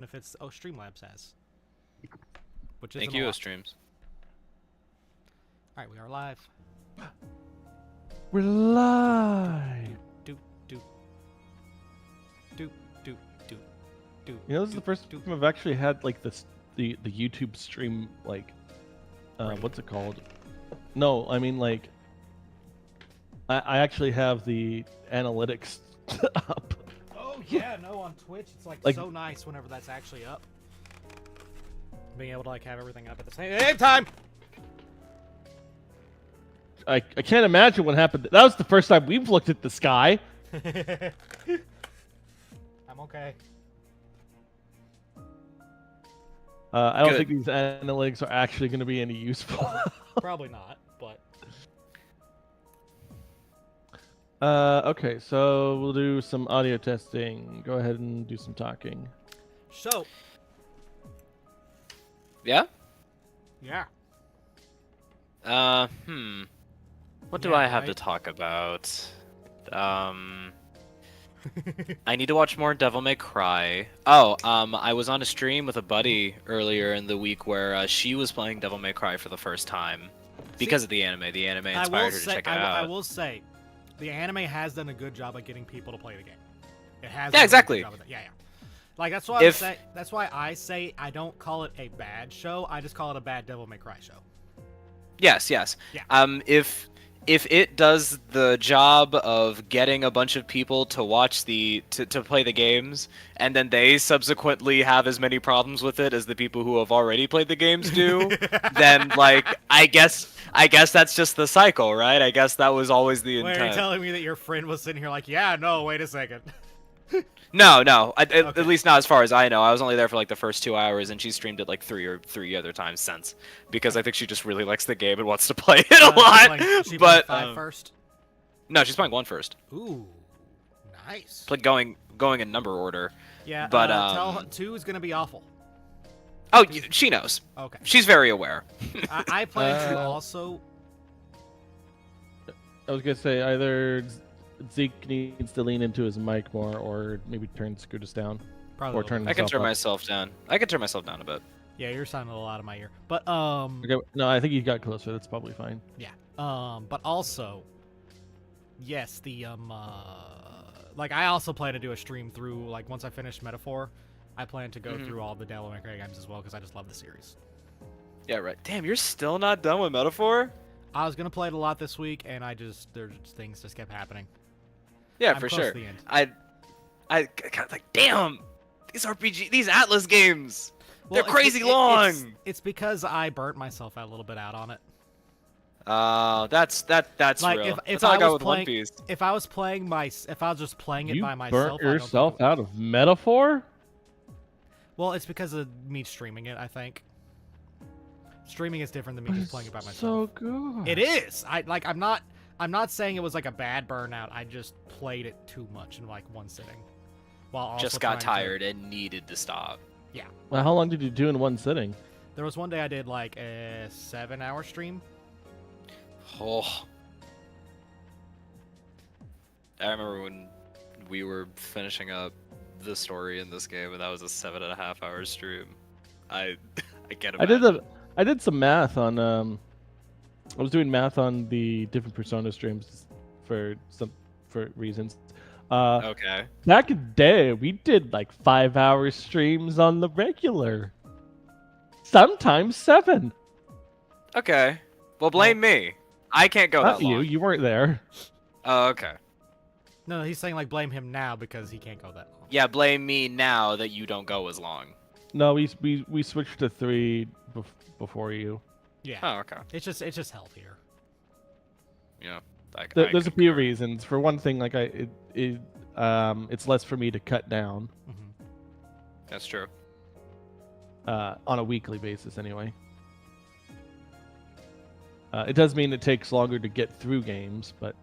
benefits Streamlabs has. Which is Thank you, Streams. Alright, we are live. We're live. Do, do. Do, do, do, do. You know, this is the first time I've actually had like the YouTube stream like, what's it called? No, I mean like, I actually have the analytics up. Oh yeah, no, on Twitch it's like so nice whenever that's actually up. Being able to like have everything up at the same time. I can't imagine what happened. That was the first time we've looked at the sky. I'm okay. I don't think these analytics are actually going to be any useful. Probably not, but. Okay, so we'll do some audio testing. Go ahead and do some talking. So. Yeah? Yeah. What do I have to talk about? I need to watch more Devil May Cry. Oh, I was on a stream with a buddy earlier in the week where she was playing Devil May Cry for the first time because of the anime. The anime inspired her to check it out. I will say, the anime has done a good job at getting people to play the game. It has. Yeah, exactly. Yeah. Like that's why that's why I say I don't call it a bad show. I just call it a bad Devil May Cry show. Yes. Yeah. If it does the job of getting a bunch of people to watch to play the games, and then they subsequently have as many problems with it as the people who have already played the games do, then like I guess that's just the cycle, right? I guess that was always the intent. Wait, are you telling me that your friend was sitting here like, yeah, no, wait a second. No. At least not as far as I know. I was only there for like the first 2 hours, and she streamed it like three other times since, because I think she just really likes the game and wants to play it a lot. But first? No, she's playing 1 first. Ooh, nice. Like going in number order. Yeah, but tell 2 is gonna be awful. Oh, she knows. Okay. She's very aware. I plan to also. I was gonna say either Zeke needs to lean into his mic more, or maybe turn Scootus down. Probably. Or turn. I can turn up. myself down. I can turn myself down a bit. Yeah, you're sounding a lot of my ear, but Okay, no, I think he got closer. That's probably fine. Yeah. But also, yes, like I also plan to do a stream through, like once I finish Metaphor, I plan to go through all the Devil May Cry games as well because I just love the series. Yeah, right. Damn, you're still not done with Metaphor? I was gonna play it a lot this week, and things just kept happening. Yeah, I'm for close sure. to the end. I got like, damn, these Atlas games, Well, they're crazy long. It's because I burnt myself a little bit out on it. That's Like real. if That's how I I got was with playing, One Piece. if I was just playing it You by myself, burnt yourself out of Metaphor? Well, it's because of me streaming it, I think. Streaming is different than me just playing it by myself. So good. It is. I'm not saying it was like a bad burnout. I just played it too much in like one sitting. While also Just got trying tired and needed to stop. Yeah. Well, how long did you do in one sitting? There was one day I did like a 7-hour stream. Oh. I remember when we were finishing up the story in this game, and that was a 7.5-hour stream. I can't imagine. I did some math on I was doing math on the different Persona streams for reasons. Okay. Back in the day, we did like 5-hour streams on the regular. Sometimes 7. Okay. Well, blame me. I can't go Not that long. you. You weren't there. Oh, okay. No, he's saying like blame him now because he can't go that long. Yeah, blame me now that you don't go as long. No, we switched to 3 before you. Yeah. Oh, okay. It's just healthier. Yeah. There's a few reasons. For one thing, like it's less for me to cut down. Mm-hmm. That's true. On a weekly basis, anyway. It does mean it takes longer to get through games, but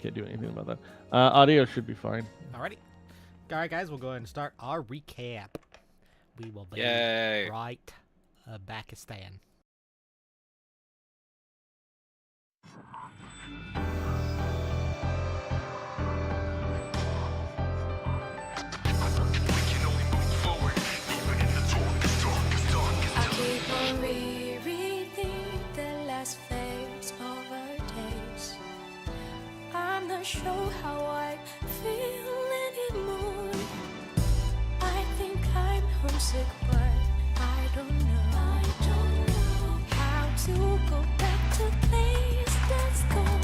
can't do anything about that. Audio should be fine. Alrighty. Alright, guys, we'll go ahead and start our recap. We will be Yay. right Pakistan. homesick, but I don't know how to go back to place that's gone.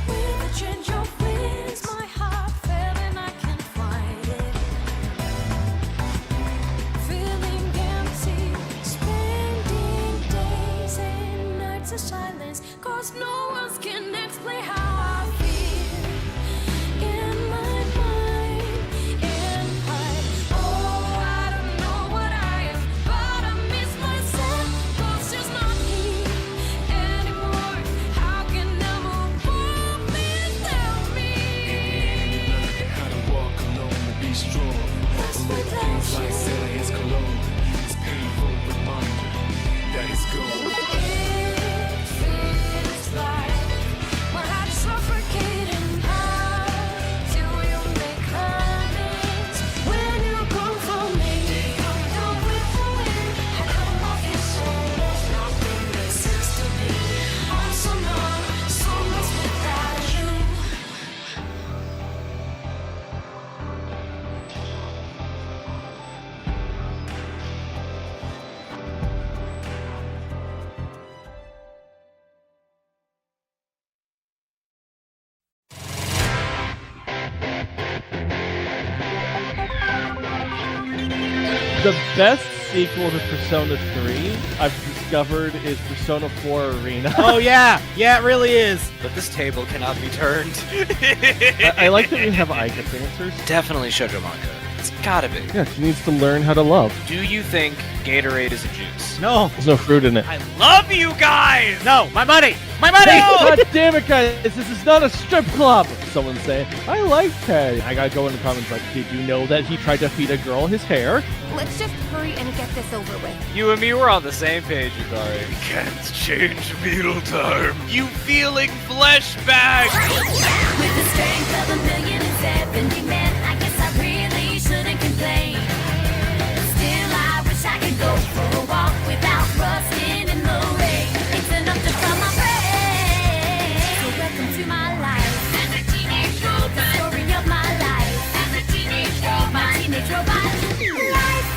With a change of winds, my heart fell and I can't find it. Feeling empty, spending days and nights of silence, 'cause no one can explain how I feel. In my mind, in my oh, I don't know what I am, but I miss myself, 'cause it's not me anymore. How can I move on without me? How to walk alone and be strong. Only things like Sarah is cologne. It's painful reminder that it's gone. It feels like my heart's suffocating. How do you make amends when you come for me? Come down with the wind. I come off your soul. Nothing makes sense to me. I'm so numb, so lost without you. The best sequel to Persona 3 I've discovered is Persona 4 Arena. Oh yeah, yeah, it really is. But this table cannot be turned. I like that we have Aigis answers. Definitely shoujo manga. It's gotta be. Yeah, she needs to learn how to love. Do you think Gatorade is a juice? No, There's no fruit in it. I love you guys! no, my money, my money. God damn it, guys! This is not a strip club! Someone say, I like Ted. I gotta go in the comments like, did you know that he tried to feed a girl his hair? Let's just hurry and get this over with. You and me were on the same page, Yukari. Can't change meal time. You feeling flesh bag! With the strength of 1,070 men, I guess I really shouldn't complain. Still, I wish I could go for a walk without rusting in the rain. It's enough to calm my brain. So welcome to my life as a teenage robot. The story of my life as a teenage robot. My teenage robot life.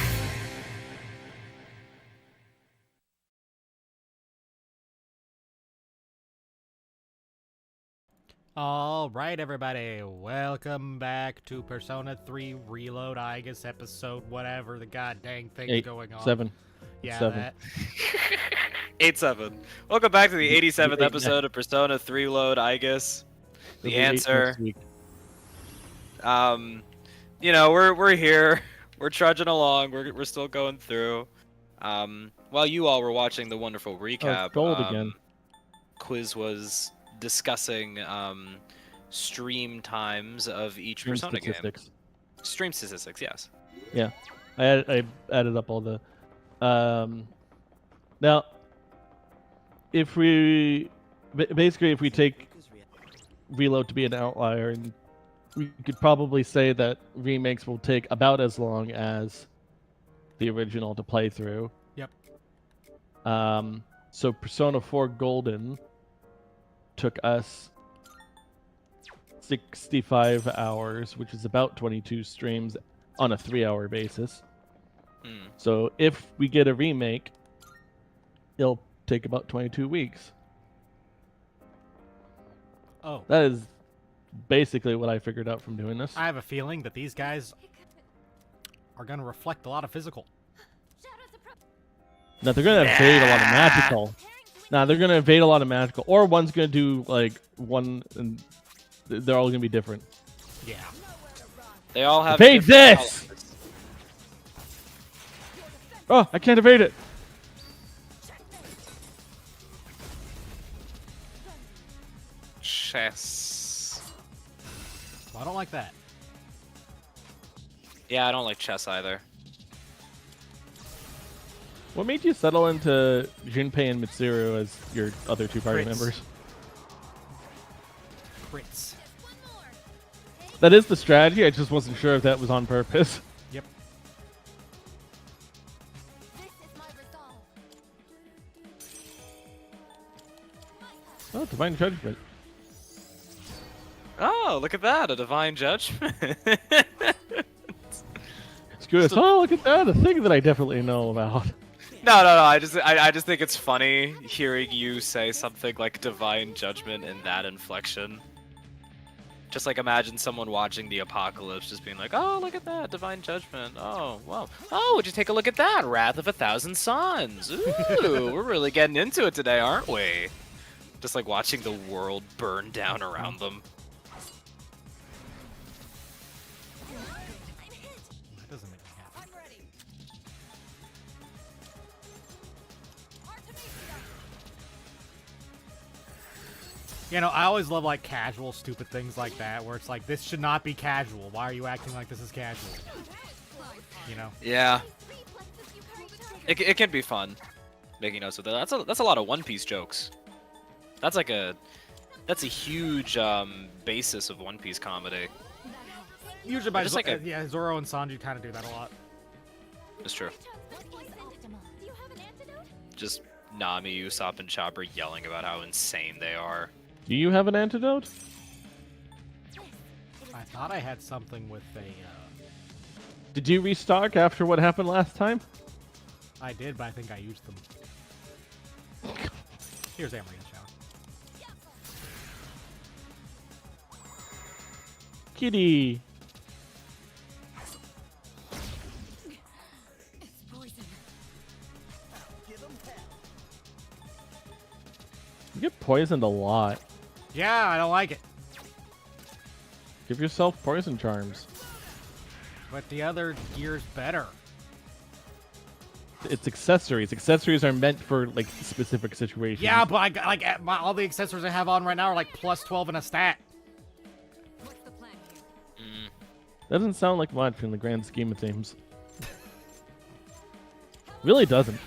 All right, everybody, welcome back to Persona 3 Reload Aigis episode, whatever the god dang thing's going on. 7. Yeah, 7. that. 8-7. Welcome back to the 87th 8-9. episode of Persona 3 Load Aigis. The It'll be 8 answer, next week. you know, we're here. We're trudging along. We're still going through. While you all were watching the wonderful recap, gold again. Quiz was discussing stream times of each Stream Persona statistics. game. Stream statistics, yes. Yeah, I added up all the. Now, if we basically if we take Reload to be an outlier, and we could probably say that remakes will take about as long as the original to play through. Yep. So Persona 4 Golden took us 65 hours, which is about 22 streams on a 3-hour basis. Hmm. So if we get a remake, it'll take about 22 weeks. Oh, That is basically what I figured out from doing this. I have a feeling that these guys are going to reflect a lot of physical. Now they're gonna evade a lot of magical. Now they're gonna evade a lot of magical, or one's gonna do like one, and they're all gonna be different. Yeah. They all have Evade different this! elements. Oh, I can't evade it. Chess. Well, I don't like that. Yeah, I don't like chess either. What made you settle into Junpei and Mitsuru as your other two party Crits. members? Crits. That is the strategy. I just wasn't sure if that was on purpose. Yep. Oh, divine judgment. Oh, look at that, a divine judgment. Scootus. Oh, look at that! A thing that I definitely know about. No. I just think it's funny hearing you say something like divine judgment in that inflection. Just like imagine someone watching the apocalypse just being like, "Oh, look at that divine judgment. Oh, wow. Oh, would you take a look at that Wrath of a Thousand Suns? Ooh, we're really getting into it today, aren't we?" Just like watching the world burn down around them. That doesn't make me happy. You know, I always love like casual, stupid things like that, where it's like, this should not be casual. Why are you acting like this is casual? You know? Yeah. It can be fun making notes of that. That's a lot of One Piece jokes. That's a huge basis of One Piece comedy. Usually by Just like a- yeah, Zoro and Sanji kind of do that a lot. It's true. Just Nami, Usopp, and Chopper yelling about how insane they are. Do you have an antidote? I thought I had something with a. Did you restock after what happened last time? I did, but I think I used them. Here's Amory in the shower. Kitty. You get poisoned a lot. Yeah, I don't like it. Give yourself poison charms. But the other gear's better. It's accessories. Accessories are meant for like specific situations. Yeah, but I got, like all the accessories I have on right now are like plus 12 in a stat. Doesn't sound like much in the grand scheme of things. Really doesn't.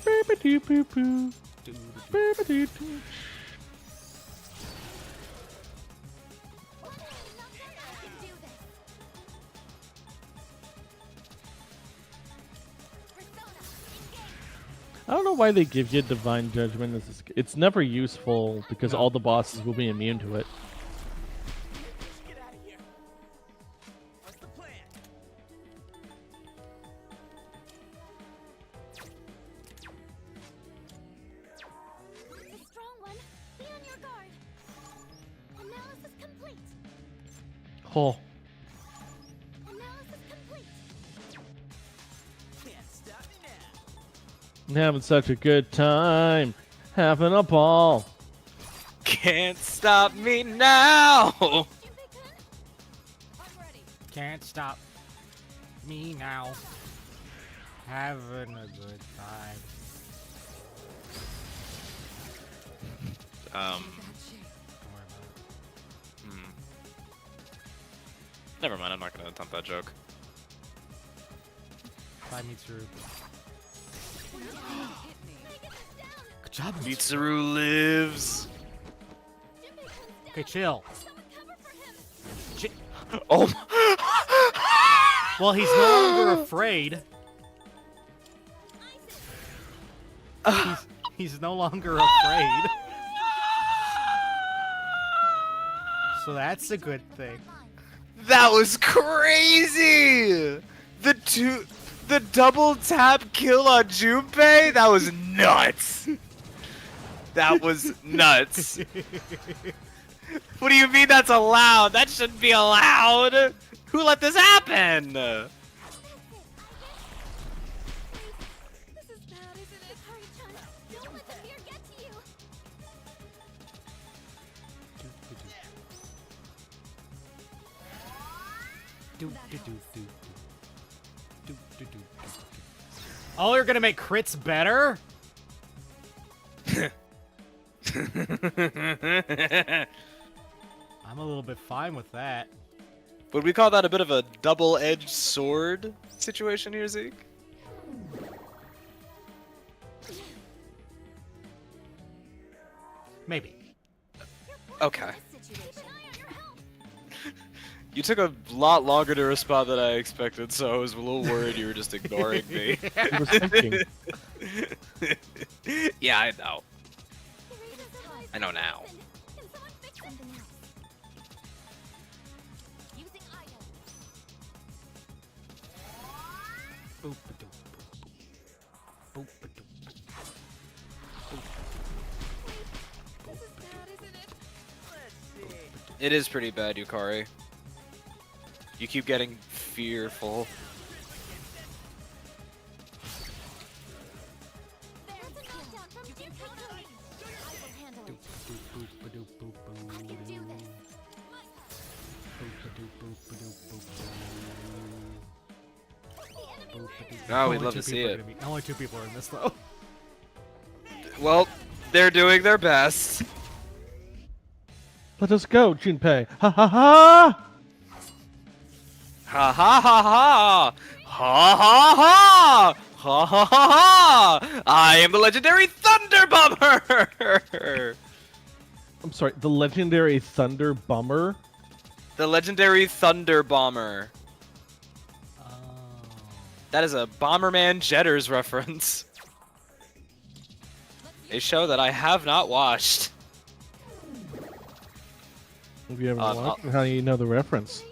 Boop-a-doo-boo-boo. Boop-a-doo-doo. I don't know why they give you Divine Judgment. It's never useful because all the bosses will be immune to it. The strong one, be on your guard. Analysis complete. Oh, Analysis complete. I'm having such a good time. Having a ball. Can't stop me now! I'm ready. Can't stop me now. Having a good time. Don't worry about it. Never mind, I'm not gonna attempt that joke. Bye, Mitsuru. Good job, Mitsuru. Mitsuru lives! Okay, chill. Oh Well, he's no longer afraid. He's no longer afraid. So that's a good thing. That was crazy! The double tap kill on Junpei? That was nuts! That was nuts. What do you mean that's allowed? That shouldn't be allowed! Who let this happen? This is bad, isn't it? Hurry, Chun. Don't let the fear get to you. Oh, you're gonna make crits better? I'm a little bit fine with that. Would we call that a bit of a double-edged sword situation here, Zeke? Maybe. Okay. You took a lot longer to respond than I expected, so I was a little worried you were just ignoring me. I was thinking. Yeah, I know. I know now. It is pretty bad, Yukari. You keep getting fearful. Oh, we'd love to see it. Only 2 people are in this though. Well, they're doing their best. Let us go, Junpei. Ha ha ha! Ha ha ha ha! Ha ha ha! Ha ha ha ha! I am the legendary Thunder Bomber! I'm sorry, the legendary Thunder Bomber? The legendary Thunder Bomber. Oh. That is a Bomberman Jetters reference. A show that I have not watched. If you haven't Uh, watched, how do you know the reference? He's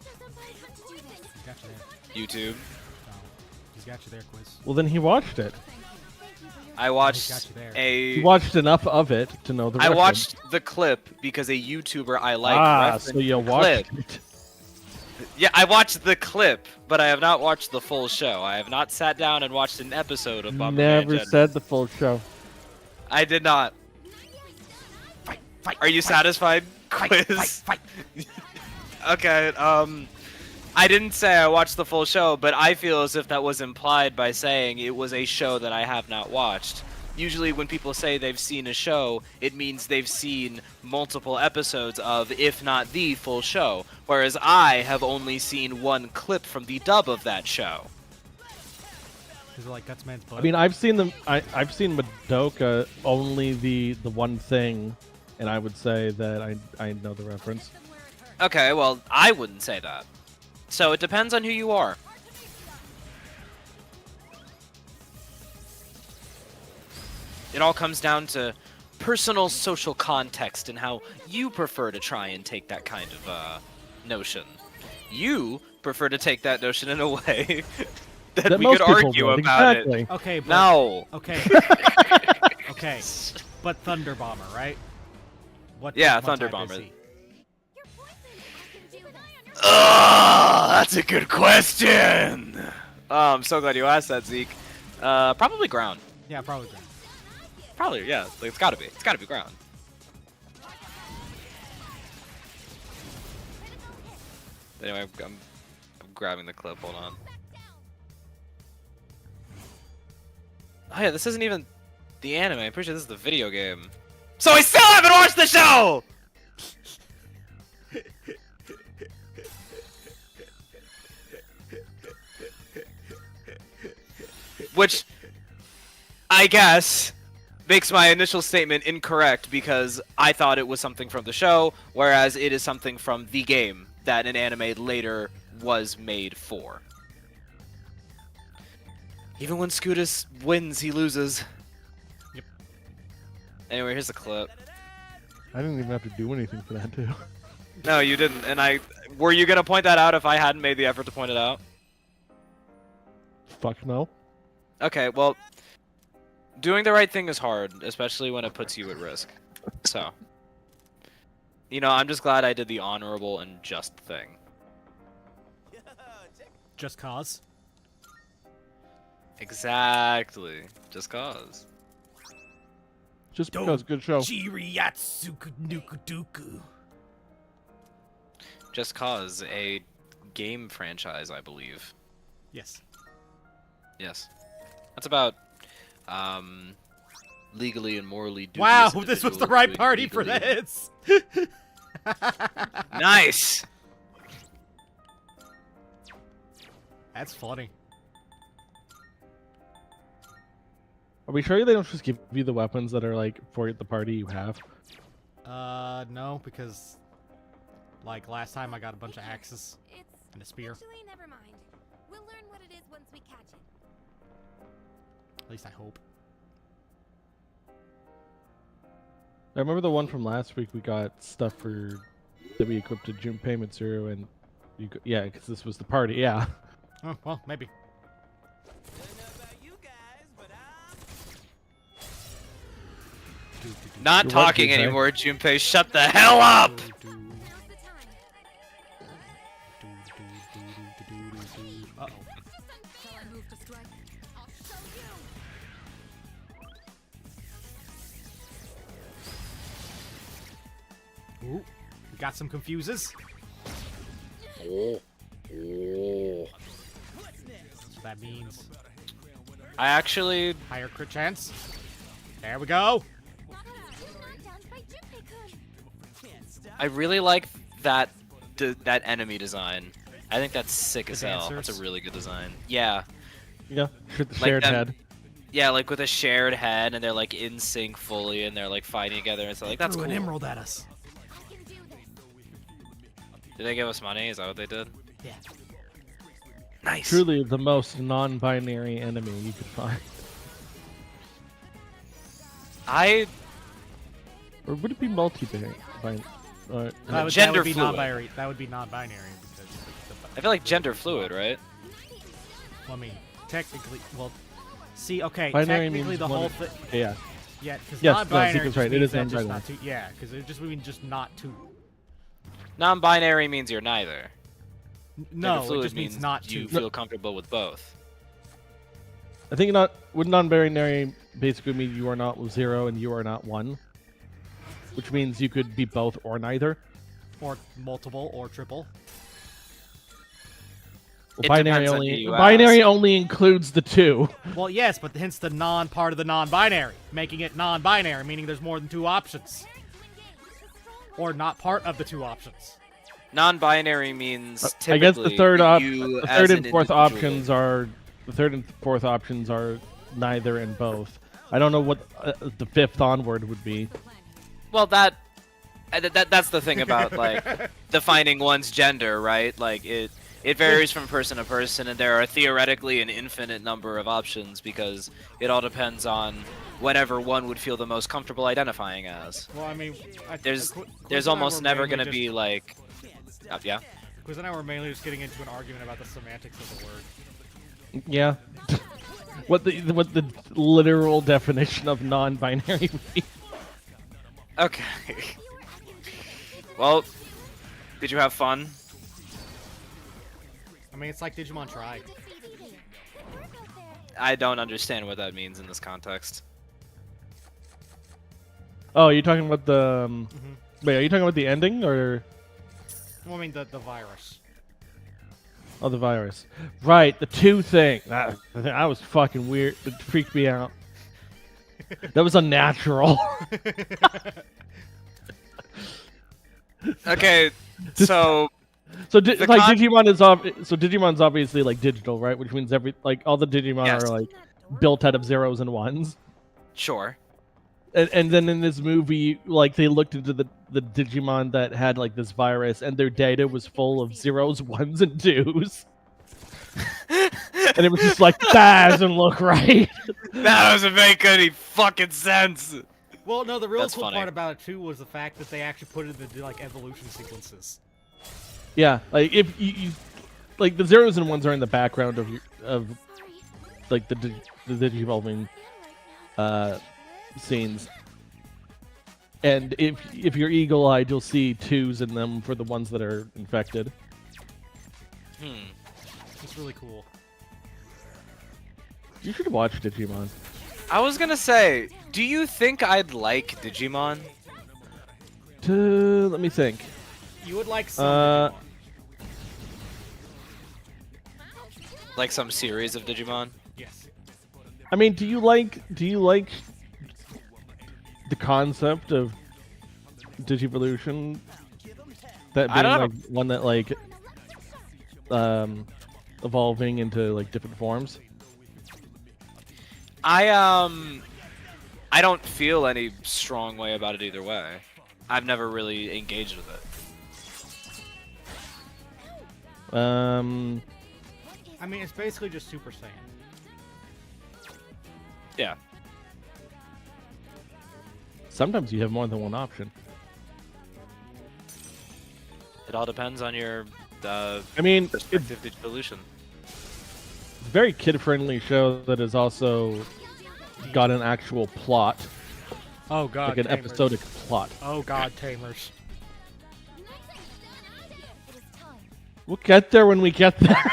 got you there. YouTube. Oh, he's got you there, Quiz. Well, then he watched it. I got watched you there. a. He watched enough of it to know the I reference. watched the clip because a YouTuber I like referenced so you the watched clip. it. Yeah, I watched the clip, but I have not watched the full show. I have not sat down and watched an episode of Bomberman Never Jetters. said the full show. I did not. Are you satisfied, Quiz? Okay, I didn't say I watched the full show, but I feel as if that was implied by saying it was a show that I have not watched. Usually when people say they've seen a show, it means they've seen multiple episodes of, if not the full show, whereas I have only seen one clip from the dub of that show. Is it like Gutsman's butt? I mean, I've seen them. I've seen Madoka only the one thing, and I would say that I know the reference. Okay, well, I wouldn't say that. So it depends on who you are. It all comes down to personal social context and how you prefer to try and take that kind of notion. You prefer to take that notion in a way that we most could people argue would, about exactly. it. okay, but, No. Okay. Okay. But Thunder Bomber, right? What? Yeah, what Thunder type is Bomber. he? That's a good question. Oh, I'm so glad you asked that, Zeke. Probably ground. Yeah, probably. Ground. Probably, yeah. Like, it's gotta be. It's gotta be ground. Anyway, I'm grabbing the clip. Hold on. Oh yeah, this isn't even the anime. I'm pretty sure this is the video game. So I still haven't watched the show! Which, I guess, makes my initial statement incorrect because I thought it was something from the show, whereas it is something from the game that an anime later was made for. Even when Scootus wins, he loses. Yep. Anyway, here's the clip. I didn't even have to do anything for that, too. No, you didn't. And were you gonna point that out if I hadn't made the effort to point it out? Fuck no. Okay, well, doing the right thing is hard, especially when it puts you at risk. So, you know, I'm just glad I did the honorable and just thing. Just cause. Exactly. Just cause. Just because, good show. Jiriatsukunukuduku. Just cause, a game franchise, I believe. Yes. Yes. That's about, legally and morally dubious Wow, this was the individuals right doing party for legally- this. Nice! That's funny. Are we sure they don't just give you the weapons that are like for the party you have? No, because like last time I got a bunch of axes It's and a spear. actually never mind. We'll learn what it is once we catch it. At least I hope. I remember the one from last week. We got stuff that we equipped to Junpei Mitsuru, and yeah, because this was the party. Yeah. Oh, well, maybe. Not You're talking welcome, anymore, Junpei. Shut the hell up! Now's the time. Uh-oh. Shall I move to strike? I'll show you. Ooh, we got some confuses. That means I actually... higher crit chance. There we go. I really like that that enemy design. I think that's sick as hell. dancers? That's a really good design. Yeah. Yeah. The Like shared them- head. Yeah, like with a shared head, and they're like in sync fully, and they're like fighting together, and so like that's Threw cool. an emerald at us. I can do this. Did they give us money? Is that what they did? Yeah. Nice. Truly the most non-binary enemy you could find. I Or would it be multi-binary? That Gender would be fluid. non-binary. That would be non-binary because I feel like gender fluid, right? well, I mean, technically, well, see, okay, Binary technically means the one- whole thing, Yeah. yeah, because Yes, no, non-binary Zeke is just right, it means is that just non-binary. not two, yeah, because it just means just not two. Non-binary means you're neither. No, Gender it fluid just means not you two. feel comfortable with both. I think would non-binary basically mean you are not 0 and you are not 1, which means you could be both or neither. Or multiple or triple. Well, It binary depends on only who you binary ask. only includes the 2. Well, yes, but hence the non-part of the non-binary, making it non-binary, meaning there's more than two options. Or not part of the two options. Non-binary means I guess typically the third you the as third an and fourth individual. options are neither and both. I don't know what the fifth onward would be. Well, that's the thing about like defining one's gender, right? Like it varies from person to person, and there are theoretically an infinite number of options because it all depends on whatever one would feel the most comfortable identifying as. Well, I mean, There's almost never gonna be like, yeah. Quiz and I were mainly just getting into an argument about the semantics of the word. Yeah. what the literal definition of non-binary would be. Okay. Well, did you have fun? I mean, it's like Digimon Try. I don't understand what that means in this context. Oh, you're talking about the Mm-hmm. wait, are you talking about the ending or Well, I mean, the virus. oh the virus? Right, the 2 thing. That was fucking weird. It freaked me out. That was unnatural. Okay, so So The like con- Digimon is so Digimon's obviously like digital, right? Which means all the Digimon Yes. are like built out of 0s and 1s. sure. And then in this movie, like they looked into the Digimon that had like this virus, and their data was full of 0s, 1s, and 2s. And it was just like that doesn't look right. That doesn't make any fucking sense. Well, no, the real That's cool funny. part about it too was the fact that they actually put it into like evolution sequences. Yeah, like if you like the 0s and 1s are in the background of like the Digivolving scenes. And if you're eagle-eyed, you'll see 2s in them for the ones that are infected. It's really cool. You should watch Digimon. I was gonna say, do you think I'd like Digimon? Let me think. You would like some Digimon. Like some series of Digimon? Yes. I mean, do you like the concept of Digivolution? That I being don't like one that like evolving into like different forms? I don't feel any strong way about it either way. I've never really engaged with it. I mean, it's basically just Super Saiyan. Yeah. Sometimes you have more than one option. It all depends on your I mean, it's perspective to evolution. a very kid-friendly show that has also got an actual plot, Oh god, like an Tamers. episodic plot. Oh god, Tamers. It is time. We'll get there when we get there.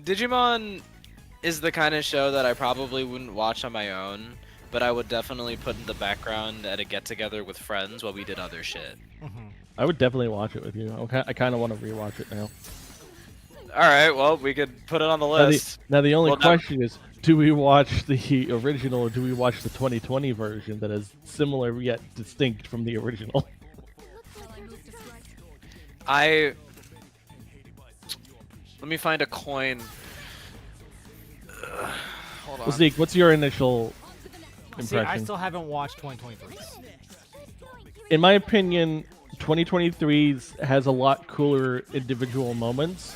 Digimon is the kind of show that I probably wouldn't watch on my own, but I would definitely put in the background at a get-together with friends while we did other shit. I would definitely watch it with you. Okay, I kind of want to rewatch it now. Alright, well, we could put it on the Now list. the only Well, now- question is, do we watch the original or do we watch the 2020 version that is similar yet distinct from the original? Let me find a coin. Hold on. Well, Zeke, what's your initial See, I impression? still haven't watched 2023. In my opinion, 2023's has a lot cooler individual moments.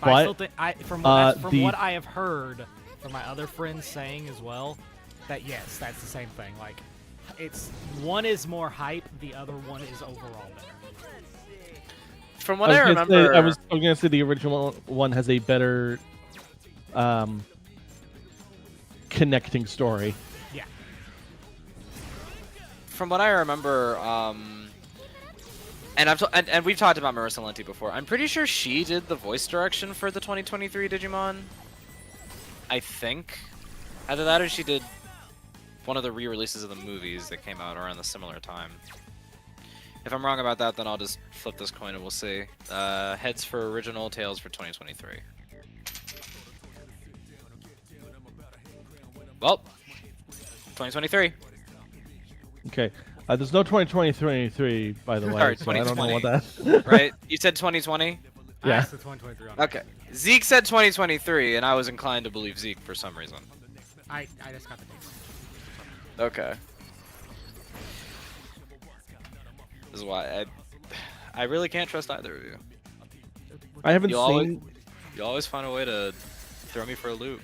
I But, still think, from the- what I have heard from my other friends saying as well, that yes, that's the same thing. Like, it's one is more hype, the other one is overall better. From what I remember, I was gonna say the original one has a better connecting story. Yeah. from what I remember, and we've talked about Marissa Lenti before. I'm pretty sure she did the voice direction for the 2023 Digimon. I think. Either that or she did one of the re-releases of the movies that came out around the similar time. If I'm wrong about that, then I'll just flip this coin and we'll see. Heads for original, tails for 2023. Well, 2023. Okay. There's no 2023, by the way, Sorry, so I don't know what 2020. that. Right? You said 2020? I Yeah. asked the 2023 on Okay. Zeke said 2023, and I was inclined to believe Zeke for some reason. I just got the dates. Okay. This is why I really can't trust either of you. I haven't You seen. You always find a way to throw me for a loop.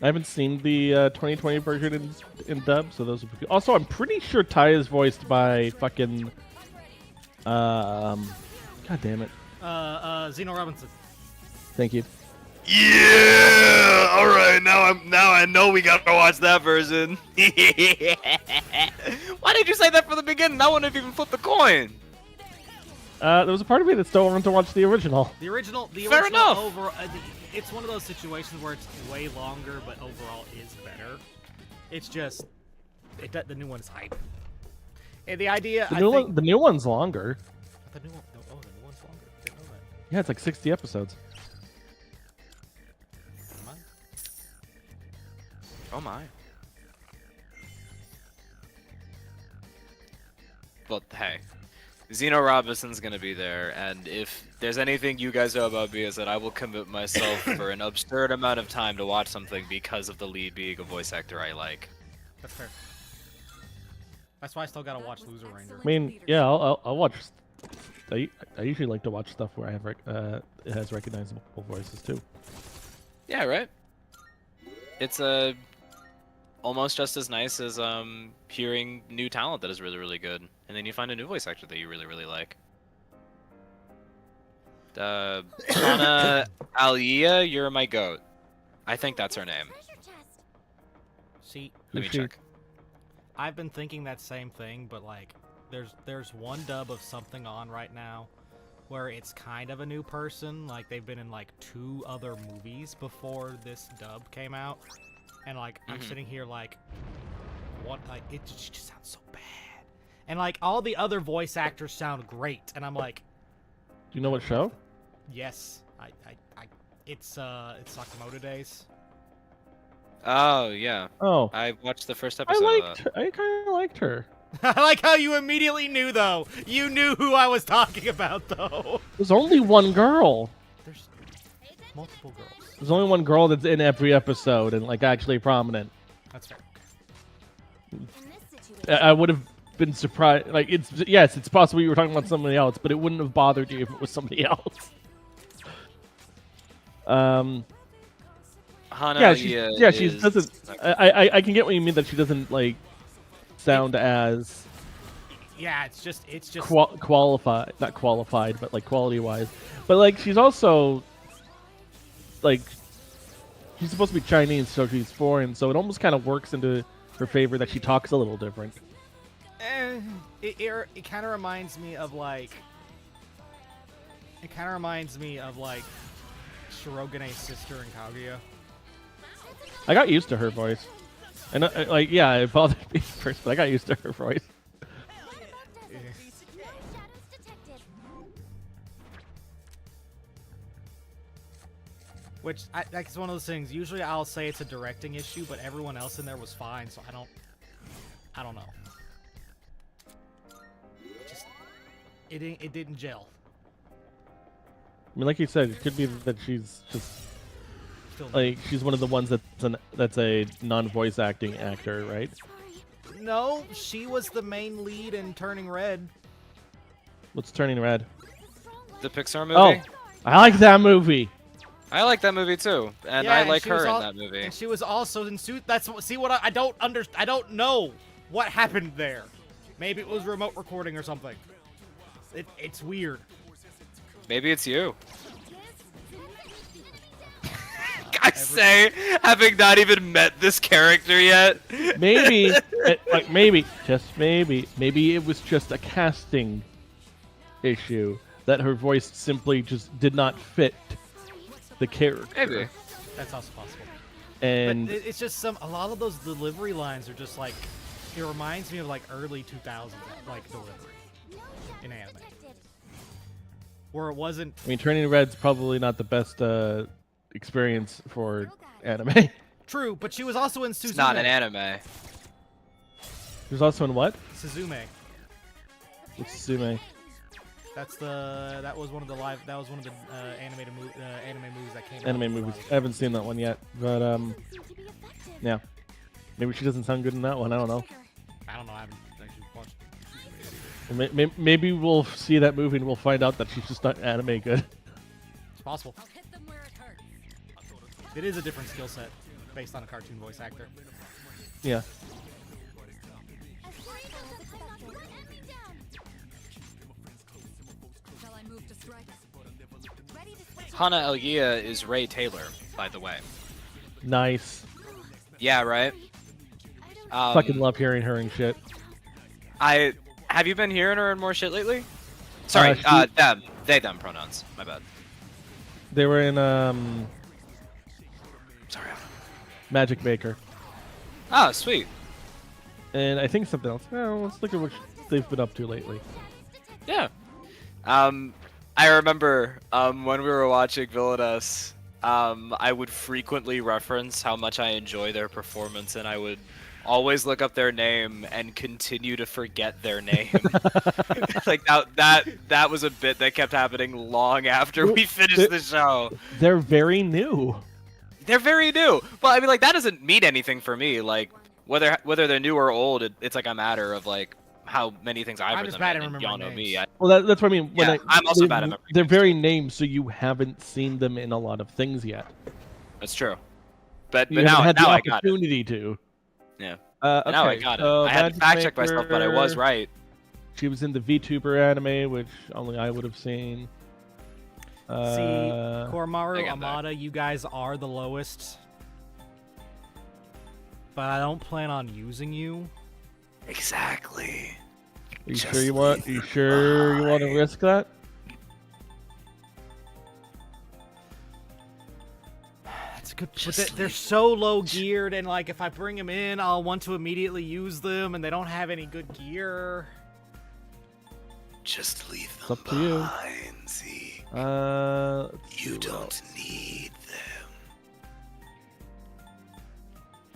I haven't seen the 2020 version in dub, so those would be good. Also, I'm pretty sure Ty is voiced by fucking. God damn it! Zeno Robinson. Thank you. Yeah. All right. Now I know we gotta watch that version. Why did you say that from the beginning? I wouldn't have even flipped the coin. There was a part of me that still wanted to watch the original. The original. Fair original enough. It's one of those situations where it's way longer, but overall is better. It's just, the new one's hype. And the idea, The new one's longer. The new one, the new one's longer. Didn't know that. Yeah, it's like 60 episodes. Never mind. Oh my. Well, hey. Zeno Robinson's gonna be there, and if there's anything you guys know about me is that I will commit myself for an absurd amount of time to watch something because of the lead being a voice actor I like. That's fair. That's why I still gotta watch Loser Ranger. I mean, yeah, I'll watch. I usually like to watch stuff where I have it has recognizable voices too. Yeah, right? It's almost just as nice as hearing new talent that is really, really good. And then you find a new voice actor that you really, really like. Anna Alia, you're my goat. I think that's her name. Treasure chest. See, Let me Who's she? check. I've been thinking that same thing, but like, there's one dub of something on right now where it's kind of a new person. Like, they've been in like 2 other movies before this dub came out, and like I'm sitting here like, what? Like, it just sounds so bad, and like all the other voice actors sound great, and I'm like, Do you know what show? yes, it's Sakamoto Days. Oh, yeah. Oh, I watched the first I episode of that. I kind of liked her. I like how you immediately knew, though. You knew who I was talking about, though. There's only one girl. There's multiple girls. There's only one girl that's in every episode and like actually prominent. That's fair. In this situation, I would have been surprised. Like it's possible you were talking about somebody else, but it wouldn't have bothered you if it was somebody else. Hana Yeah, she is... doesn't. I can get what you mean that she doesn't like sound as Yeah, it's just qualified, not qualified, but like quality wise. But like she's also like she's supposed to be Chinese, so she's foreign. So it almost kind of works into her favor that she talks a little different. It kind of reminds me of like. It kind of reminds me of like Shirogane's sister in Kaguya. I got used to her voice, and like yeah, it bothered me first, but I got used to her voice. Yeah. no shadows detected. Which like it's one of those things. Usually I'll say it's a directing issue, but everyone else in there was fine, so I don't know. Just it didn't gel. I mean, like you said, it could be that she's just Still like she's one of the ones that's a non-voice acting actor, right? no, she was the main lead in Turning Red. What's Turning Red? The Pixar movie? Oh, I like that movie. I like that movie too, and Yeah, I and like she her was in al- that movie. And she was also in suit. See what I don't I don't know what happened there. Maybe it was remote recording or something. It's weird. Maybe it's you. I say, having not even met this character yet. Maybe, just maybe it was just a casting issue that her voice simply just did not fit the character. Maybe. That's also possible. And But it's just a lot of those delivery lines are just like, it reminds me of like early 2000s like delivery in anime, where it wasn't. I mean, Turning Red's probably not the best experience for anime. True, but she was also in Suzume. It's not an anime. There's also in what? Suzume. What's Sume? That was one of the anime movies that came out. Anime movies. I haven't seen that one yet, but yeah. Maybe she doesn't sound good in that one. I don't know. I don't know. I haven't actually watched Suzume yet either. Maybe we'll see that movie and we'll find out that she's just not anime good. It's possible. Hit them where it hurts. It is a different skill set based on a cartoon voice actor. Yeah. Shall I move to strike? Ready to switch. Hana Elgia is Ray Taylor, by the way. Nice. Yeah, right? Fucking love hearing her and shit. Have you been hearing her in more shit lately? Sorry, them. They, them pronouns. My bad. They were in Sorry. Magic Maker. Oh, sweet. And I think something else. Oh, let's look at what they've been up to lately. Yeah. I remember when we were watching Villainous, I would frequently reference how much I enjoy their performance, and I would always look up their name and continue to forget their name. Like that was a bit that kept happening long after we finished the show. They're very new. They're very new. Well, I mean, like that doesn't mean anything for me. Like whether they're new or old, it's like a matter of like how many things I've I'm read just them bad in, at and remembering y'all know names. me. Well, that's what I mean. Yeah, I'm also bad at remembering They're names, very too. named, so you haven't seen them in a lot of things yet. That's true. But You now, haven't had now the I got it. opportunity to. Yeah. Okay, Now I got it. so I had to Magic fact check myself, but I was Maker, right. She was in the VTuber anime, which only I would have seen. See, I Koromaru, got that. Amada, you guys are the lowest. But I don't plan on using you. Exactly. Are you sure you want? Are you sure you want to risk that? That's a good. But Just they're leave- so low geared, and like if I bring them in, I'll want to immediately use them, and they don't have any good gear. Just leave It's up to you. behind, Zeke. Let's see You what don't else. need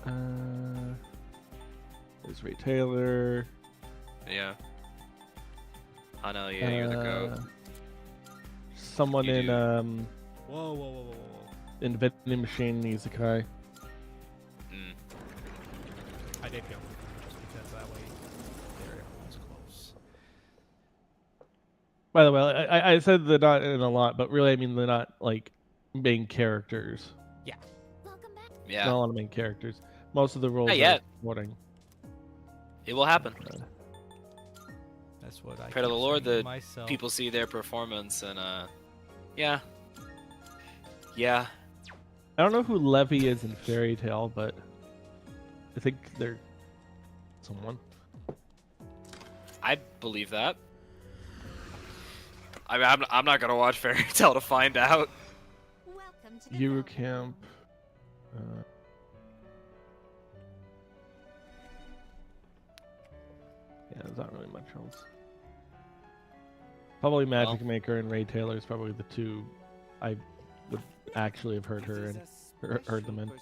them. There's Ray Taylor. Yeah. I know. Yeah, you're the goat. Someone You in do. Whoa, whoa, whoa, whoa, whoa. in vending machine Isekai. Mm. I did go just because that way the area was close. By the way, I said they're not in a lot, but really I mean they're not like main characters. Welcome back. Yeah. Not a lot of main characters. Most of the roles Not are yet. supporting. It will happen. That's what I Pray to keep the Lord saying to that myself. people see their performance and yeah. Yeah. I don't know who Levy is in Fairy Tale, but I think they're someone. I believe that. I mean, I'm not gonna watch Fairy Tale to find out. Welcome to the Yuru village. Camp. Yeah, there's not really much else. Probably Magic Well. Maker and Ray Taylor is probably the two I would actually have heard her and heard them in. This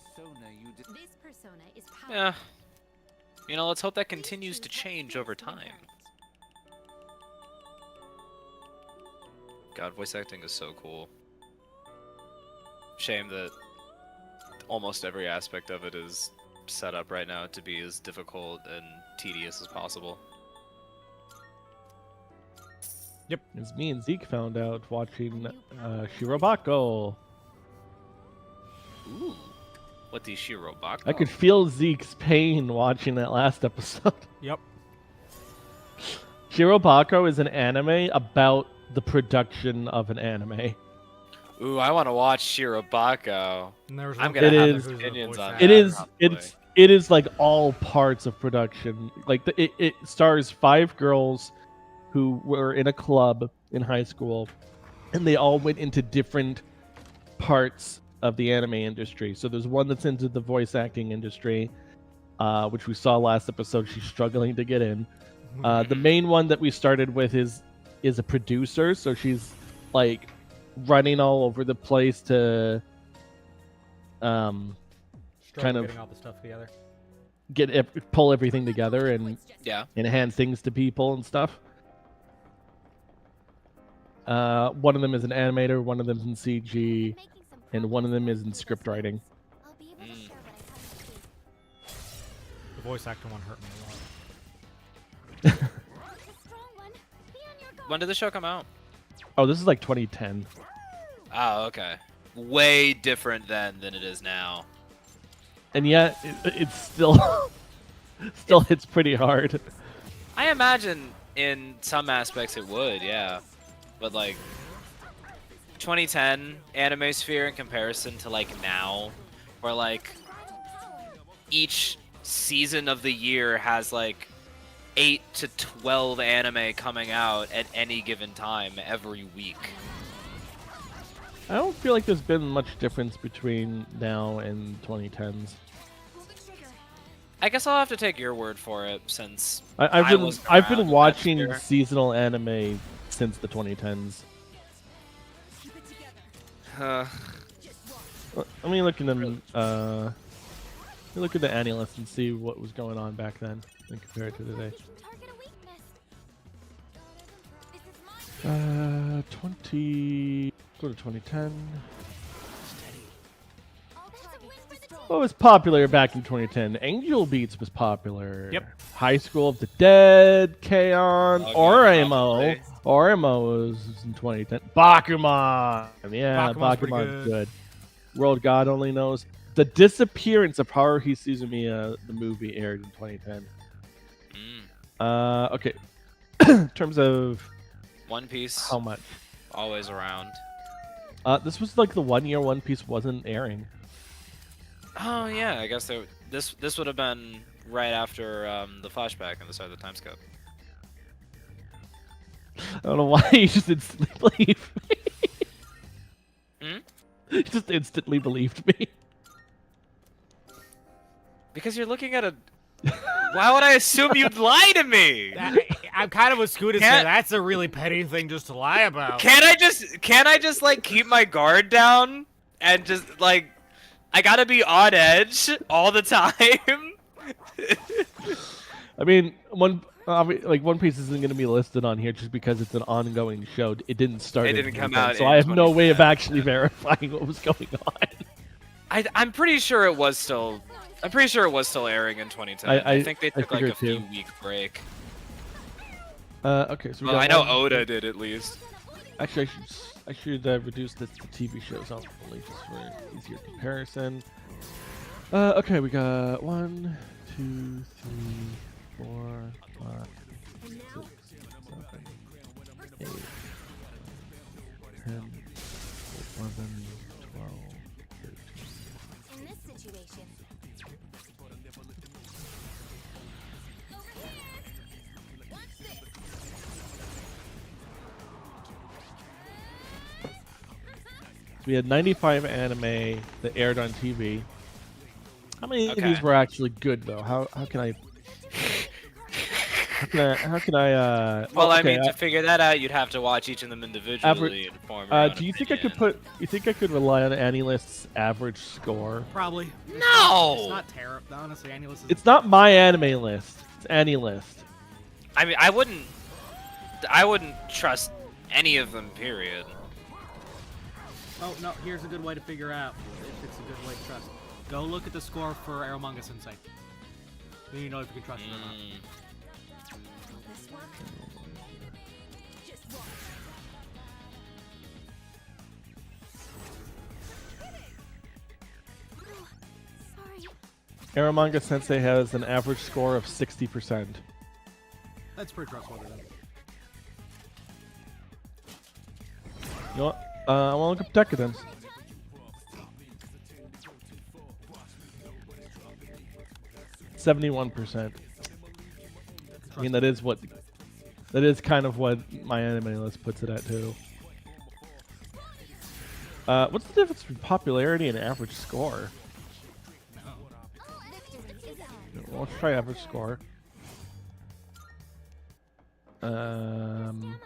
persona is powerful. Yeah. You know, let's hope that continues to change over time. God, voice acting is so cool. Shame that almost every aspect of it is set up right now to be as difficult and tedious as possible. It's me and Zeke found out watching Shirobako. Ooh. What the Shirobako? I could feel Zeke's pain watching that last episode. Yep. Shirobako is an anime about the production of an anime. Ooh, I want to watch Shirobako. And there was I'm one gonna It guy have is- who's a opinions voice on actor. It is probably. it is like all parts of production. Like it stars 5 girls who were in a club in high school, and they all went into different parts of the anime industry. So there's one that's into the voice acting industry, which we saw last episode. She's struggling to get in. The main one that we started with is a producer, so she's like running all over the place to Struggle kind of- getting all the stuff together. pull everything together and Yeah. hand things to people and stuff. One of them is an animator, one of them's in CG, and one of them is in script writing. I'll be able to share what I have to see. The voice actor one hurt me a lot. The strong one. Be on your guard. When did the show come out? Oh, this is like 2010. Oh, okay. Way different then than it is now. And yet, it's still still hits pretty hard. I imagine in some aspects it would, yeah. But like 2010 anime sphere in comparison to like now, where like each season of the year has like 8 to 12 anime coming out at any given time every week. I don't feel like there's been much difference between now and 2010s. Pull the trigger. I guess I'll have to take your word for it since I've I been wasn't I've around been in that watching sphere. seasonal anime since the 2010s. Keep it together. Let me look at them. Let me look at the Annie list and see what was going on back then and compare it to today. Target a weakness. This is my 20. Go to 2010. all that's a win for the team. What was popular back in 2010? Angel Beats was popular. Yep. High School of the Dead, K-On, Okay, Oremo. probably. Oremo was in 2010. Bakuman. Yeah, Bakuman's pretty Bakuman's good. good. World God Only Knows. The Disappearance of Haruhi Suzumiya, the movie, aired in 2010. Mm. Okay. In terms of One Piece, how much? always around. This was like the 1 year One Piece wasn't airing. Oh yeah, I guess this would have been right after the flashback and the start of the time skip. I don't know why you just instantly believed me. Hmm? You just instantly believed me. Because you're looking at a. Why would I assume you'd lie to me? I'm kind of with Scootus Can't- here. That's a really petty thing just to lie about. Can't I just like keep my guard down and just like I gotta be on edge all the time? I mean, like One Piece isn't going to be listed on here just because it's an ongoing show. It didn't start. It in didn't come 2010, out so in I have no way of 2010, actually verifying what was going on. I'm pretty sure it was still. I'm pretty sure it was still airing in 2010. I think they took like a figured too. few week break. Okay, so we Well, got I know one- Oda did at least. Actually, I should reduce the TV shows off only just for easier comparison. Okay, we got 1, 2, 3, 4, 5, 6, 7, 8, 10, 11, 12, 13. In this situation, So we had 95 anime that aired on TV. How many of Okay. these were actually good though? How can I? How can I? Well, I okay, mean, to figure that out, you'd have to watch each of them individually and form your own do you think I could opinion. You think I could rely on AniList's average score? Probably. No! It's not terrible. Honestly, Anulus is. It's not my anime list. It's AniList. I mean, I wouldn't trust any of them. Period. Oh no! Here's a good way to figure out if it's a good way to trust. Go look at the score for Aromanga Sensei. Then you know if you can trust it or not. this one. Just watch. Oh, sorry. Aramanga Sensei has an average score of 60%. That's pretty trustworthy. Then. You know what? I want to look up Decadence. %71%. I mean, that is kind of what my anime list puts it at too. What's the difference between popularity and average score? Victory is ours. Well, let's try average score. Stamina.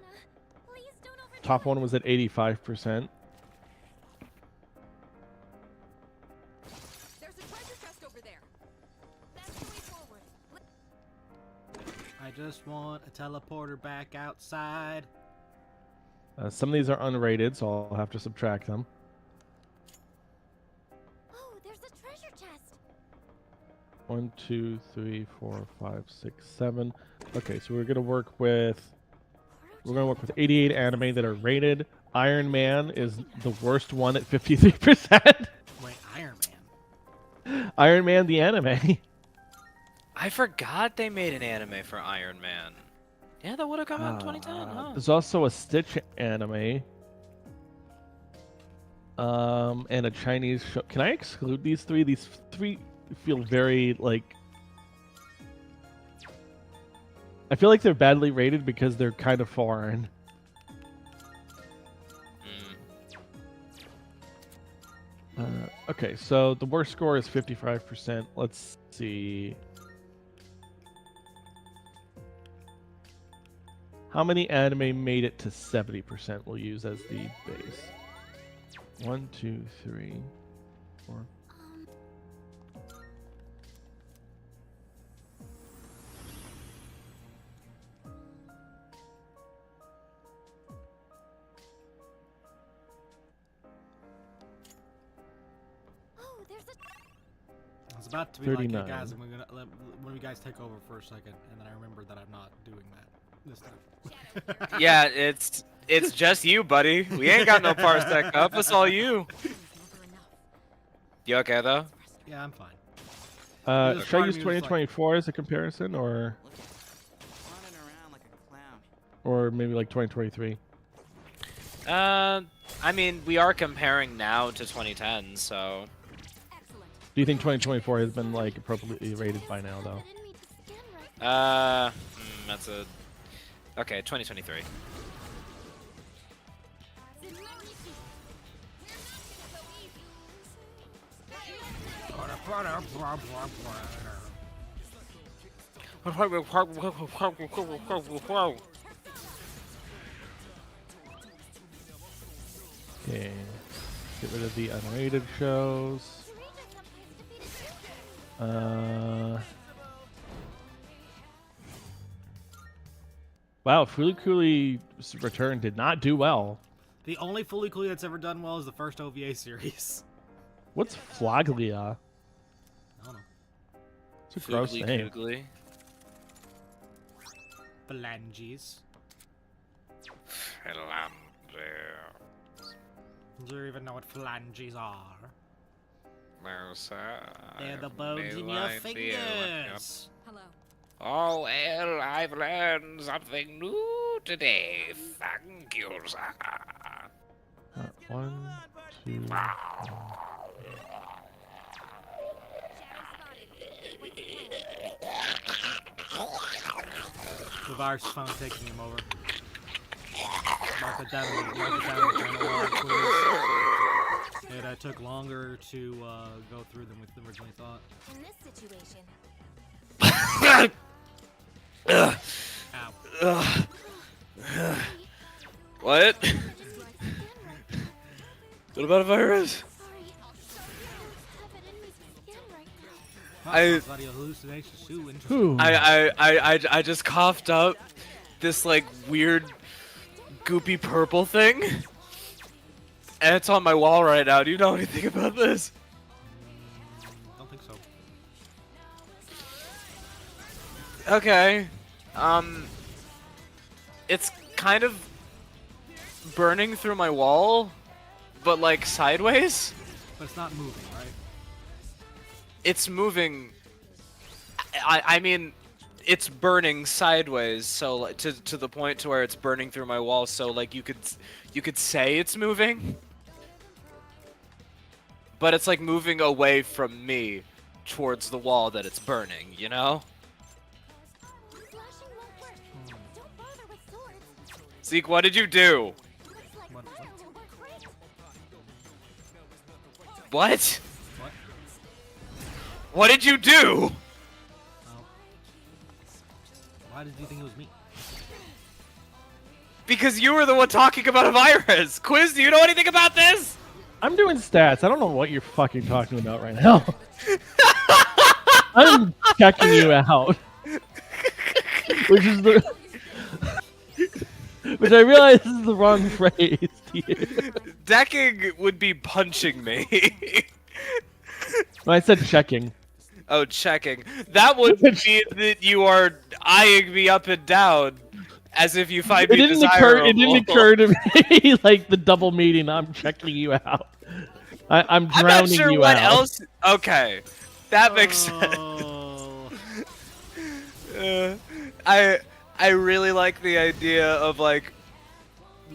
Please don't overdo Top it. one was at 85%. There's a treasure chest over there. That's the way forward. I just want a teleporter back outside. Some of these are unrated, so I'll have to subtract them. Oh, there's a treasure chest. 1, 2, 3, 4, 5, 6, 7. Okay, so we're gonna work with 88 anime that are rated. Iron Man is the worst one at 53%. Wait, Iron Man. Iron Man the anime. I forgot they made an anime for Iron Man. Yeah, that would have come out in 2010. Huh? There's also a Stitch anime. And a Chinese show. Can I exclude these three? These three feel very like. I feel like they're badly rated because they're kind of foreign. Okay, so the worst score is 55%. Let's see. How many anime made it to 70%? We'll use as the base. 1, 2, 3, 4. Oh, there's a. I was about to be like, hey 39. guys, I'm gonna let one of you guys take over for a second, and then I remembered that I'm not doing that this time. Yeah, it's just you, buddy. We ain't got no parsec up. It's all you. Never enough. You okay though? Yeah, I'm fine. There's Should I part use of me that's like- 2024 as a comparison, or Running around like a clown. maybe like 2023? I mean, we are comparing now to 2010, so Excellent. Do you think 2024 has been like appropriately rated by now, though? I didn't mean to scan right. that's a okay. 2023. Okay, get rid of the unrated shows. Wow, Fulikuli's return did not do well. The only Fully Cooley that's ever done well is the first OVA series. What's Flaglia? I don't know. It's a gross Foogly name. Koogly. Phalanges. Do you even know what phalanges are? No, sir. They're the bones in your fingers. Hello. Oh, well, I've learned something new today. Thank you, sir. 1, 2. The virus is finally taking him over. Mark it down in the channel log, please. It took longer to go through than we originally thought. In this situation, Ow. What? What about a virus? sorry. Have it in me skin right now. I- Thought he had hallucinations too. Interesting. Whew. I just coughed up this like weird goopy purple thing. And it's on my wall right now. Do you know anything about this? Don't think so. Okay. It's kind of burning through my wall, but like sideways. But it's not moving, right? It's moving. I mean, it's burning sideways, so like, to the point to where it's burning through my wall. So like you could say it's moving, but it's like moving away from me towards the wall that it's burning. You know? Flashing won't work. Don't bother with swords. Zeke, what did you do? Looks like What? it's going to work great. What? What? What did you do? Oh. Why did you think it was me? Because you were the one talking about a virus. Quiz, do you know anything about this? I'm doing stats. I don't know what you're fucking talking about right now. I'm checking you out. Which is the... Which I realize is the wrong phrase to use. Decking would be punching me. No, I said checking. Oh, checking. That would mean that you are eyeing me up and down as if you find me desirable. It didn't occur to me like the double meaning. I'm checking you out. I'm I'm drowning not sure you what out. else. Okay, that makes sense. Oh. I really like the idea of like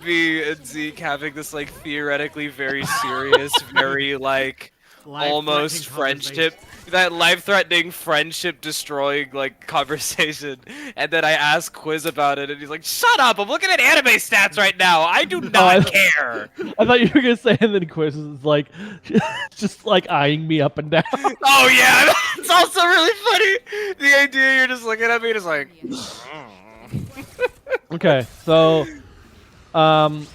me and Zeke having this like theoretically very serious, very like almost friendship, that life-threatening friendship destroying like conversation, and then I ask Quiz about it and he's like, shut up, I'm looking at anime stats right now, I do not care. I thought you were gonna say, and then Quiz is like, just like eyeing me up and down. Oh yeah, it's also really funny, the idea you're just looking at me just like Okay, so, some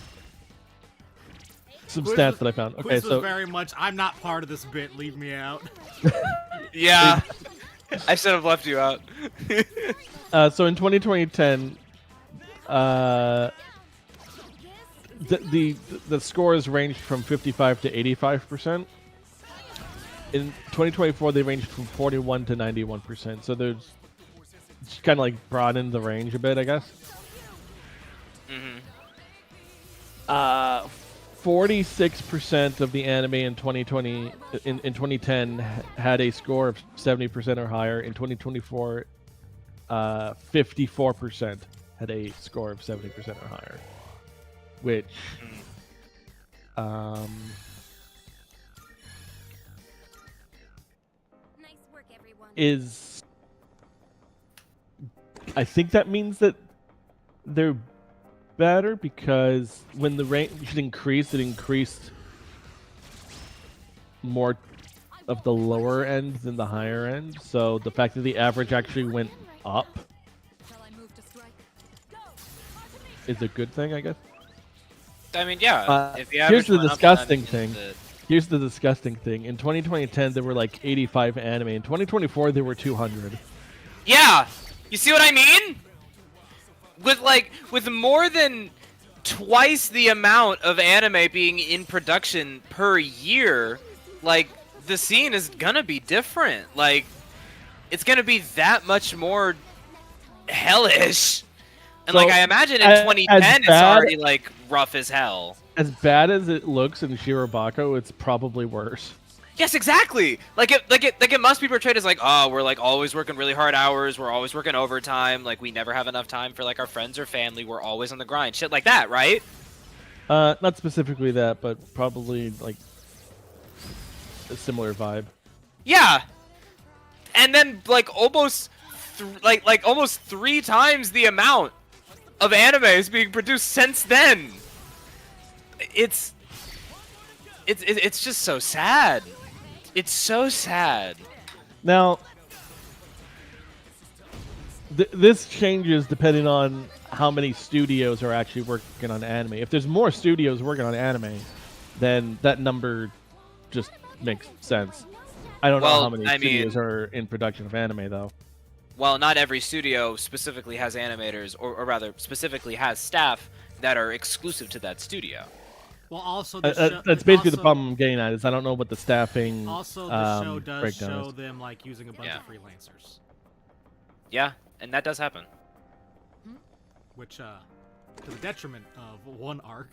Quiz stats was- that I found. Okay, Quiz was so very much, I'm not part of this bit, leave me out. yeah, I should have left you out. so in 2010, the scores ranged from 55 to 85%. In 2024, they ranged from 41 to 91%. So there's kind of like broadened the range a bit, I guess. 46% of the anime in 2020 in 2010 had a score of 70% or higher. In 2024, 54% had a score of 70% or higher, which Nice work, everyone. is, I think that means that they're better, because when the range increased, it increased more of the lower end than the higher end. So the fact that the average actually went up Shall I move to strike? is a good thing, I guess. I mean, yeah. If the Here's average the went up, then that disgusting means thing. that- Here's the disgusting thing. In 2010, there were like 85 anime. In 2024, there were 200. Yeah, you see what I mean? with more than twice the amount of anime being in production per year, like the scene is gonna be different. Like it's gonna be that much more hellish. And So, like I imagine in as 2010 it's bad- already like rough as hell. As bad as it looks in Shirobako, it's probably worse. Yes, exactly. It must be portrayed as like, oh, we're like always working really hard hours, we're always working overtime, like we never have enough time for like our friends or family, we're always on the grind, shit like that, right? Not specifically that, but probably like a similar vibe. Yeah. And then like almost almost 3 times the amount of anime is being produced since then. It's just so sad. It's so sad. Now, this changes depending on how many studios are actually working on anime. If there's more studios working on anime, then that number just makes sense. I don't know Well, how many I studios mean- are in production of anime, though. Well, not every studio specifically has animators, or rather, specifically has staff that are exclusive to that studio. Well, also the show, That's basically the also- problem I'm getting at, is I don't know what the staffing Also, the show does breakdown show is. them like using a bunch Yeah. of freelancers, Yeah, and that does happen. which to the detriment of one arc.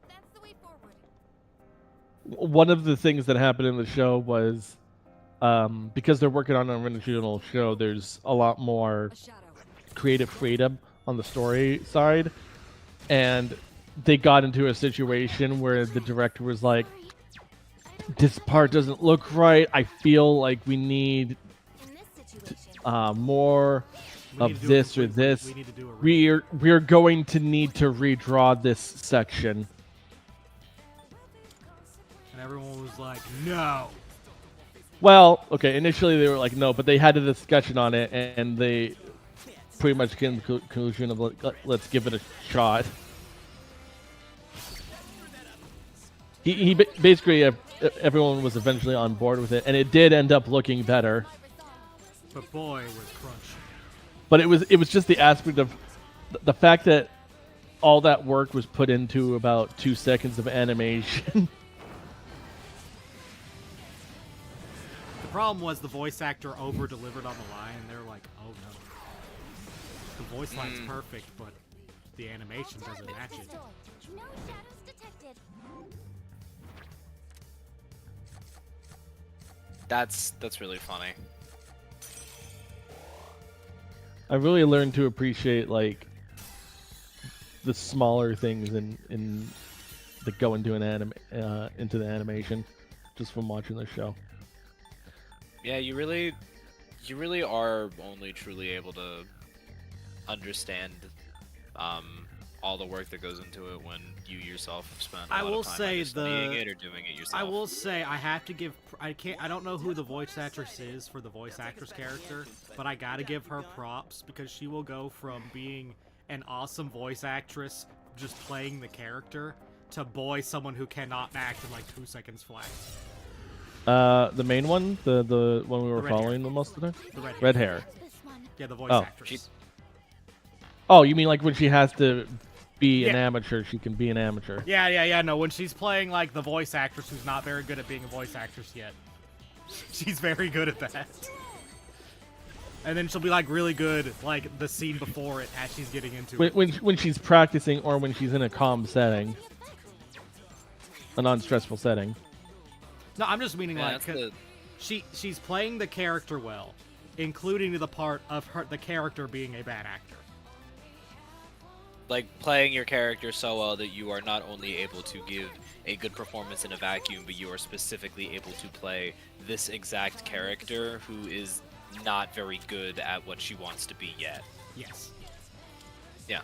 That's the way forward. One of the things that happened in the show was because they're working on an original show, there's a lot more A shadow. creative freedom on the story side, and they got into a situation where the director was like, this part doesn't look right, I feel like we need In this situation, more We need of to do a this or complete- this. We need to do a We're going to need to redraw this section. and everyone was like, "No." Well, okay, initially they were like, no, but they had a discussion on it, and they pretty much came to the conclusion of, let's give it a shot. Basically, everyone was eventually on board with it, and it did end up looking better. But boy, was crunch. But it was just the aspect of the fact that all that work was put into about 2 seconds of animation. The problem was the voice actor over-delivered on the line, and they're like, "Oh no, the voice line's perfect, but the animation doesn't match it." pistol. No shadows detected. That's really funny. I really learned to appreciate like the smaller things in that go into an into the animation just from watching the show. Yeah, you really are only truly able to understand all the work that goes into it when you yourself have spent a I lot will of time say either studying the- it or doing it yourself. I will say I have to give. I don't know who the voice actress is for the voice actress character, but I gotta give her props because she will go from being an awesome voice actress just playing the character to boy someone who cannot act in like 2 seconds flat. The main one, the one we were red hair. following the most of the time? The Red hair. This one. Yeah, the voice Oh. actress. Oh, you mean like when she has to be an Yeah. amateur, she can be an amateur. Yeah. No, when she's playing like the voice actress who's not very good at being a voice actress yet, she's very good at that. And then she'll be like really good like the scene before it as she's getting into it. When she's practicing or when she's in a calm setting, a non-stressful setting. No, I'm just meaning Yeah, like that's the- she's playing the character well, including to the part of the character being a bad actor. like playing your character so well that you are not only able to give a good performance in a vacuum, but you are specifically able to play this exact character who is not very good at what she wants to be yet. Yes. Yeah.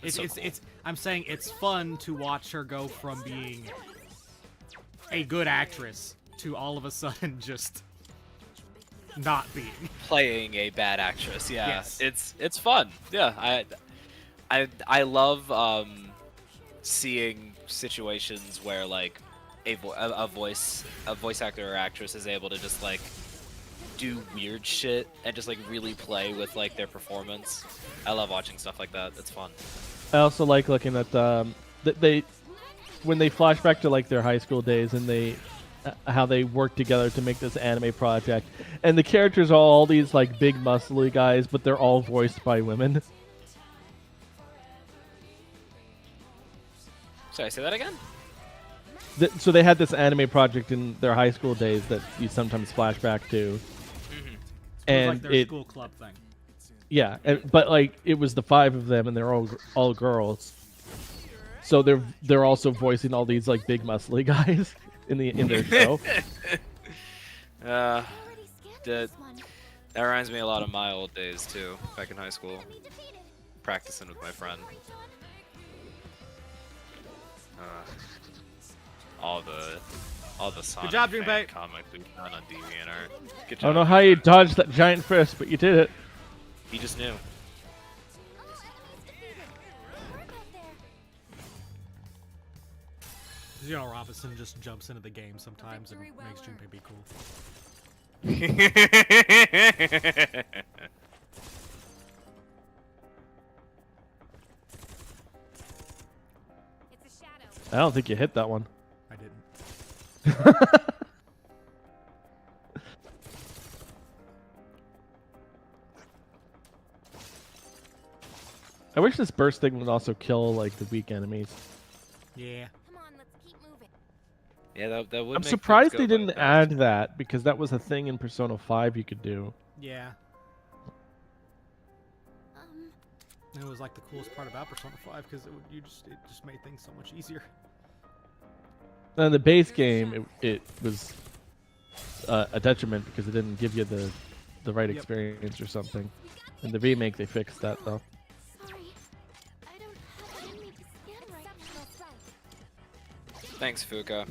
It's so it's, cool. it's I'm saying it's fun to watch her go from being a good actress to all of a sudden just not being. Playing a bad actress. Yeah. Yes. It's fun. Yeah. I love seeing situations where like a voice actor or actress is able to just like do weird shit and just like really play with like their performance. I love watching stuff like that. It's fun. I also like looking at they when they flash back to like their high school days and they how they work together to make this anime project, and the characters are all these like big muscly guys, but they're all voiced by women. Sorry, say that again? So they had this anime project in their high school days that you sometimes flash back to. It was And like their school club thing. yeah, but like it was the 5 of them, and they're all girls. So they're also voicing all these like big muscly guys in their show. That reminds me a lot of my old days too, back in high school, practicing with my friend. All the Sonic job, fan Junpei. comic we've done on DeviantArt. Good I don't job. know how you dodged that giant fist, but you did it. He just knew. You know, Robinson just jumps into the game sometimes and makes Junpei be cool. It's a shadow. I don't think you hit that one. I didn't. I wish this burst thing would also kill like the weak enemies. Yeah. Come on, let's keep moving. Yeah, that would. I'm make surprised things they go by didn't fast. add that, because that was a thing in Persona 5 you could do. Yeah. And it was like the coolest part about Persona 5 because it just made things so much easier. In the base game, it was a detriment because it didn't give you the right Yep. experience or something. In the remake, they fixed that though. Sorry. I don't have an enemy to scan right now. Thanks, Fuka.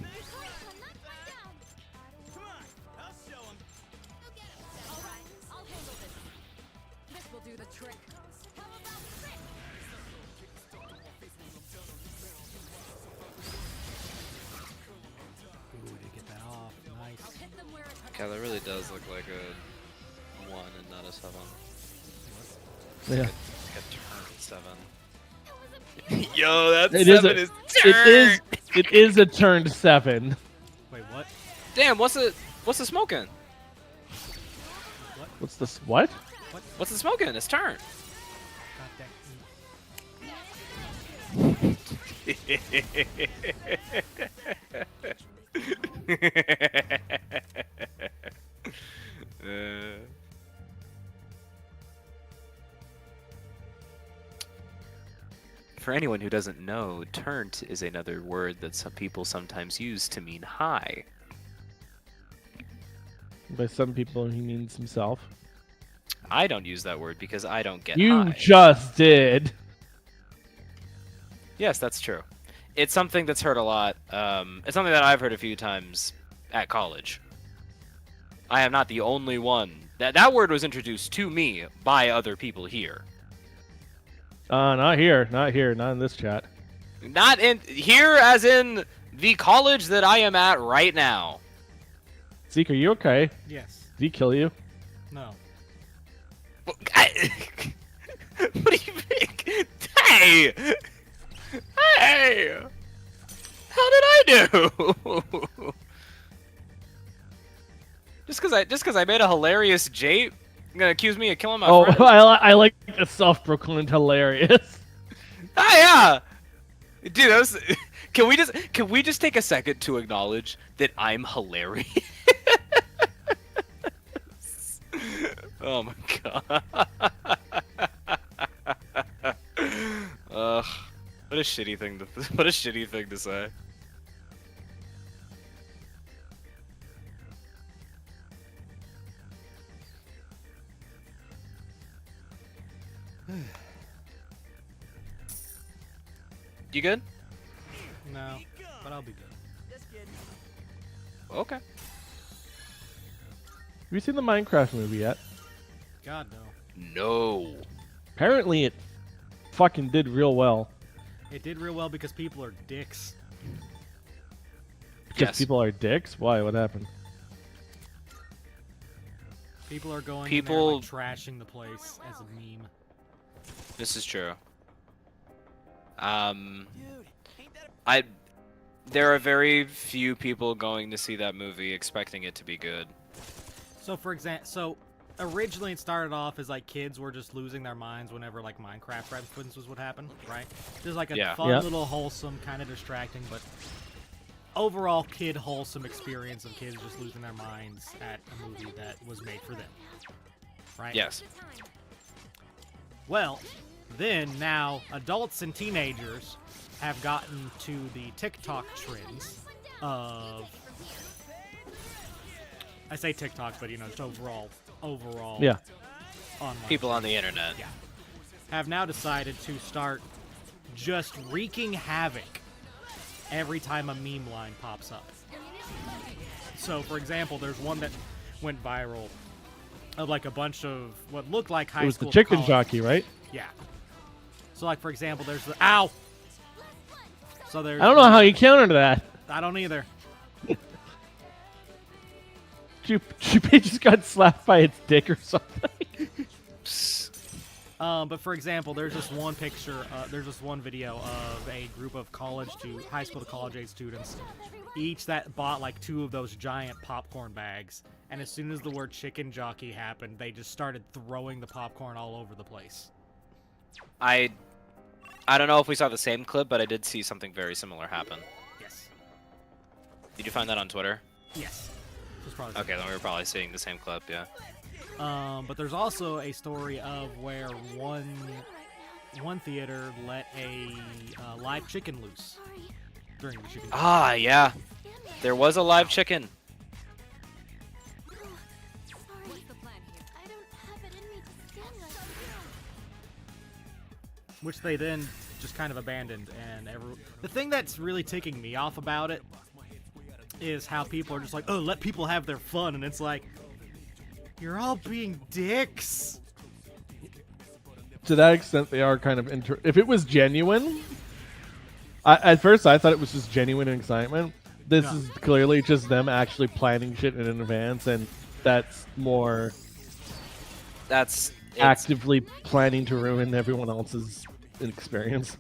This will do the trick. Ooh, to get that off. Nice. Hit them where it hurts. Yeah, that really does look like a 1 and not a 7. Yeah, Like a turn 7. Yo, that it is 7 a, is it is a turned 7. Wait, what? Damn, what's the smoking? What's this? What? What's the smoking? It's turn. God dang. For anyone who doesn't know, turnt is another word that some people sometimes use to mean high. By some people, he means himself. I don't use that word because I don't get You high. just did. Yes, that's true. It's something that's heard a lot. It's something that I've heard a few times at college. I am not the only one. That word was introduced to me by other people here. Not here, not in this chat. Not in here, as in the college that I am at right now. Zeke, are you okay? Yes. Did he kill you? No. What do you think? Hey! Hey! How did I do? Just because I made a hilarious jape, you're gonna accuse me of killing my friend? I like the self-proclaimed hilarious. Ah, yeah, dude. That was, can we just take a second to acknowledge that I'm hilarious? Oh my god. Ugh. What a shitty thing to say. You good? No. But I'll be good. Okay. Have you seen the Minecraft movie yet? God, no. No. Apparently, it fucking did real well. It did real well because people are dicks. Because Yes. people are dicks? Why? What happened? People are going in People- there, like, trashing the place as a meme. This is true. There are very few people going to see that movie expecting it to be good. So for example, originally it started off as like kids were just losing their minds whenever like Minecraft references would happen, right? Just like a Yeah. fun Yeah. little wholesome, kind of distracting, but overall kid wholesome experience of kids just losing their minds at a movie that was made for them, right? Yes. Well, then now adults and teenagers have gotten to the TikTok trends of, I say TikTok, but you know, it's overall Yeah. online. People on the internet. Yeah. Have now decided to start just wreaking havoc every time a meme line pops up. So, for example, there's one that went viral of like a bunch of what looked like high It was the school chicken college- jockey, right? Yeah. So, like, for example, there's the ow. So there's. I don't know how you counter that. I don't either. Chupi just got slapped by its dick or something. But for example, there's this one picture, there's this one video of a group of high school to college age students, each that bought like 2 of those giant popcorn bags, and as soon as the word chicken jockey happened, they just started throwing the popcorn all over the place. I don't know if we saw the same clip, but I did see something very similar happen. Yes. Did you find that on Twitter? Yes. This is probably Okay, then we were probably seeing the same clip, yeah. But there's also a story of where one theater let a live chicken loose during the shooting. Ah, yeah. There was a live chicken. What's the plan here? I don't have it in me to stand right now. Which they then just kind of abandoned. And the thing that's really ticking me off about it is how people are just like, oh, let people have their fun, and it's like, you're all being dicks. To that extent, they are kind of if it was genuine, at first I thought it was just genuine excitement. This No. is clearly just them actually planning shit in advance, and that's more It's- actively planning to ruin everyone else's experience.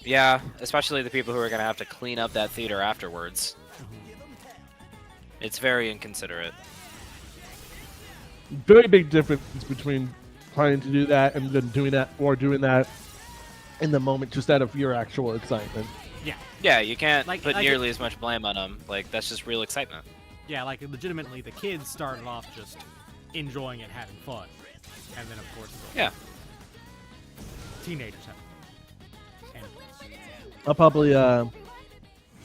Yeah, especially the people who are going to have to clean up that theater afterwards. It's very inconsiderate. Very big difference between planning to do that and then doing that in the moment just out of your actual excitement. Yeah. Yeah, you can't Like, put I nearly as much blame on them. Like, that's just real excitement. Yeah, like legitimately, the kids started off just enjoying it, having fun. And then, of course, the Yeah. teenagers have fun. And I'll probably the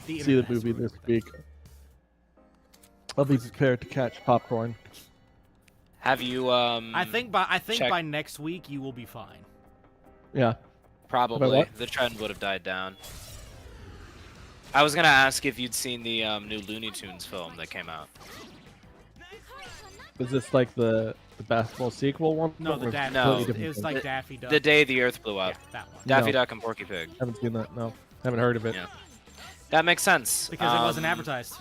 see the internet has movie ruined this everything. week. I'll be prepared to catch popcorn. Have you, I think by check- next week you will be fine. Yeah. Probably. what? The trend would have died down. I was gonna ask if you'd seen the new Looney Tunes film that came out. Is this like the basketball sequel one? No, Or the is it Daffy. No. completely It different was thing? like Daffy Duck. The Day the Earth Blew Yeah, Up. that one. Daffy No. Duck and Porky Pig. Haven't seen that. No, haven't heard of it. Yeah. That makes sense. Because it wasn't advertised.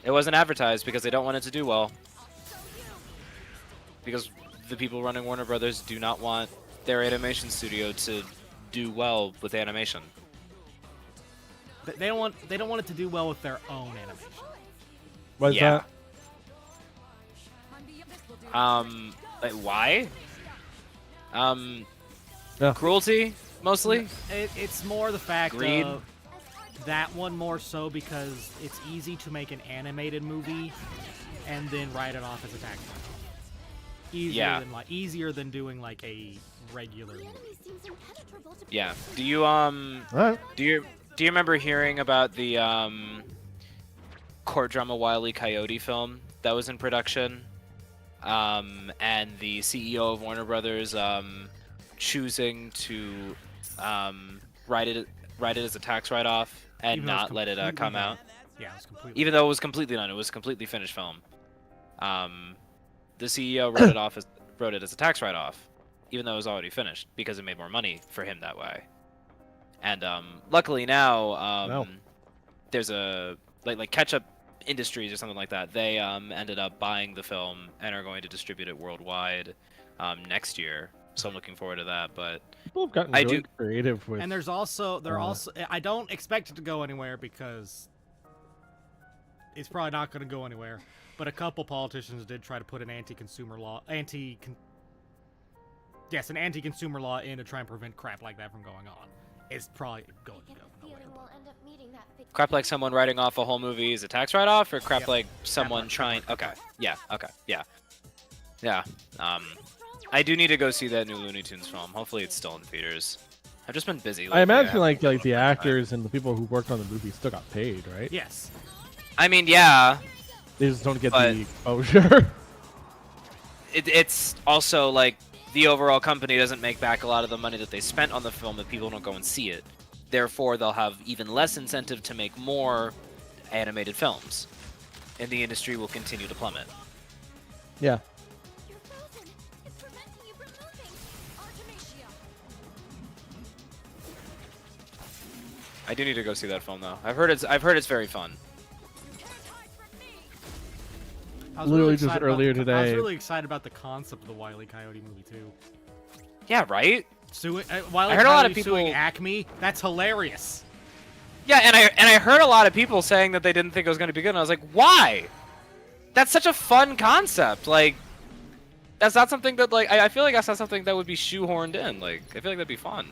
It wasn't advertised because they don't want it to do well. Because the people running Warner Brothers do not want their animation studio to do well with animation. They don't want it to do well with their own animation. Why is Yeah. that? Like, why? Yeah. Cruelty, mostly? It's more the fact Greed? of that one more so because it's easy to make an animated movie and then write it off as a tax write-off. Yeah. Easier than doing like a regular movie. Enemy seems impenetrable to Yeah. Do you, Alright. do you remember hearing about the, court drama Wile E. Coyote film that was in production? And the CEO of Warner Brothers, choosing to, write it as a tax write-off and Even though it's not let it completely come done. out. Yeah, it was completely. Even though it was completely done, it was a completely finished film. The CEO wrote it as a tax write-off, even though it was already finished, because it made more money for him that way. And luckily now, Wow. there's a like Ketchup Industries or something like that. They ended up buying the film and are going to distribute it worldwide next year. So I'm looking forward to that. But People have gotten I really do- creative with. And there's also I don't expect it to go anywhere because it's probably not going to go anywhere. But a couple politicians did try to put an anti-consumer law an anti-consumer law in to try and prevent crap like that from going on. It's probably going to I get go the nowhere. feeling we'll end up meeting that big crap like someone writing off a whole movie as a tax write-off, or crap Yep. like someone part, trying. that part, Okay, that yeah. I do need to go see that new Looney Tunes film. Hopefully, it's still in theaters. I've just been busy. I lately. imagine haven't like the had actors and the people who worked on the movie still got paid, right? Yes. I mean, yeah. They just don't get But- the exposure. It's also like the overall company doesn't make back a lot of the money that they spent on the film if people don't go and see it. Therefore, they'll have even less incentive to make more animated films, and the industry will continue to plummet. Yeah. You're frozen. It's preventing you from moving. Artemisia. I do need to go see that film though. I've heard it's very fun. I was Literally really just excited about earlier the I was today- really excited about the concept of the Wile E. Coyote movie too. Yeah, right. Wile E. I heard a lot of Coyote suing people- Acme. That's hilarious. Yeah, and I heard a lot of people saying that they didn't think it was going to be good, and I was like, why? That's such a fun concept. Like, that's not something that like I feel like that's not something that would be shoehorned in. Like, I feel like that'd be fun.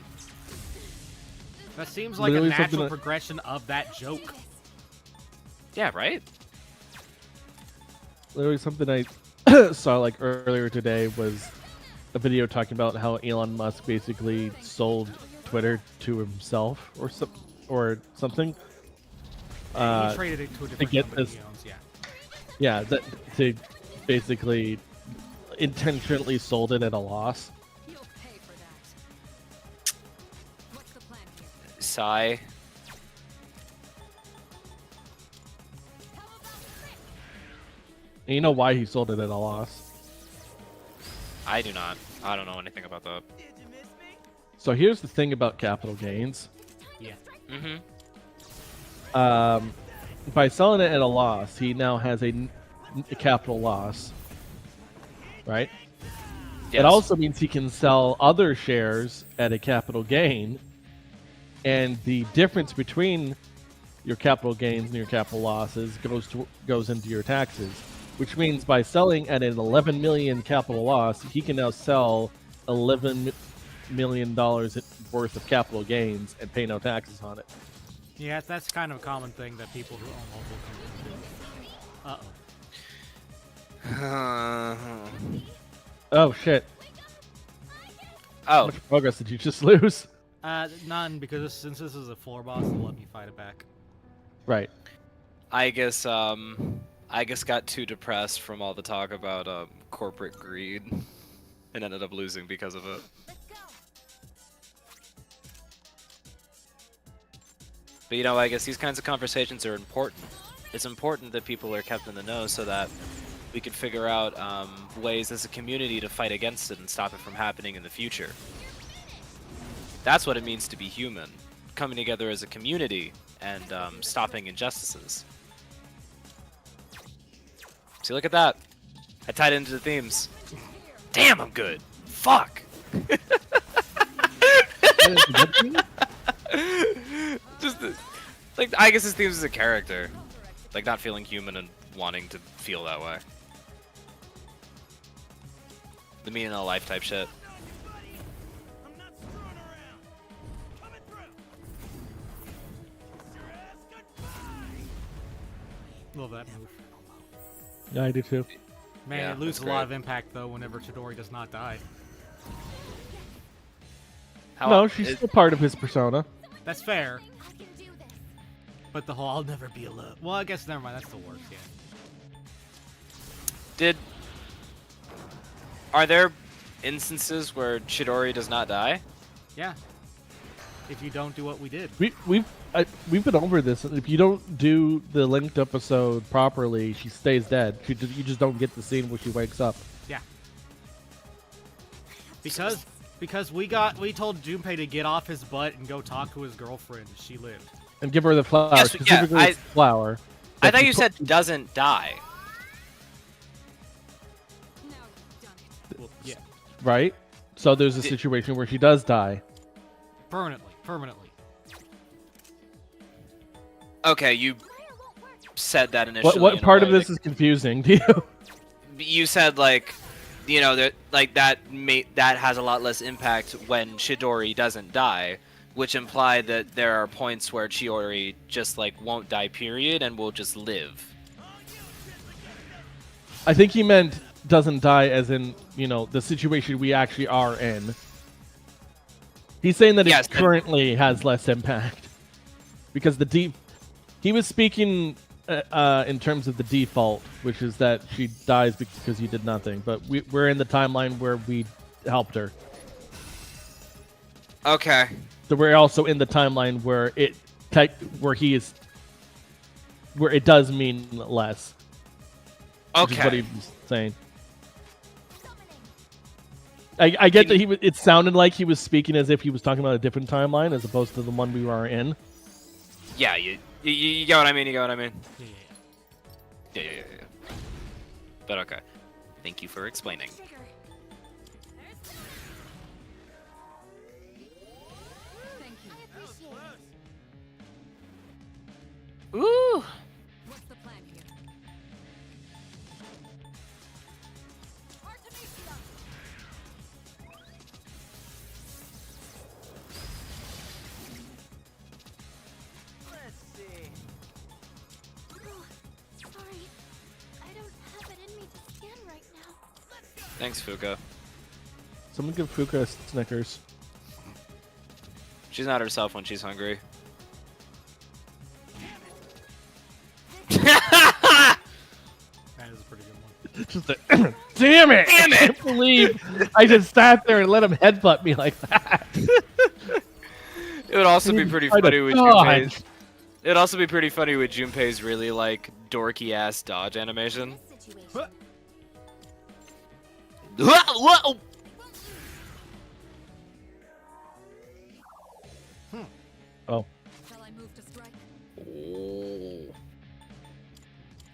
That seems like a Literally something natural that- progression of that joke. Yeah, right. Literally something I saw like earlier today was a video talking about how Elon Musk basically sold Twitter to himself or something. He traded it to a different get company this- he owns, yeah. Yeah, that to basically intentionally sold it at a loss. You'll pay for that. What's the plan here? Sigh. And you know why he sold it at a loss? I do not. I don't know anything about that. So here's the thing about capital gains. Yeah. Mm-hmm. By selling it at a loss, he now has a capital loss, right? Yes. It also means he can sell other shares at a capital gain, and the difference between your capital gains and your capital losses goes into your taxes, which means by selling at an 11 million capital loss, he can now sell $11 million worth of capital gains and pay no taxes on it. Yeah, that's kind of a common thing that people who own multiple companies do. Oh shit! How Oh, much progress did you just lose? None, because since this is a floor boss, they'll let me fight it back. Right. I guess got too depressed from all the talk about corporate greed, and ended up losing because of it. But you know, I guess these kinds of conversations are important. It's important that people are kept in the know so that we can figure out ways as a community to fight against it and stop it from happening in the future. That's what it means to be human. Coming together as a community and stopping injustices. See, look at that. I tied it into the themes. Damn, I'm good. Fuck. Just like I guess his themes as a character, like not feeling human and wanting to feel that way. The meaning of life type shit. Love that move. Yeah, I do too. Man, Yeah, it loses a that's lot great. of impact though whenever Chidori does not die. How No, she's still part of his persona. That's fair, I can do this. but the whole "I'll never be alone." Well, I guess never mind. That's the worst. Yeah. Are there instances where Chidori does not die? Yeah. If you don't do what we did. We've been over this. If you don't do the linked episode properly, she stays dead. You just don't get the scene where she wakes up. Yeah. Because we told Junpei to get off his butt and go talk to his girlfriend. She lived. And give her the flower. Yes, yeah, Specifically, it's the flower. I thought you said doesn't die. Well, yeah, right. So there's a situation where she does die. permanently. Okay, you said that initially. What in a part of way this is confusing to you? You said like, you know, that like that has a lot less impact when Chidori doesn't die, which implied that there are points where Chidori just like won't die, period, and will just live. I think he meant doesn't die as in, you know, the situation we actually are in. He's saying that Yes, it currently has less impact because he was speaking in terms of the default, which is that she dies because you did nothing. But we're in the timeline where we helped her. Okay. So we're also in the timeline where where it does mean less. Which is what he Okay. was saying. I get that it sounded like he was speaking as if he was talking about a different timeline as opposed to the one we were in. Yeah, you get what I mean. You get what I mean. Yeah. Yeah. But okay. Thank you for explaining. Sugar. Thank you. I appreciate it. Ooh. What's the plan here? Artemisia! Let's see. Oh, sorry. I don't have it in me to scan right now. Thanks, Fuka. Someone give Fuka a Snickers. She's not herself when she's hungry. That is a pretty good one. Just a, damn it! Damn I it! can't believe I just sat there and let him headbutt me like that. It would also be pretty Try to funny with dodge. Junpei's. It'd also be pretty funny with Junpei's really like dorky ass dodge animation. Situation. Whoa! Oh. Shall I move to strike? Oh.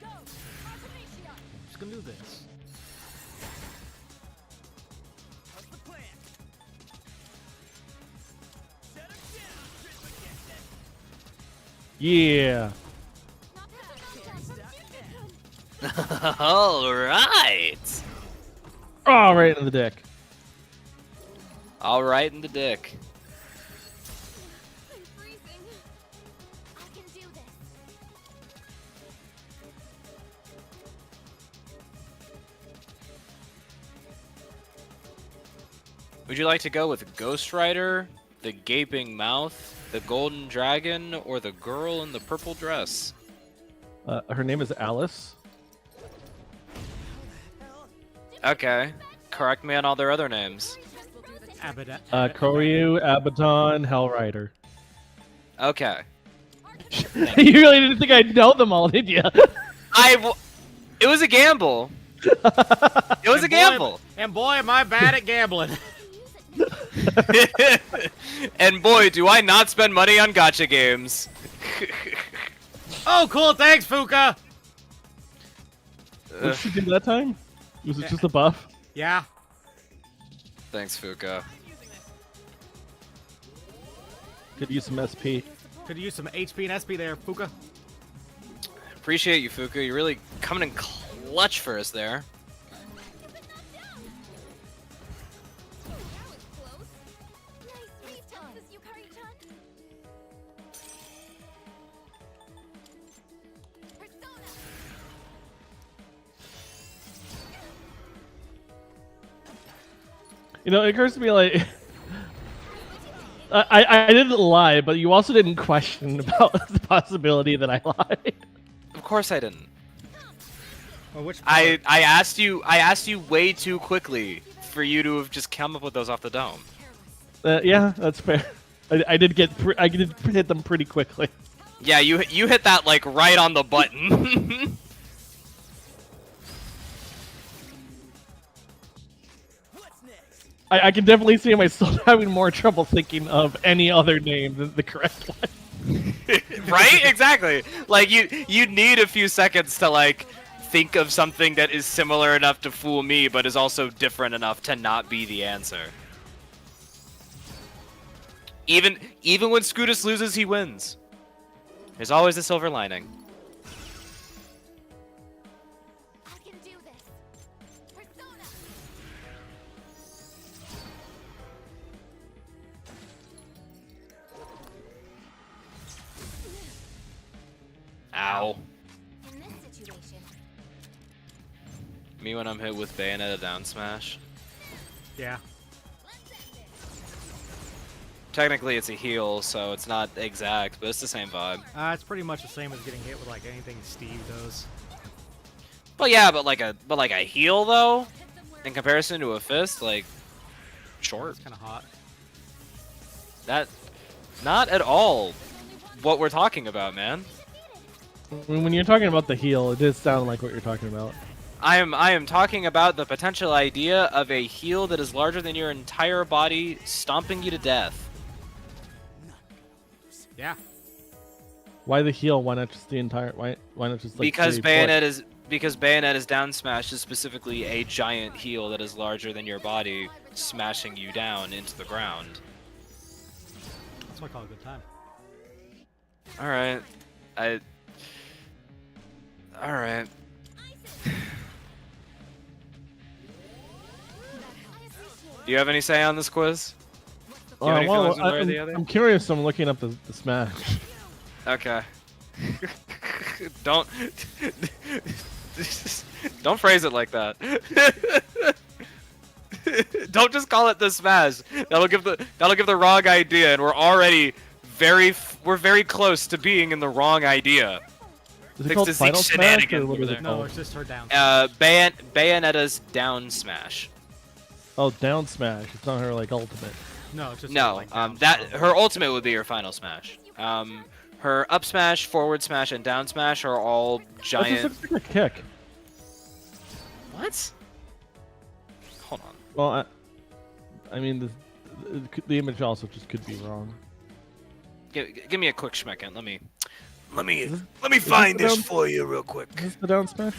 Go! Artemisia! Just gonna do this. What's the plan? Shut him down, Yeah. Not the knockdown from Jupiter! All right. Oh, right in the dick. All right in the dick. I'm freezing. I can do this. Would you like to go with Ghost Rider, the Gaping Mouth, the Golden Dragon, or the Girl in the Purple Dress? Her name is Alice. Okay. Correct me on all their other names. Koryu, Abaddon, Hellrider. Okay. You really didn't think I'd know them all, did you? It was a gamble. It was a gamble. And boy, am I bad at gambling. And boy, do I not spend money on gacha games. Oh, cool. Thanks, Fuka. What did she do that time? Was it just a buff? Yeah. Thanks, Fuka. Could use some SP. Could use some HP and SP there, Fuka. Appreciate you, Fuka. You're really coming in clutch for us there. That was close. Nice retouch, this Yukari-chan. Persona! You know, it occurs to me like I didn't lie, but you also didn't question about the possibility that I lied. Of course I didn't. Well, which I asked you way too quickly for you to have just come up with those off the dome. Yeah, that's fair. I did hit them pretty quickly. Yeah, you hit that like right on the button. What's next? I can definitely see myself having more trouble thinking of any other name than the correct one. Right? Exactly. Like you need a few seconds to like think of something that is similar enough to fool me, but is also different enough to not be the answer. Even when Scootus loses, he wins. There's always a silver lining. I can do this. Persona. Ow. In this situation, Me when I'm hit with Bayonetta down smash. Yeah. Technically it's a heal, so it's not exact, but it's the same vibe. It's pretty much the same as getting hit with like anything Steve does. Well, yeah, but like a heal though, in comparison to a fist, like short. It's kind of hot. That not at all what we're talking about, man. When you're talking about the heal, it does sound like what you're talking about. I am talking about the potential idea of a heal that is larger than your entire body, stomping you to death. Yeah. Why the heal? Why not just the entire? Why not just like? Because 3 Bayonetta's down smash is specifically a giant heal that is larger than your body, smashing you down into the ground. That's what I call a good time. All right, all right. Do you have any say on this quiz? Do you have any feelings one way or the other? I'm curious. I'm looking up the smash. Okay. Don't phrase it like that. Don't just call it the smash. That'll give the wrong idea, and we're already very close to being in the wrong idea. Is it Thanks called to Zeke's Final Smash or shenanigans what over is there. it No, called? it's just her down. Bayonetta's down smash. Oh, down smash. It's not her like ultimate. No, it's just No, like down that smash. her ultimate would be her final smash. Her up smash, forward smash, and down smash are all That just giant. looks like a kick. What? Hold on. Well, I mean, the image also just could be wrong. Give me a quick schmecken. Let me find this for you real quick. Is this the down smash?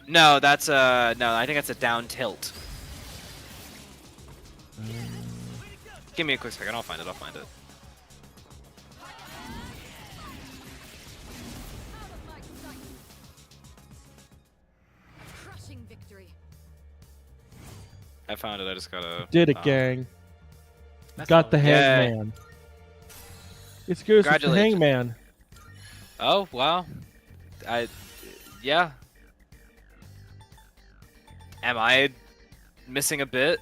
No, that's no. I think that's a down tilt. Give me a quick second. I'll find it. crushing victory. I found it. I just gotta. Did it, gang. That's Got the all- Yeah. hangman. It's good. It's the Congratulations. hangman. Oh wow. Yeah. Am I missing a bit?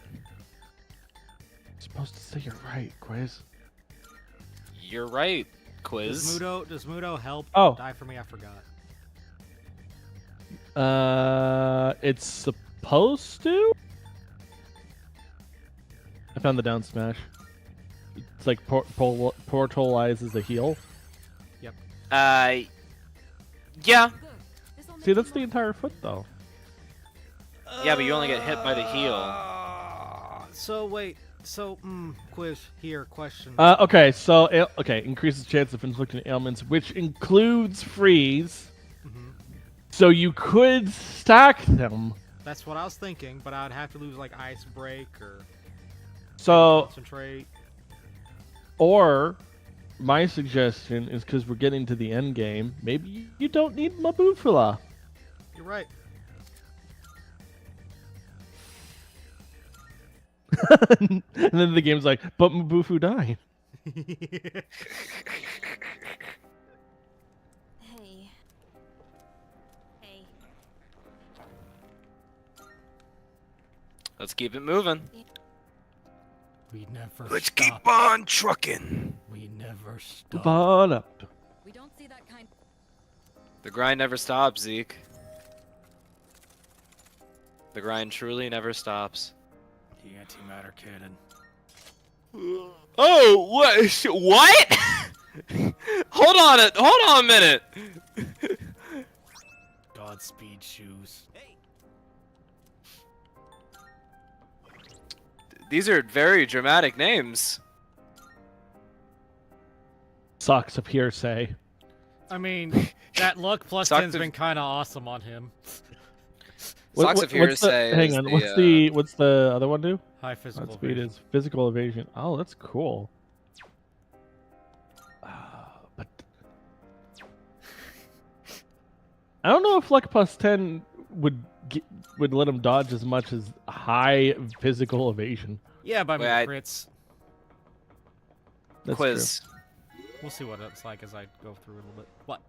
You're supposed to say you're right, Quiz. You're right, quiz. Does Mudo help Oh. die for me? I forgot. It's supposed to. I found the down smash. It's like portalizes a heal. Yeah. See, that's the entire foot, though. Yeah, but you only get hit by the heel. So wait. So quiz here. Question. Okay, so increases chance of inflicting ailments, which includes freeze. Mhm. So you could stack them. That's what I was thinking, but I'd have to lose like ice break or So, concentrate. or my suggestion is because we're getting to the end game, maybe you don't need Mabufula. You're right. And then the game's like, but Mabufu died. Hey. Hey. Let's keep it moving. We never Let's stop. keep on trucking. We never stop. Move on up. We don't see that kind. The grind never stops, Zeke. The grind truly never stops. The antimatter cannon. Oh, what? What? Hold on a minute. Godspeed shoes. These are very dramatic names. Socks of hearsay. I mean, that look plus Socks 10's of- been kind of awesome on him. Socks of what's the, hearsay. hang is on. the, What's the other one do? High physical Speed evasion. is physical evasion. Oh, that's cool. But I don't know if luck plus 10 would let him dodge as much as high physical evasion. Yeah, but I mean, Wait, I- crits. That's quiz. We'll see what it's like as I go through a little bit. What?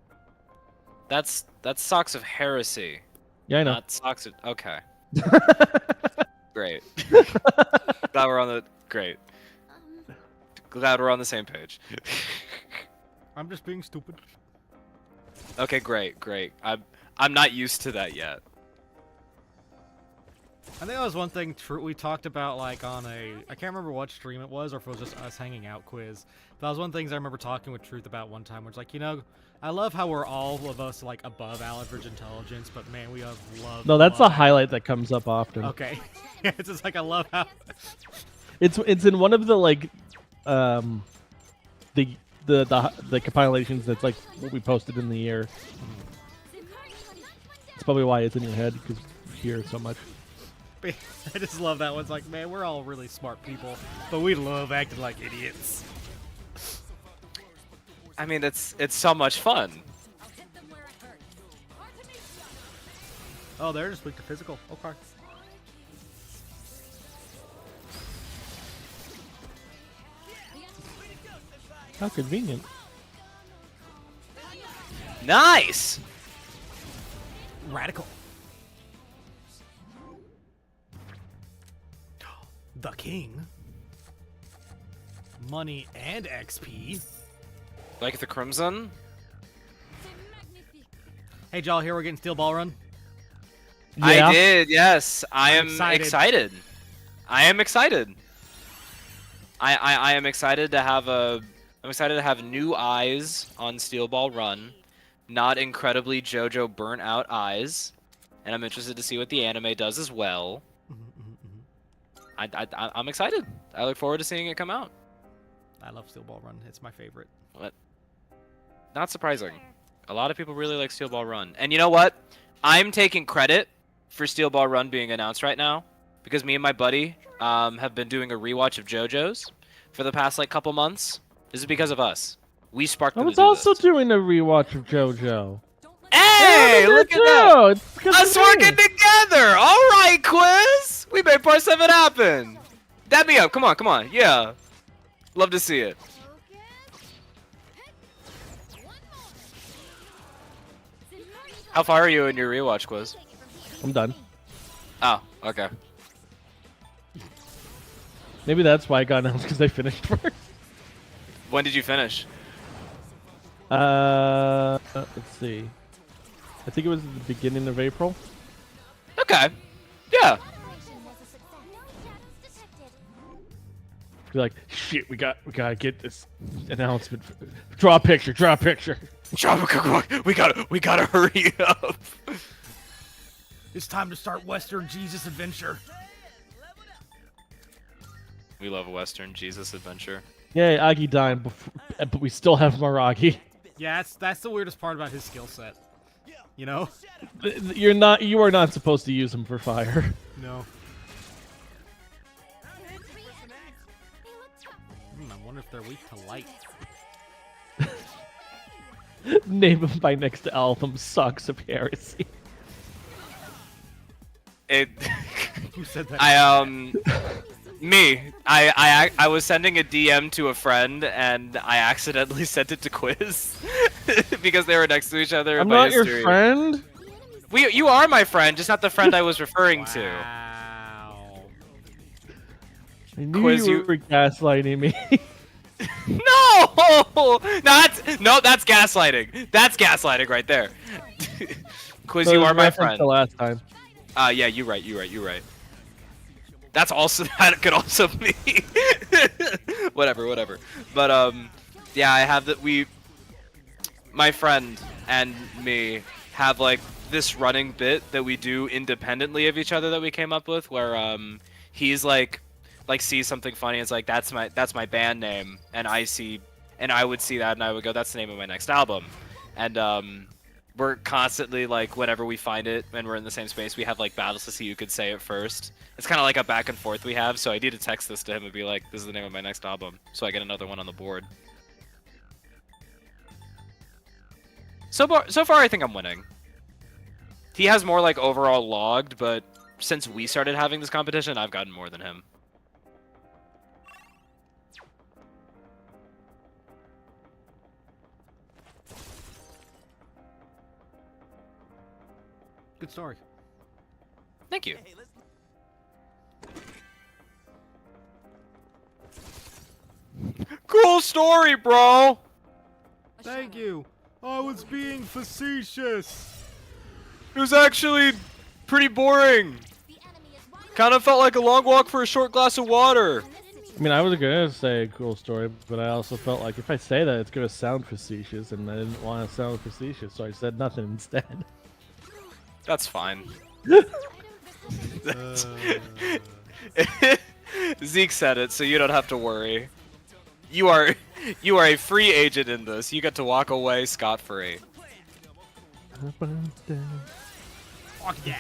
That's Socks of Heresy. True. Yeah, I know. Not Socks of. Okay. Great. Glad we're on the. Great. Glad we're on the same page. I'm just being stupid. Okay, great. I'm not used to that yet. I think that was one thing we talked about, like, on a... I can't remember what stream it was, or if it was just us hanging out quiz. But that was one of the things I remember talking with Truth about one time, which, like, you know, I love how we're all of us, like, above average intelligence, but, man, we have love... No, that's a love- highlight that comes up often. Okay. Yeah, it's just like, I love how... It's in one of the like the compilations that's like what we posted in the year. It's probably why it's in your head because you hear it so much. I just love that one. It's like, man, we're all really smart people, but we love acting like idiots. I mean, it's so much fun. Oh, they're just weak to physical. Okay. How convenient. Nice. Radical. The king. Money and XP. Like the Crimson. Hey, y'all, here we're getting Steel Ball Run. Yeah. I did. Yes, I am excited. excited. I am excited. I am excited to have a. I'm excited to have new eyes on Steel Ball Run, not incredibly JoJo burnt out eyes, and I'm interested to see what the anime does as well. I'm excited. I look forward to seeing it come out. I love Steel Ball Run. It's my favorite. Not surprising. A lot of people really like Steel Ball Run, and you know what? I'm taking credit for Steel Ball Run being announced right now because me and my buddy have been doing a rewatch of JoJo's for the past like couple months. This is because of us. We sparked I them was to do also this. doing a rewatch of JoJo. Hey, What look did at I that! do? It's because Us of me. working together! Alright, Quiz! We made part 7 happen! Dab me up, come on, yeah. Love to see it. How far are you in your rewatch, Quiz? I'm done. Oh, okay. Maybe that's why I got announced because I finished first. When did you finish? Let's see. I think it was the beginning of April. Okay. Yeah. Be like, shit, we gotta get this announcement. Draw a picture. We gotta hurry up. It's time to start Western Jesus Adventure. We love a Western Jesus adventure. Yay, Agi died, but we still have Maragi. Yeah, that's the weirdest part about his skill set. You know? You are not supposed to use him for fire. No. I wonder if they're weak to light. Name him by next album, Socks of Heresy. Who said that? I was sending a DM to a friend and I accidentally sent it to Quiz because they were next to each other. I'm by not your history. friend. You are my friend, just not the friend I was referring to. Wow. I knew Quiz, you you- were gaslighting me. No, that's gaslighting. That's gaslighting right there. Quiz, So you it was are my reference friend. to last time. Yeah, you're right. That's also that could also be whatever. But yeah, I have that my friend and me have like this running bit that we do independently of each other that we came up with where he's like sees something funny and it's like that's my band name and I see and I would see that and I would go, that's the name of my next album. And we're constantly like, whenever we find it and we're in the same space, we have like battles to see who could say it first. It's kind of like a back and forth we have. So I need to text this to him and be like, this is the name of my next album, so I get another one on the board. So far, I think I'm winning. He has more like overall logged, but since we started having this competition, I've gotten more than him. Good story. Thank you. Hey, let's Cool story, bro! Thank you. I was being facetious. It was actually pretty boring. The enemy is right Kind of felt like a long walk for a short glass of water. I mean, I was gonna say a cool story, but I also felt like if I say that, it's gonna sound facetious, and I didn't want to sound facetious, so I said nothing instead. That's fine. Zeke said it, so you don't have to worry. You are a free agent in this. You get to walk away scot-free. Fuck yeah.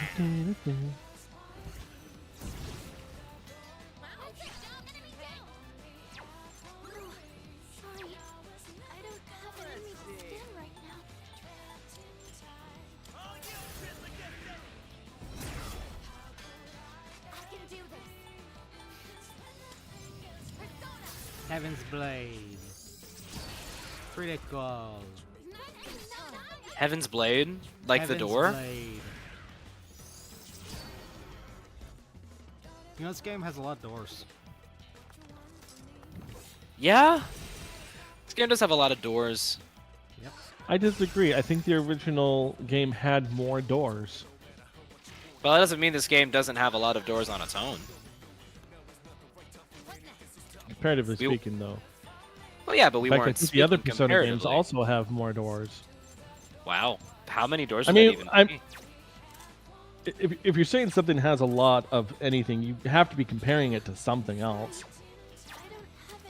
Sorry, I don't have it in me to skin right now. I can do this. Heaven's Blade. Critical. Heaven's Blade? Like the Heaven's door? Blade. You know, this game has a lot of doors. Yeah? This game does have a lot of doors. Yep. I disagree. I think the original game had more doors. Well, that doesn't mean this game doesn't have a lot of doors on its own. Comparatively We- speaking, though. Well, yeah, but we In fact, I weren't think the other speaking Persona games comparatively. also have more doors. Wow. How many doors I would that mean, even I'm- be? If you're saying something has a lot of anything, you have to be comparing it to something else.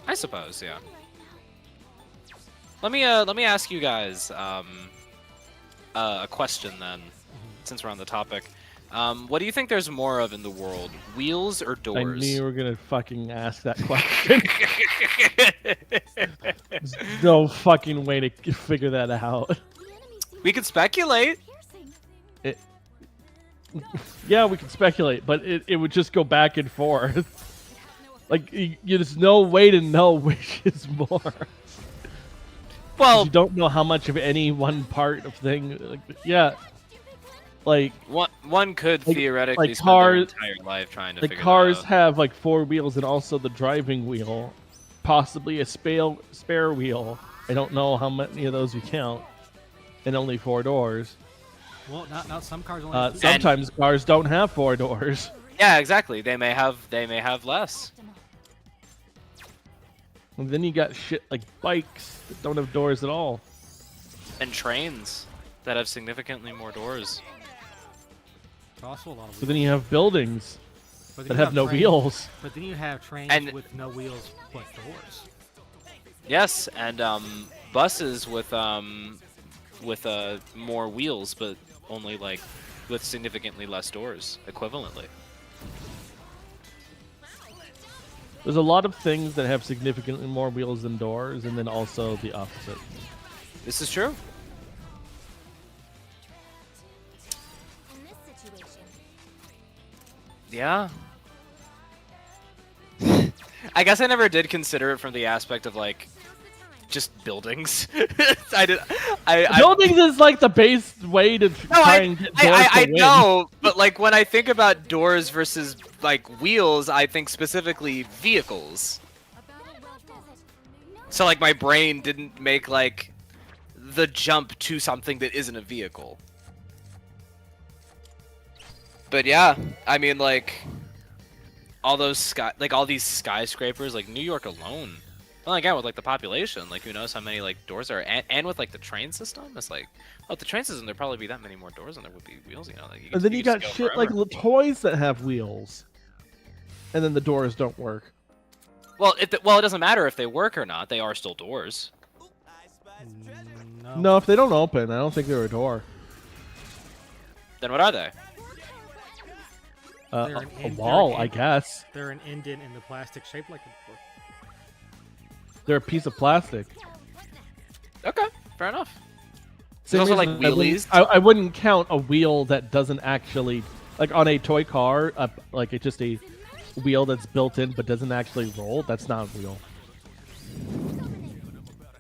I suppose, yeah. Let me ask you guys a question then, since we're on the topic. What do you think there's more of in the world, wheels or I doors? knew you were gonna fucking ask that question. There's no fucking way to figure that out. We could speculate. Yeah, we can speculate, but it would just go back and forth. Like, there's no way to know which is more. 'Cause Well, you don't know how much of any one part of thing. Like, yeah, like one could like- theoretically like spend their cars- entire life trying to the figure cars that out. have like 4 wheels and also the driving wheel, possibly a spare wheel. I don't know how many of those you count, and only 4 doors. Well, not some cars only have two. Sometimes cars don't have 4 doors. Yeah, exactly. They may have less. And then you got shit like bikes that don't have doors at all. And trains that have significantly more doors. There's also a lot of So then you have buildings But then that you have no trains- wheels. But then you have trains And- with no wheels but doors. Yes, and buses with more wheels, but only like with significantly less doors, equivalently. There's a lot of things that have significantly more wheels than doors, and then also the opposite. This is true. In this situation, Yeah. I guess I never did consider it from the aspect of like just buildings. I Buildings is like the base way to try and get doors I to win. know, but like when I think about doors versus like wheels, I think specifically vehicles. a battle well fought. No So like my brain didn't make like the jump to something that isn't a vehicle. But yeah, I mean like all those all these skyscrapers, like New York alone. Well, again with like the population, like who knows how many like doors there are, and with like the train system, it's like, oh, the train system there'd probably be that many more doors than there would be wheels, you know. Like, And then you could got just shit go like forever. little toys that have wheels, and then the doors don't work. Well, it doesn't matter if they work or not; they are still doors. know. No, if they don't open, I don't think they're a door. Then what are they? They're A an in- wall, they're an I in- guess. They're an indent in the plastic shaped like a door. They're a piece of plastic. Okay, fair enough. Same There's also, like, reason I wouldn't- wheelies. I wouldn't count a wheel that doesn't actually, like on a toy car, like it's just a wheel that's built in but doesn't actually roll. That's not a wheel.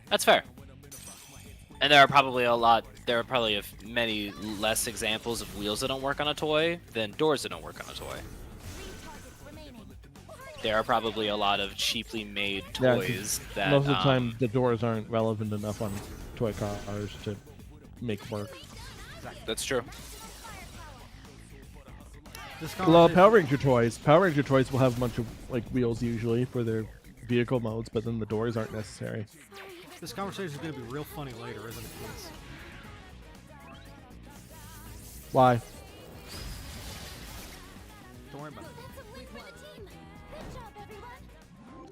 That's fair. And there are probably many less examples of wheels that don't work on a toy than doors that don't work on a toy. There are probably a lot of cheaply made Yeah, 'cause toys that most of the time the doors aren't relevant enough on toy cars to make work. That's true. This A lot of conversation- Power Ranger toys. Power Ranger toys will have a bunch of like wheels usually for their vehicle modes, but then the doors aren't necessary. This conversation is going to be real funny later, isn't it, kids? Why? Don't worry about it. That's a win for the team. Good job, everyone.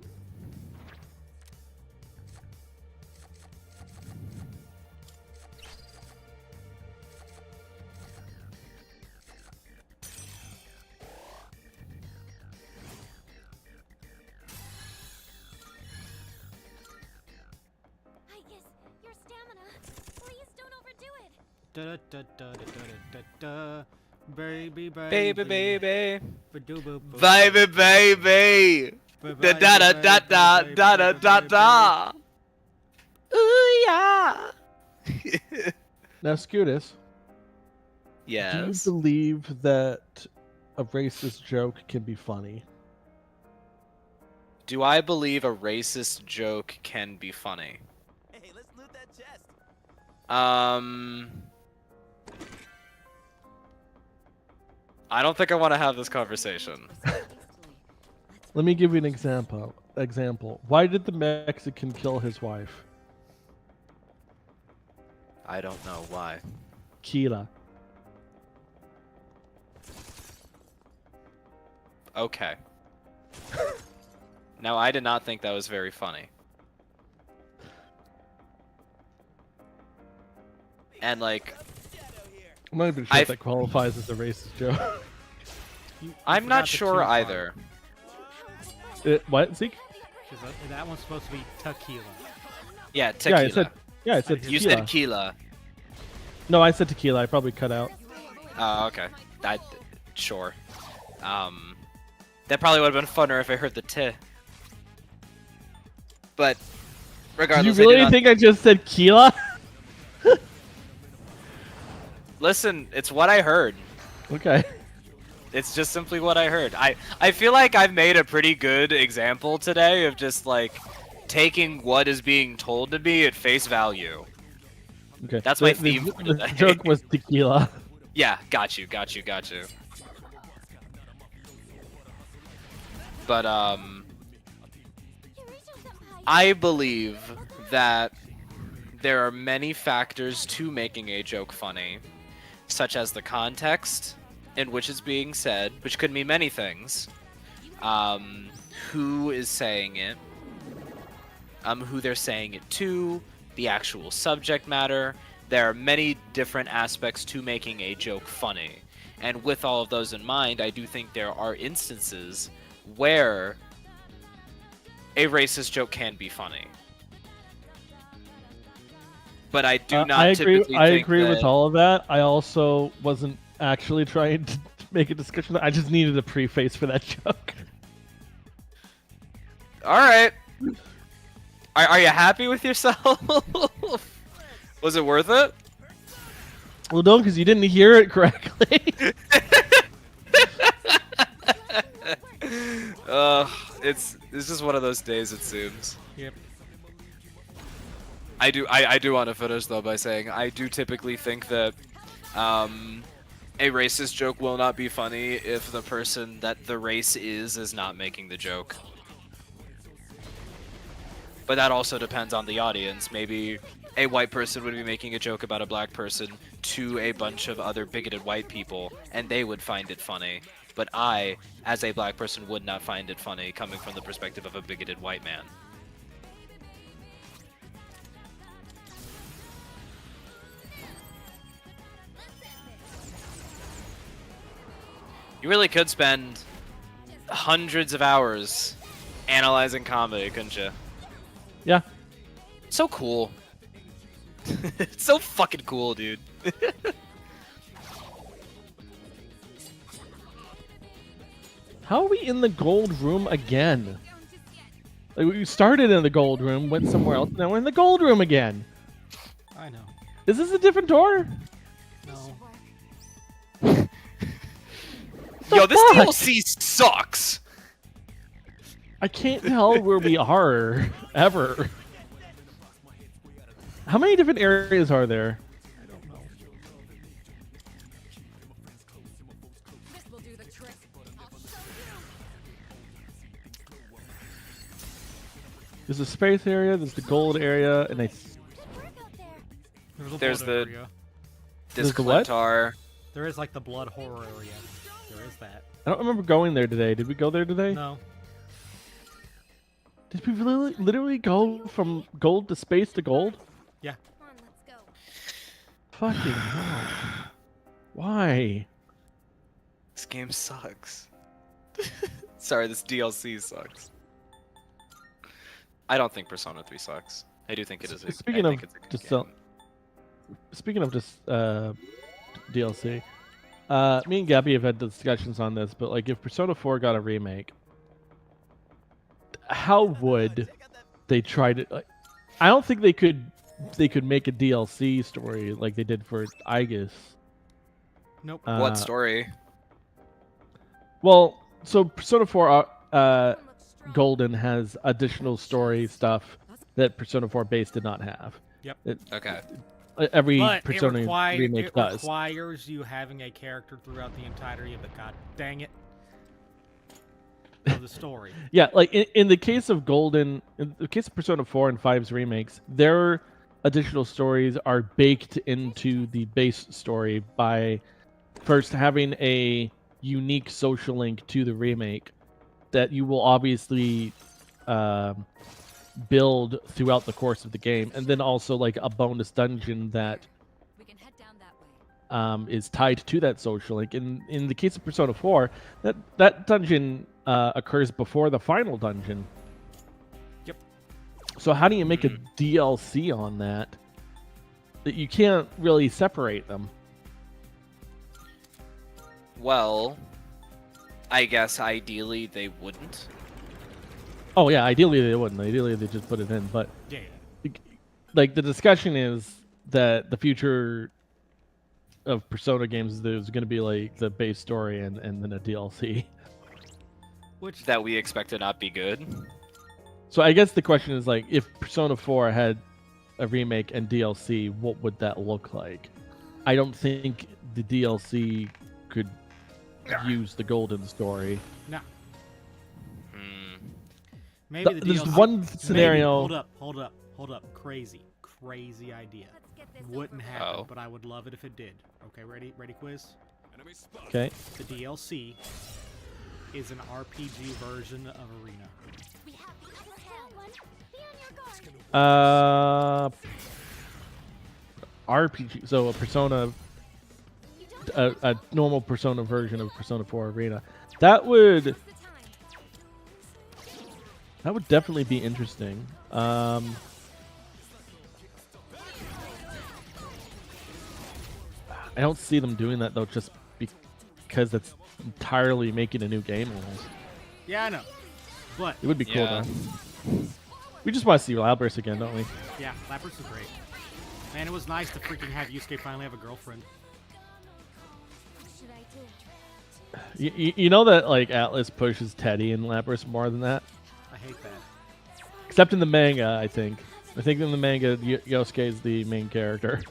Aigis, your stamina. Please don't overdo it. Da da da da da da da. Baby, Baby, baby. Ba-doo-boo-boo. Baby, baby. Da da da da da da da da da. Ooh yeah. Now, Scootus, Yes. do you believe that a racist joke can be funny? Do I believe a racist joke can be funny? Hey, let's loot that chest. I don't think I want to have this conversation. Let me give you an example. Why did the Mexican kill his wife? I don't know why. Keela. Okay. Now, I did not think that was very funny. And, like, I'm not even sure I've- if that qualifies as a racist joke. You I'm forgot not the sure tequila either. What, Zeke? part, 'cause that one's supposed to be tequila. Yeah, tequila. Yeah, I said You tequila. said tequila. No, I said tequila. I probably cut out. Oh, okay. Sure. That probably would have been funner if I heard the T. But, Did regardless, you I do really not- think I just said Keela? Listen, it's what I heard. Okay. It's just simply what I heard. I feel like I've made a pretty good example today of just, like, taking what is being told to me at face value. Okay. That's my theme for The today. joke was tequila. Yeah, got you. But, I believe that there are many factors to making a joke funny, such as the context in which it's being said, which could mean many things. Who is saying it, who they're saying it to, the actual subject matter. There are many different aspects to making a joke funny. And with all of those in mind, I do think there are instances where a racist joke can be funny. But I do not I agree. typically I think agree with that- all of that. I also wasn't actually trying to make a discussion. I just needed a preface for that joke. All right. Are you happy with yourself? Was it worth it? Well, no, because you didn't hear it correctly. It's just one of those days, it seems. Yep. I do want to finish though by saying I do typically think that a racist joke will not be funny if the person that the race is not making the joke. But that also depends on the audience. Maybe a white person would be making a joke about a black person to a bunch of other bigoted white people, and they would find it funny. But I, as a black person, would not find it funny coming from the perspective of a bigoted white man. You really could spend hundreds of hours analyzing comedy, couldn't you? Yeah. So cool. It's so fucking cool, dude. How are we in the gold room again? Like, we started in the gold room, went somewhere else, now we're in the gold room again. I know. Is this a different door? No. Yo, this fuck? DLC sucks. I can't tell where we are ever. How many different areas are there? I don't know. This will do the trick. I'll show you. There's a space area, there's the gold area, and Work out there. There's blood the- area. There's the what? Disclentar. There is like the blood horror area. There is that. I don't remember going there today. Did we go there today? No. Did we literally go from gold to space to gold? Yeah. Come on, let's go. Fucking hell. Why? This game sucks. Sorry, this DLC sucks. I don't think Persona 3 sucks. I do think it is. Speaking I of think it's a good just game. Speaking of just DLC, me and Gabby have had discussions on this, but like if Persona 4 got a remake, how would they try to? Like, I don't think they could make a DLC story like they did for Aigis. Nope. What story? Well, so Persona 4 Golden has additional story stuff that Persona 4 base did not have. Yep. Okay. Every But Persona remake it does. requires you having a character throughout the entirety of the god dang it of the story. Yeah, like in the case of Golden, in the case of Persona 4 and 5's remakes, their additional stories are baked into the base story by first having a unique social link to the remake that you will obviously build throughout the course of the game, and then also like a bonus dungeon that We can head down that way. is tied to that social link. In the case of Persona 4, that dungeon occurs before the final dungeon. Yep. So how do you make a DLC on that? That you can't really separate them. Well, I guess ideally they wouldn't. Oh yeah, ideally they wouldn't. Ideally they just put it in. But Yeah. like the discussion is that the future of Persona games there's going to be like the base story and then a DLC. Which That we expect to not be good. So I guess the question is like, if Persona 4 had a remake and DLC, what would that look like? I don't think the DLC could use the Golden story. no. Hmm. Maybe the There's DLC one maybe- scenario. Hold up. Crazy idea. Let's get this Wouldn't over happen, Oh. but I would love it if it did. Okay, ready quiz? Okay. The DLC is an RPG version of Arena. with. We have the upper hand. One. Be on your guard. RPG. So a Persona, You don't a normal Persona version of Persona 4 Arena. That would waste the time. definitely be interesting. I don't see them doing that though, just because that's entirely making a new game almost. Yeah, I know. But It would be cool Yeah. though. We just want to see Labris again, don't we? yeah, Lapras is great. Man, it was nice to freaking have Yusuke finally have a girlfriend. What should I do? You know that like Atlas pushes Teddy and Lapras more than that, I hate that. except in the manga. I think in the manga Yosuke is the main character.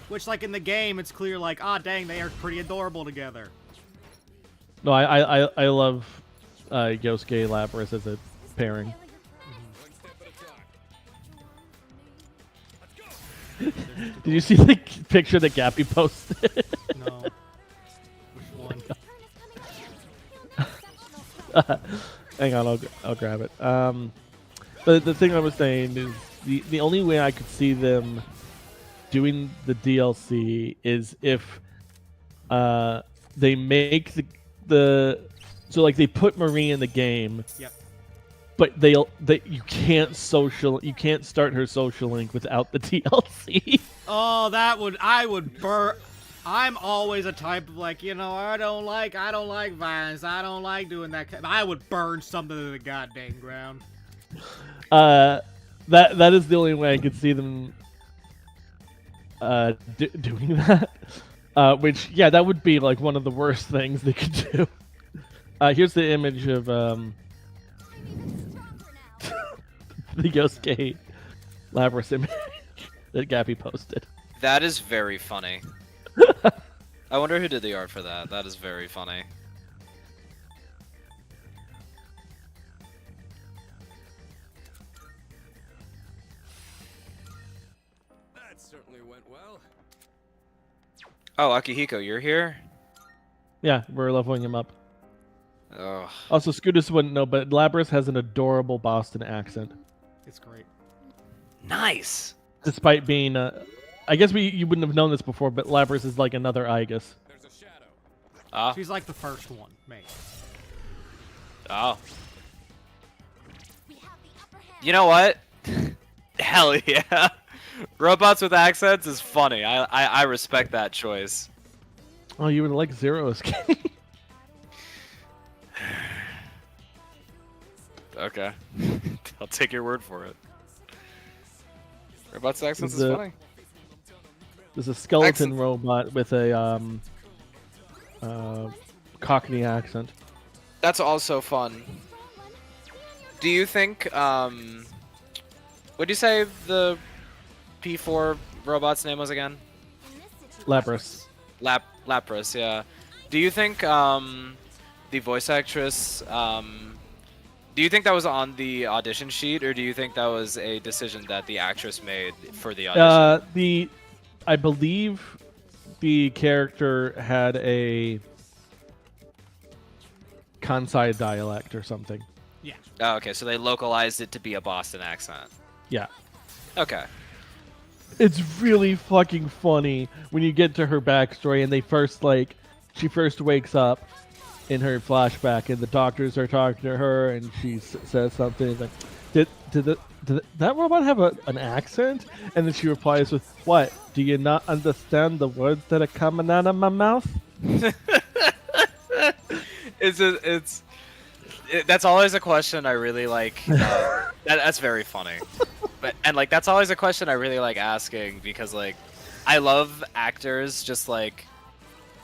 Which like in the game, it's clear like, ah, dang, they are pretty adorable together. No, I love Yosuke Lapras as a pairing. Did you see the picture that Gappy posted? No. Which one? Hang on, I'll grab it. The thing I was saying is the only way I could see them doing the DLC is if they make the so like they put Marie in the game. Yep. But you can't start her social link without the DLC. Oh, I would burn. I'm always a type of like, I don't like violence. I don't like doing that. I would burn something to the goddamn ground. That is the only way I could see them doing that. Which, yeah, that would be like one of the worst things they could do. Here's the image of the Yosuke Labras image that Gappy posted. That is very funny. I wonder who did the art for that. That is very funny. That certainly went well. Oh, Akihiko, you're here? Yeah, we're leveling him up. Oh. Also, Scootus wouldn't know, but Labras has an adorable Boston accent. It's great. Nice. Despite being, I guess you wouldn't have known this before, but Labras is like another Aigis. There's a shadow. Ah. She's like the first one, mate. Oh. We have the upper hand. You know what? Hell yeah. Robots with accents is funny. I respect that choice. Oh, you would like Zero Escape. Okay. I'll take your word for it. Robots with accents is The- funny. There's a skeleton Excellent. robot with a Cockney accent. That's also fun. Do you think, what'd you say the P4 robot's name was again? In this situation, Labras. Lapras, yeah. Do you think, the voice actress, do you think that was on the audition sheet, or do you think that was a decision that the actress made for the audition? I believe the character had a Kansai dialect or something. Yeah. Oh, okay, so they localized it to be a Boston accent. Yeah. Okay. It's really fucking funny when you get to her backstory and she first wakes up in her flashback and the doctors are talking to her and she says something like, did that robot have an accent? And then she replies with, what? Do you not understand the words that are coming out of my mouth? That's always a question I really like. That's very funny. And that's always a question I really like asking because I love actors just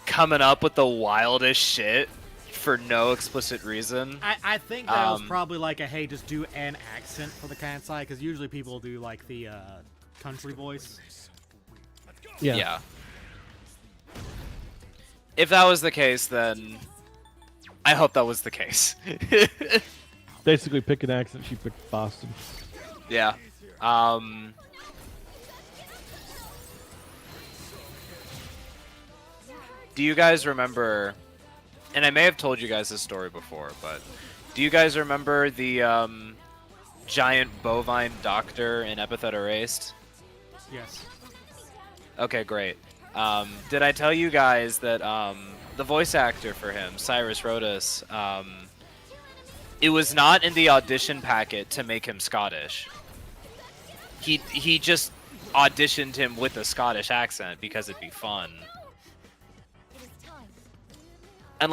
coming up with the wildest shit for no explicit reason. I think that was probably hey, just do an accent for the Kansai, because usually people do the country voice. Yeah. If that was the case, then I hope that was the case. Basically, pick an accent. She picked Boston. Yeah. Do you guys remember, and I may have told you guys this story before, but do you guys remember the giant bovine doctor in Epithet Erased? Yes. Okay, great. Did I tell you guys that the voice actor for him, Cyrus Rodas, it was not in the audition packet to make him Scottish. He just auditioned him with a Scottish accent because it'd be fun. it is time. And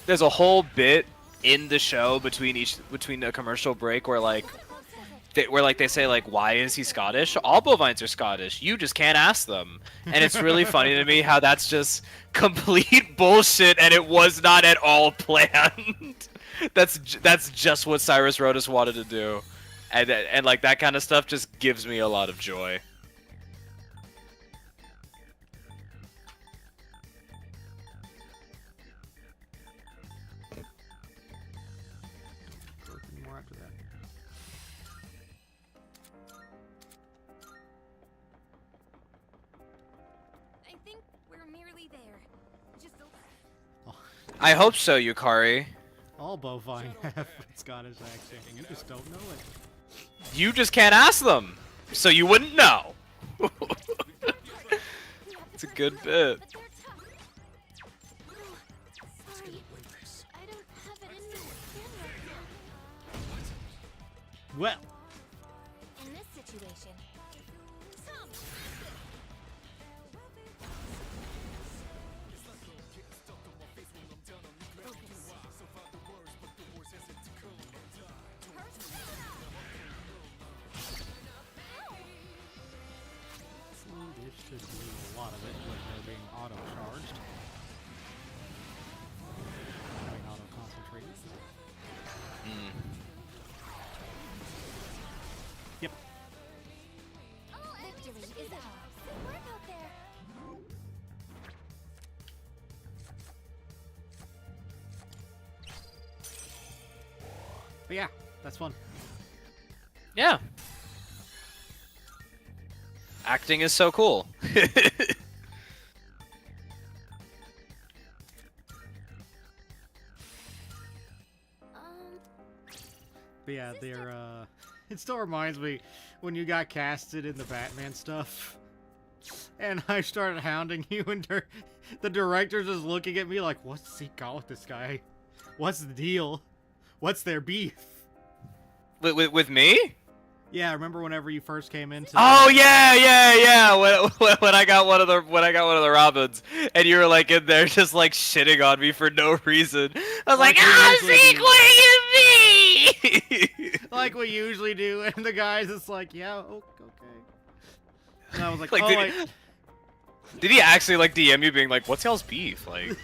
there's a whole bit in the show between a commercial break where they say why is he Scottish? All bovines are Scottish. You just can't ask them. And it's really funny to me how that's just complete bullshit and it was not at all planned. That's just what Cyrus Rodas wanted to do. And that kind of stuff just gives me a lot of joy. More after that. I think we're nearly there. Just a I hope so, Yukari. All bovine have Scottish accent. You just don't know it. You just can't ask them, so you wouldn't know. It's a good bit. but they're tough. Well, In this situation, some this should do a lot of it with her being auto-charged. Having auto-concentrated. Yep. victory is ours. Good work out there. But yeah, that's fun. Yeah. Acting is so cool. But yeah, they're it still reminds me when you got casted in the Batman stuff. And I started hounding you and the director's just looking at me like, what's he got with this guy? What's the deal? What's their beef? With me? Yeah, remember whenever you first came into Oh yeah. When I got one of the Robins, and you were like in there just like shitting on me for no reason. I was like, Zeke, what are you mean? like we usually do, and the guy's just like, yeah, okay. And I was like, Like, did he actually like DM you being like, what's y'all's beef? Like,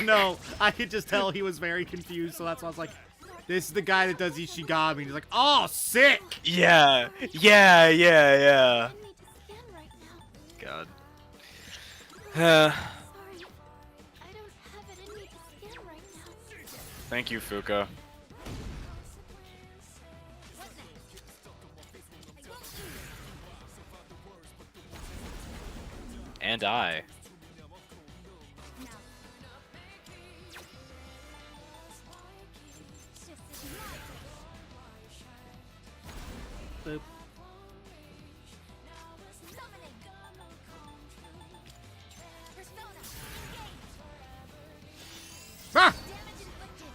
no, I could just tell he was very confused, so that's why I was like, this is the guy that does Ishigami. And he's like, oh, sick! yeah. I need to scan right now. God. Sorry. I don't have it in me to scan right now. Thank you, Fuka. And I. Boop. Summoning. Persona. Engage. Ah! Damage inflicted.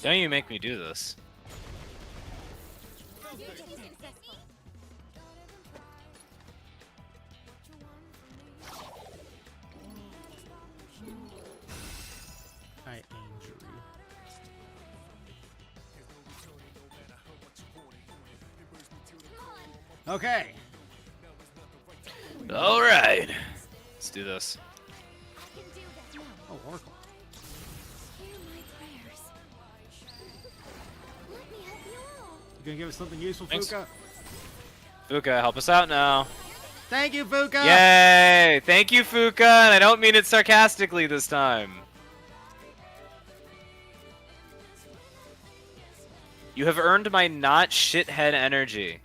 Don't you make me do this. I injury. Okay. All right. Let's do this. I can do that. Oh, Oracle. Hear my prayers. Let me help you all. You gonna give us something useful, Thanks. Fuka? Fuka, help us out now. Thank you, Fuka! Yay! Thank you, Fuka, and I don't mean it sarcastically this time. You have earned my not shithead energy.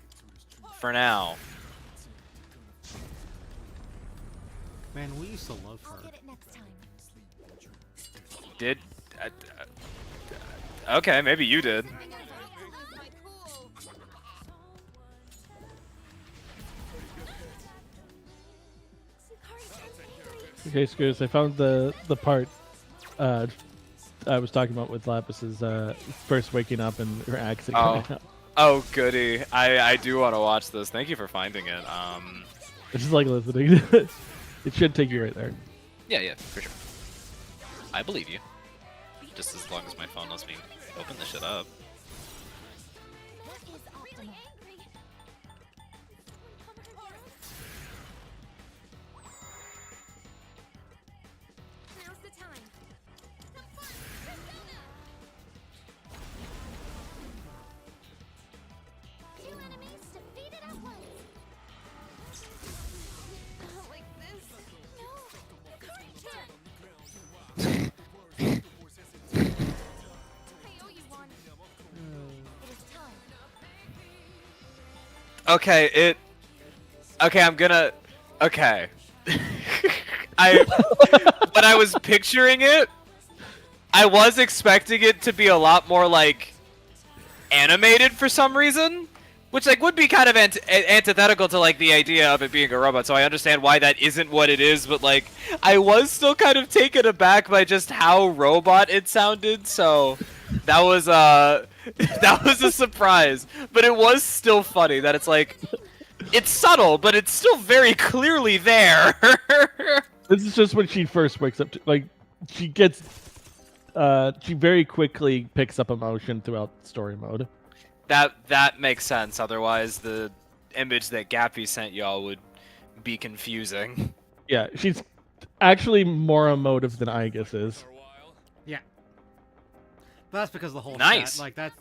For now. Man, we used to love I'll her. get it next time. Did... okay, maybe you did. Okay, Scootus, I found the part I was talking about with Lapis's first waking up and her accent coming out. Oh, goody. I do want to watch this. Thank you for finding it. It's just like listening. It should take you right there. Yeah, for sure. I believe you. Just as long as my phone lets me open this shit up. That is optimal. Now's the time. Have fun, Persona! Two enemies defeated at once. Not like this. No. Current turn. I owe you one. It is time. Okay, I'm gonna... Okay. When I was picturing it, I was expecting it to be a lot more, like, animated for some reason. Which like would be kind of antithetical to like the idea of it being a robot, so I understand why that isn't what it is, but like I was still kind of taken aback by just how robot it sounded, so that was that was a surprise. But it was still funny that it's like it's subtle, but it's still very clearly there. This is just when she first wakes up. Like she gets, she very quickly picks up emotion throughout story mode. That makes sense. Otherwise, the image that Gappy sent y'all would be confusing. Yeah, she's actually more emotive than Aigis is. Yeah. But that's because of the whole Nice. chat. Like that,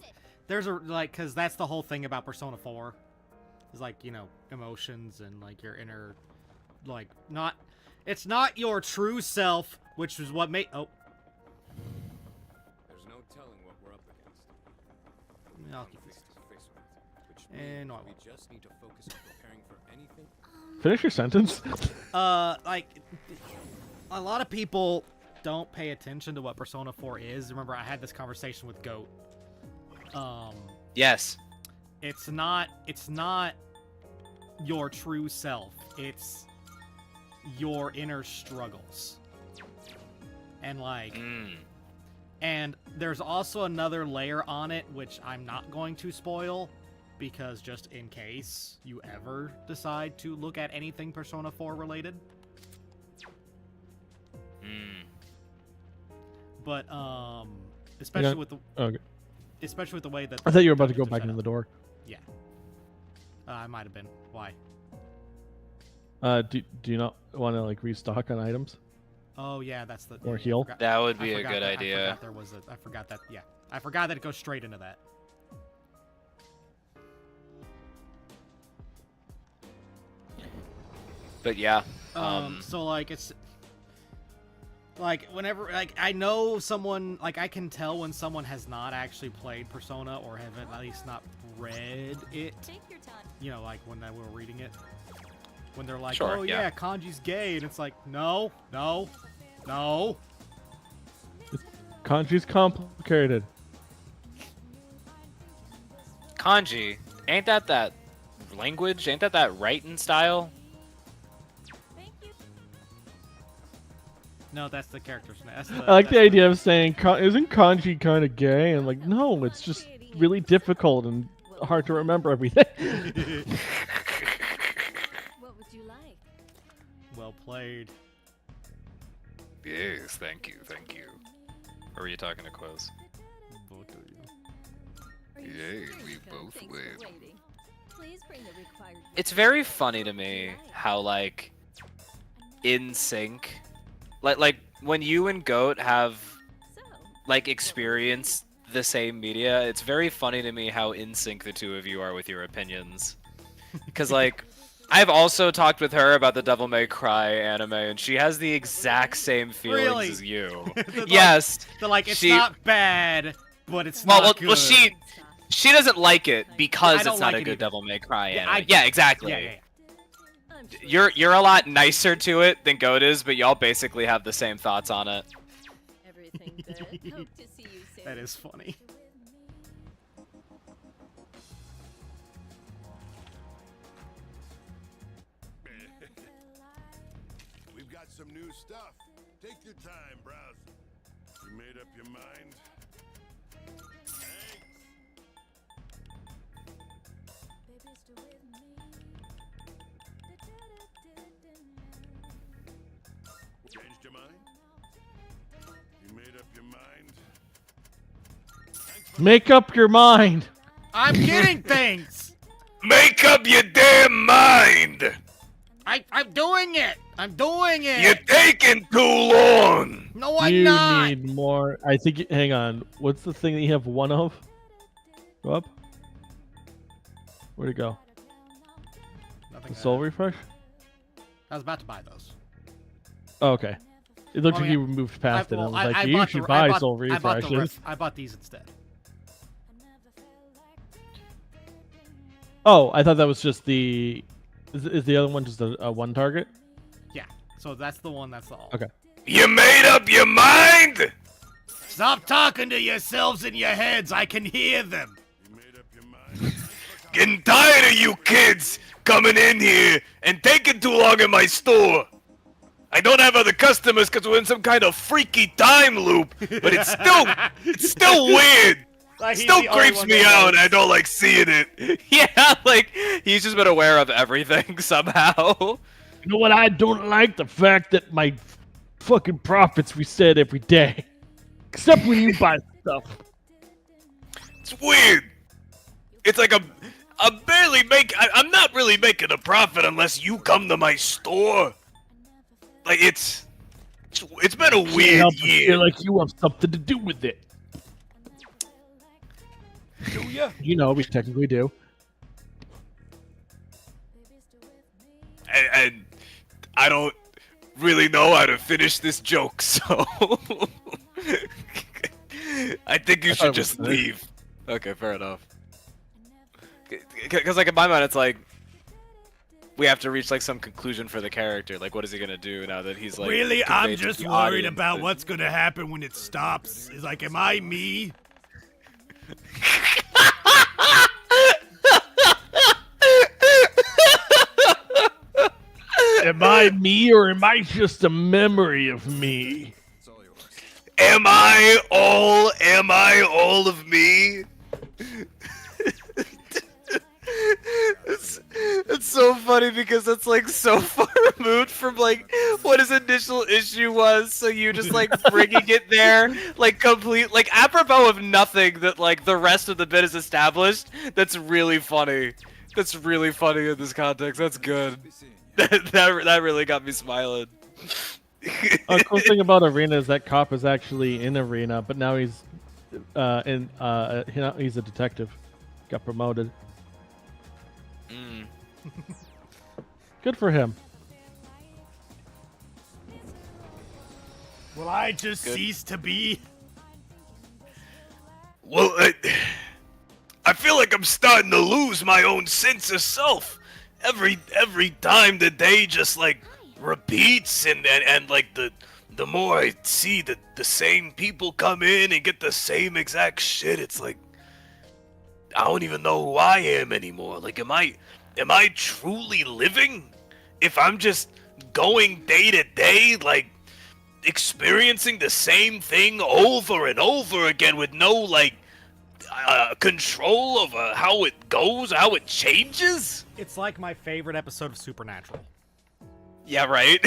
there's a because that's the whole thing about Persona 4. Is like emotions and like your inner, like not. It's not your true self, which is what made. Oh. There's no telling what we're up against. I'll keep this. And no, I won't. We just need to focus on preparing for anything. Finish your sentence. Like a lot of people don't pay attention to what Persona 4 is. Remember, I had this conversation with Goat. Yes. It's not your true self. It's your inner struggles. And like and there's also another layer on it which I'm not going to spoil because just in case you ever decide to look at anything Persona 4 related. But especially with the Okay. especially with the way that I thought you were about to the go back into the door. Yeah. I might have been. Why? Do you not want to like restock on items? Oh yeah, that's the Or yeah, I heal? forgot- That would I be a forgot good that- idea. I forgot there was a. I forgot that. Yeah, I forgot that it goes straight into that. But yeah. So like it's like whenever like I know someone like I can tell when someone has not actually played Persona or have at least not read it. Take your time. Like when they were reading it, when they're like, Sure, "Oh yeah. yeah, Kanji's gay," and it's like, no, no, no. Kanji's complicated. Kanji, ain't that language? Ain't that writing style? Thank you. No, that's the character's name. That's I like the that's idea of saying, isn't kanji kind of gay? And like, no, it's just really difficult and hard to remember everything. What would you like? Well played. Yes, thank you. Or were you talking to Quiz? Are you Yay, sure we you come? both Thanks for win. waiting. Please bring the required It's very funny to me how like in sync, like when you and Goat have So, like experienced the same media, it's very funny to me how in sync the two of you are with your opinions. Because like I've also talked with her about the Devil May Cry anime, and she has the exact same feelings Really? as you. Like, Yes. They're like, it's She- not bad, but it's Well, not well, well, good. she doesn't like it because I don't it's not like a it good either. Devil May Cry Yeah, anime. I- Yeah, exactly. Yeah. I'm sure You're a lot nicer to it than Goat is, but y'all basically have the same thoughts on it. everything good. Hope to see you soon. That is funny. We've got some new stuff. Take your time, browse. You made up your mind? Thanks. Changed your mind? You made up your mind? Thanks for Make up your mind. I'm getting things. Make up your damn mind! I'm doing it. I'm doing it. taking too long! No, I'm You not. need more. I think. Hang on. What's the thing that you have one of? Go up. Where'd it go? Nothing. The soul refresh? I was about to buy those. Oh, okay. It looked Well, like yeah. you moved past it. I was I like, you bought should the- buy I bought, soul I bought the refreshes. I bought these instead. Oh, I thought that was just the. Is the other one just a one target? Yeah. So that's the one. That's the all. Okay. You made up your mind? Stop talking to yourselves in your heads. I can hear them. You made up your mind? Thanks for Getting tired of you kids coming in here and taking too long in my store. I don't have other customers because we're in some kind of freaky time loop, but it's still weird. Like, he's Still the only creeps one me that out, and knows. I don't like seeing it. Yeah, like he's just been aware of everything somehow. You know what? I don't like the fact that my fucking profits reset every day, except when you buy stuff. It's weird. It's like I'm not really making a profit unless you come to my store. Like it's been a weird Help us year. feel like you have something to do with it. Do ya? You know, we technically do. And I don't really know how to finish this joke, so I think you should just leave. Okay, fair enough. Because like in my mind, it's like we have to reach like some conclusion for the character. Like, what is he gonna do now that he's like? Really, I'm conveyed to just the worried audience about that- what's gonna happen when it stops. Is like, am I me? Am I me, or am I just a memory of me? Am I all of me? It's so funny because it's like so far removed from like what his initial issue was, so you just like bringing it there like complete like apropos of nothing that like the rest of the bit is established. That's really funny. That's really funny in this context. That's good. That really got me smiling. A cool thing about Arena is that Cop is actually in Arena, but now he's he's a detective. Got promoted. Mm. Good for him. Will I just Good. cease to be? Well, I feel like I'm starting to lose my own sense of self. Every time the day just like repeats and like the more I see the same people come in and get the same exact shit, it's like I don't even know who I am anymore. Like am I truly living? If I'm just going day to day, like experiencing the same thing over and over again with no like control over how it goes, how it changes. It's like my favorite episode of Supernatural, Yeah, right.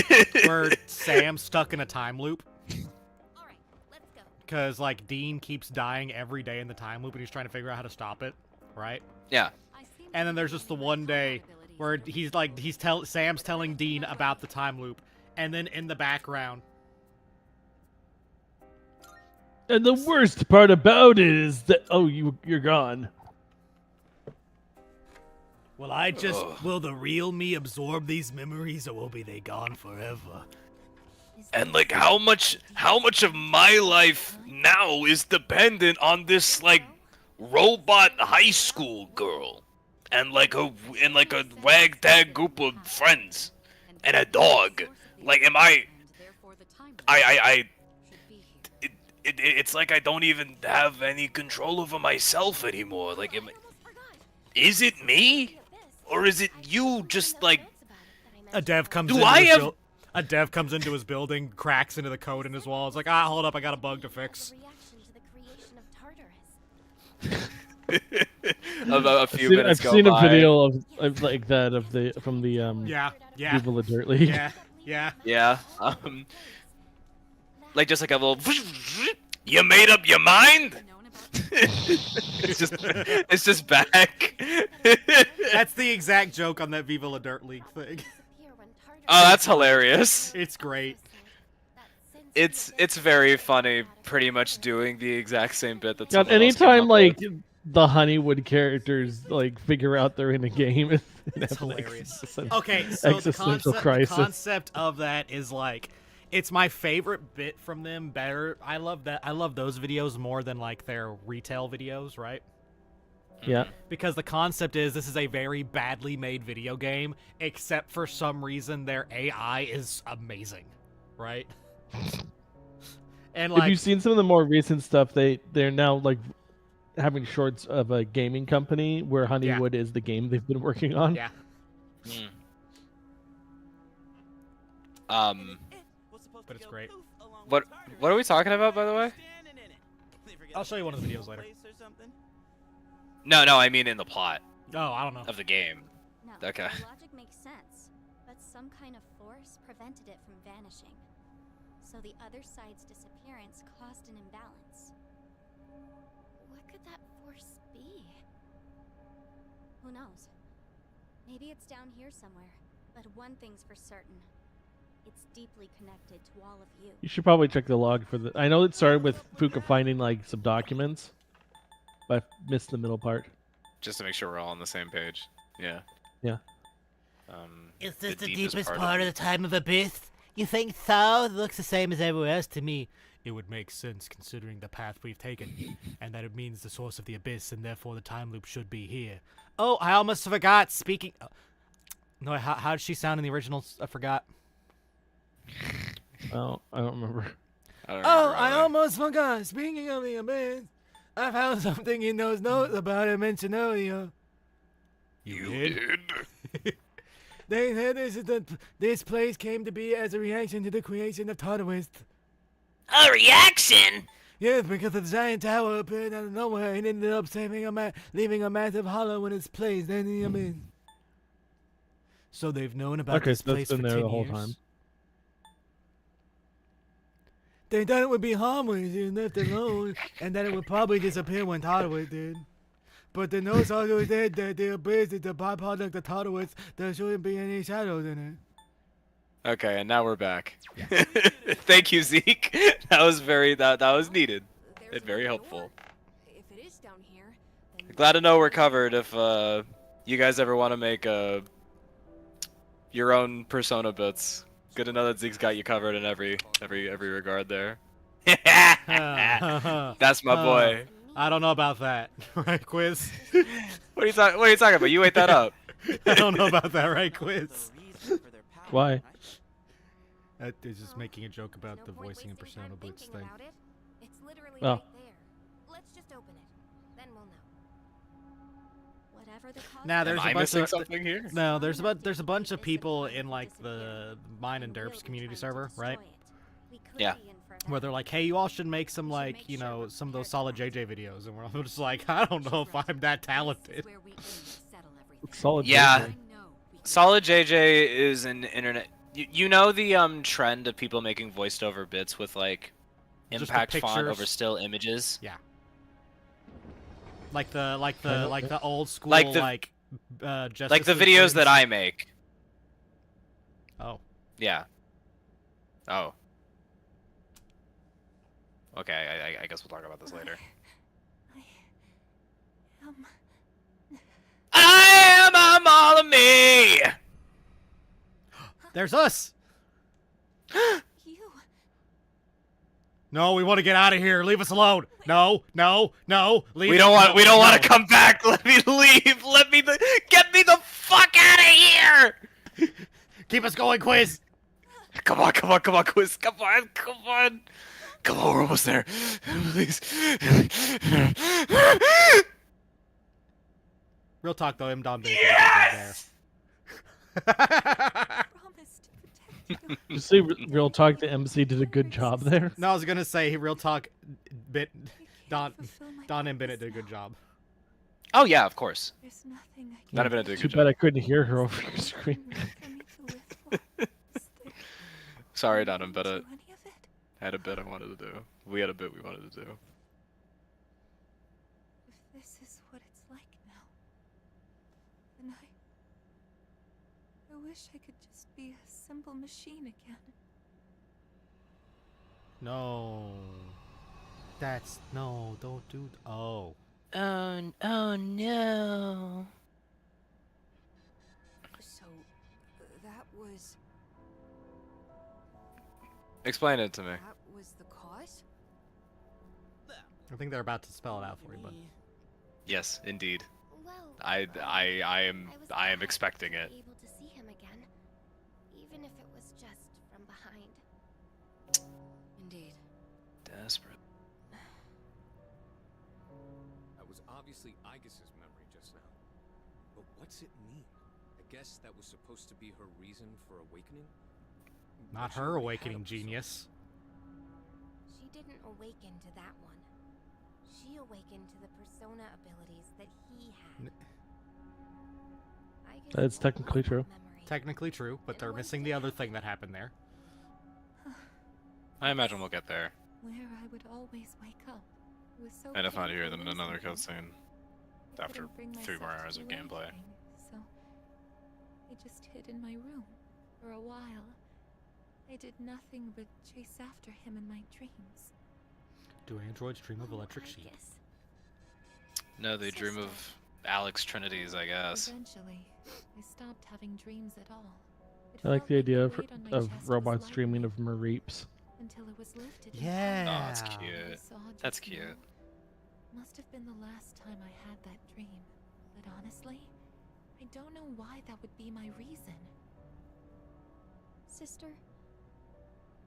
where Sam's stuck in a time loop. Alright, let's go. Because, like, Dean keeps dying every day in the time loop, and he's trying to figure out how to stop it, right? Yeah. And then there's just the one day where Sam's telling Dean about the time loop, and then in the background, And the worst part about it is that you're gone. Will the real me absorb these memories, or will they gone forever? And like how much of my life now is dependent on this like robot high school girl and like a ragtag group of friends and a dog. Like am it's like I don't even have any control over myself anymore. Like is it me? Or is it you just like a dev comes Do into I his have- buil- a dev comes into his building, cracks into the code in his wall. It's like, hold up, I got a bug to fix. Reaction to the creation of Tartarus. a few minutes I've go seen by. a video of like that from the Yeah. People of Dirt League. Yeah. Yeah. Like just like a little. You made up your mind? it's just back. That's the exact joke on that Viva La Dirt League thing. Oh, that's hilarious. It's great. It's very funny, pretty much doing the exact same bit that. God, someone else came anytime up like with. the Honeywood characters like figure out they're in a game, It's have, like, hilarious. some Okay, so the existential concept, crisis. the concept of that is like, it's my favorite bit from them. Better, I love that. I love those videos more than like their retail videos, right? Yeah. Because the concept is this is a very badly made video game, except for some reason their AI is amazing, right? And If like, you've seen some of the more recent stuff, they're now like having shorts of a gaming company where Honeywood is the game they've been working on. Yeah. But it's great. What are we talking about, by the way? I'll show you one of the videos later. No, I mean in the plot Oh, I don't know. of the game. No, Okay. the logic makes sense, but some kind of force prevented it from vanishing. So the other side's disappearance caused an imbalance. What could that force be? Who knows? Maybe it's down here somewhere. But one thing's for certain. It's deeply connected to all of you. You should probably check the log for the. I know it started with Fuka finding like some documents, but I missed the middle part. Just to make sure we're all on the same page. Yeah. Yeah. Is this the deepest deepest part part of of the time of abyss? You think so? It looks the same as everywhere else to me. It would make sense considering the path we've taken, and that it means the source of the abyss, and therefore the time loop should be here. Oh, I almost forgot. Speaking. No, how did she sound in the original? I forgot. Oh, I don't remember. I don't Oh, remember I either. almost forgot. Speaking of the abyss, I found something in those notes about it mentioned earlier. You did. They said this place came to be as a reaction to the creation of Tartarus. A reaction? Yes, because the giant tower appeared out of nowhere and ended up leaving a massive hollow in its place. Then the abyss. So they've known about Okay, this so place that's been for there 10 the whole years? time. They thought it would be harmless and left alone, and that it would probably disappear when Tartarus did. But the notes also said that the abyss is the byproduct of Tartarus. There shouldn't be any shadows in it. Okay, and now we're back. Thank you, Zeke. That was that was needed. And very helpful. If it is down here, then Glad to know we're covered if you guys ever want to make your own Persona bits. Good to know that Zeke's got you covered in every regard there. That's my boy. I don't know about that. Right, Quiz? What are you talking about? You ate that up. I don't know about that, right, Quiz? Why? It's just making a joke about no the point voicing and wasting Persona time Boots thinking thing. about it. It's literally Oh. right there. Let's just open it. Then we'll know. Whatever the cause. Nah, of there's Am a I bunch missing of something here? no, there's a bunch of people in like the Mine and Derps community server, right? Yeah. Where they're like, hey, you all should make some like, you know, some of those solid JJ videos, and we're all just like, I don't know if I'm that talented. Solid. Yeah. JJ. Solid JJ is an internet. You know the trend of people making voiced over bits with like Just the impact font pictures. over still images. Yeah. Like the old school Like the- like Justice Like the League videos that games. I make. Oh. Yeah. Oh. Okay, I guess we'll talk about this later. I am all of me! There's us. You. No, we want to get out of here. Leave us alone. No. Leave. We don't want No. to come back. Let me leave. Get me the fuck out of here! Keep us going, Quiz. Come on, Quiz. Come on, we're almost there. Please. Real talk though, Dom did a good job there. Promise to protect you. Just say real talk. The MC did a good job there. No, I was gonna say real talk. Don Fulfill my Don and Bennett purpose did a good now. job. Oh yeah, of course. There's nothing I can None of it did a Too good bad job. I couldn't hear her over your screen. do for me to live for. Is there Sorry, Don any and Bennett. to any of it? I had a bit I wanted to do. We had a bit we wanted to do. If this is what it's like now, then I wish I could just be a simple machine again. No. That's no. Don't do. Oh. Oh no. So, that was Explain it to me. the cause? I think they're about to spell it out for you, but Yes, indeed. Well, I am expecting it. Able to see him again, even if it was just from behind. Indeed. Desperate. was obvioly Aigis' memory just now. But what's it mean? I guess that was supposed to be her reason for awakening? Not But she her already had awakening a persona. genius. She didn't awaken to that one. She awakened to the persona abilities that he had. I guess That's it's technically all true. memory. Technically true, but they're missing the other thing that happened there. I imagine we'll get there. Where I would always wake up. It was so And if not here, painful then in another losing him. cutscene. I After couldn't bring 3 more myself to hours of do gameplay. anything, so I just hid in my room for a while. I did nothing but chase after him in my dreams. Do androids dream of electric sheep? Aigis. No, they dream of Alex Trinities, I guess. Eventually, I stopped having dreams at all. It I like felt the idea the of, weight on my chest was robots lighter dreaming of Mareeps. until it was lifted. and Yeah. Oh, it's I cute. saw That's just now. cute. Must have been the last time I had that dream. But honestly, I don't know why that would be my reason. Sister,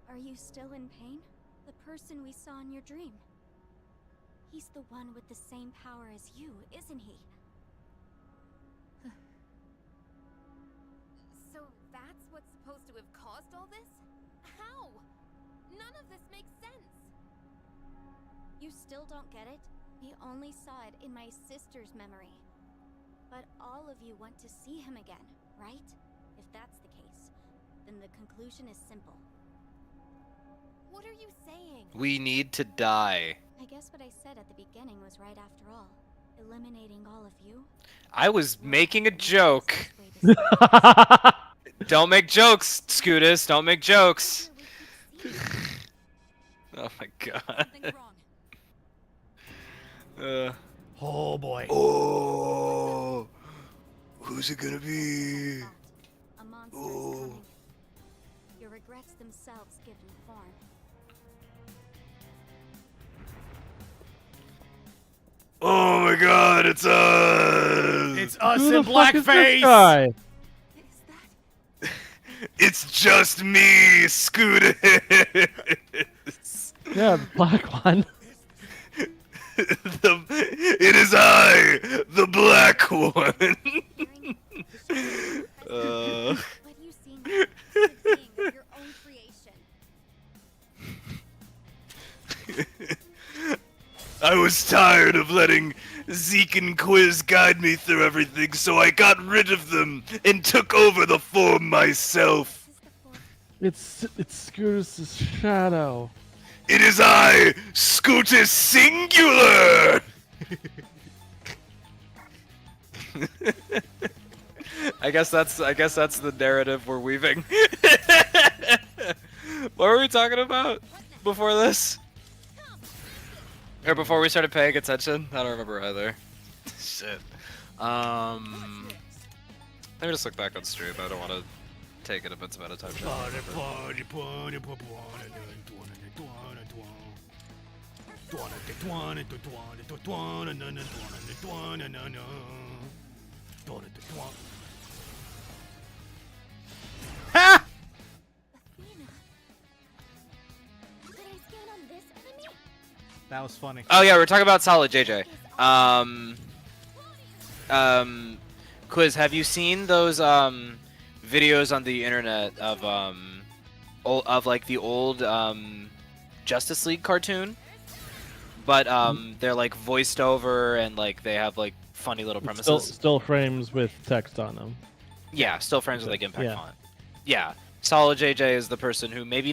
are you still in pain? The person we saw in your dream. He's the one with the same power as you, isn't he? So that's what's supposed to have caused all this? How? None of this makes sense. You still don't get it? We only saw it in my sister's memory. But all of you want to see him again, right? If that's the case, then the conclusion is simple. What are you saying? We need to die. I guess what I said at the beginning was right after all. Eliminating all of you. I was making a joke. Way to Don't make jokes, Scootus. Don't make jokes. Oh my god. Something's wrong. Oh boy. Oh. Who's it gonna be? A monster is Oh. coming. Your regrets themselves give you form. Oh my god, it's us! It's us Who in the fuck is this blackface. guy? Is that It's just me, Scootus! Yeah, the black one. It is I, the black one! What you see now is a being of your own creation. I was tired of letting Zeke and Quiz guide me through everything, so I got rid of them and took over the form myself. This is the fourth. It's Scootus' shadow. It is I, Scootus Singular! I guess that's the narrative we're weaving. What were we talking about before this? Or before we started paying attention? I don't remember either. Shit. Let me just look back on stream. I don't want to take an immense amount of time. Ha! Athena. Did I scan on this enemy? That was funny. Oh yeah, we're talking about Solid JJ. Quiz, have you seen those videos on the internet of like the old Justice League cartoon? But they're like voiced over and like they have like funny little premises. Still frames with text on them. Yeah, still frames with like impact Yeah. font. Yeah. Solid JJ is the person who maybe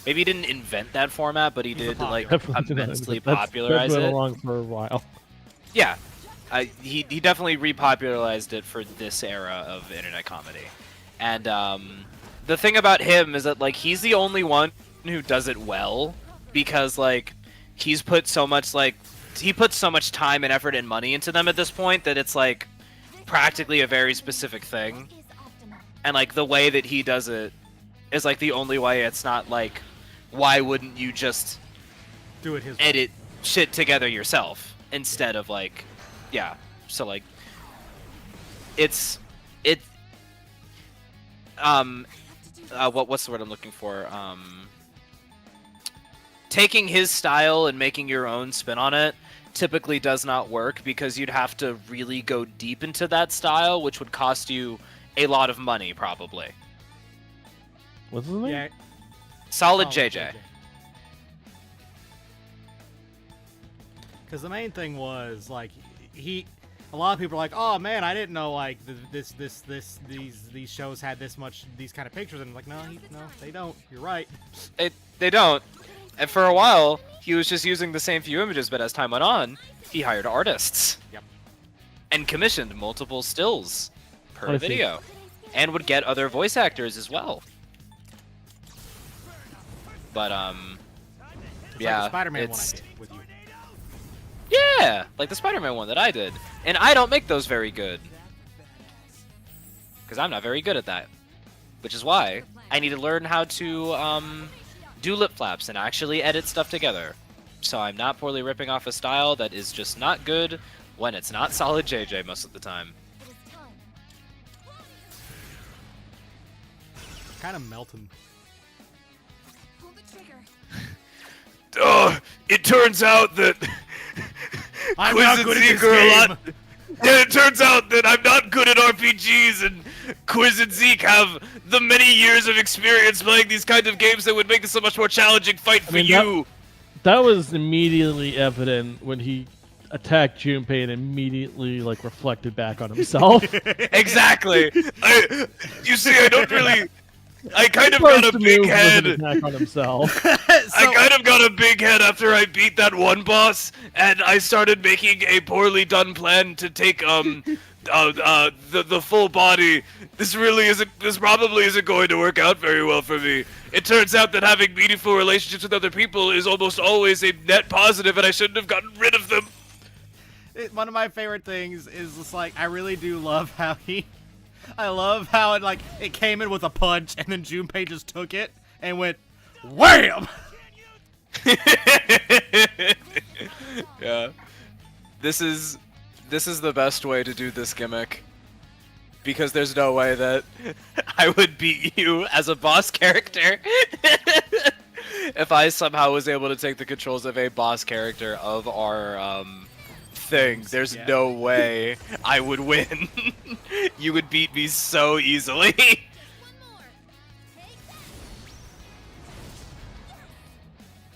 he didn't invent that format, but he He's a did like Definitely did not immensely invent- popularize that's been it. along for a while. Yeah, he definitely repopularized it for this era of internet comedy. And the thing about him is that like he's the only one who does it well because like he puts so much time and effort and money into them at this point that it's like practically a very specific thing. Is optimal. And like the way that he does it is like the only way. It's not like why wouldn't you just Do it his way. edit shit together yourself instead of like so like what's the word I'm looking for, taking his style and making your own spin on it typically does not work because you'd have to really go deep into that style, which would cost you a lot of money, probably. What's his name? Yeah. Solid JJ. Because the main thing was like a lot of people are like, oh man, I didn't know like these shows had these kind of pictures, and I'm like, no, they don't. You're right. They don't. And for a while, he was just using the same few images, but as time went on, he hired artists. Yep. And commissioned multiple stills per I see. video. And would get other voice actors as well. But, It's yeah. like the Spider-Man one I it's... did with you. Yeah! Like the Spider-Man one that I did. And I don't make those very good. Because I'm not very good at that. Which is why I need to learn how to, do lip flaps and actually edit stuff together. So I'm not poorly ripping off a style that is just not good when it's not solid JJ most of the time. Kind of melting. Pull the trigger. It turns out that I'm Quiz not and good at Zeke this are a game. lot. Yeah, it turns out that I'm not good at RPGs, and Quiz and Zeke have the many years of experience playing these kinds of games that would make this a much more challenging fight for you. That was immediately evident when he attacked Junpei and immediately like reflected back on himself. Exactly. You see, I don't really. I kind of got a big head. Attack on himself. I kind of got a big head after I beat that one boss, and I started making a poorly done plan to take the full body. This probably isn't going to work out very well for me. It turns out that having meaningful relationships with other people is almost always a net positive, and I shouldn't have gotten rid of them. One of my favorite things is just like I really do love how I love how it came in with a punch and then Junpei just took it and went wham. Yeah. This is the best way to do this gimmick. Because there's no way that I would beat you as a boss character if I somehow was able to take the controls of a boss character of our thing. There's no way I would win. You would beat me so easily.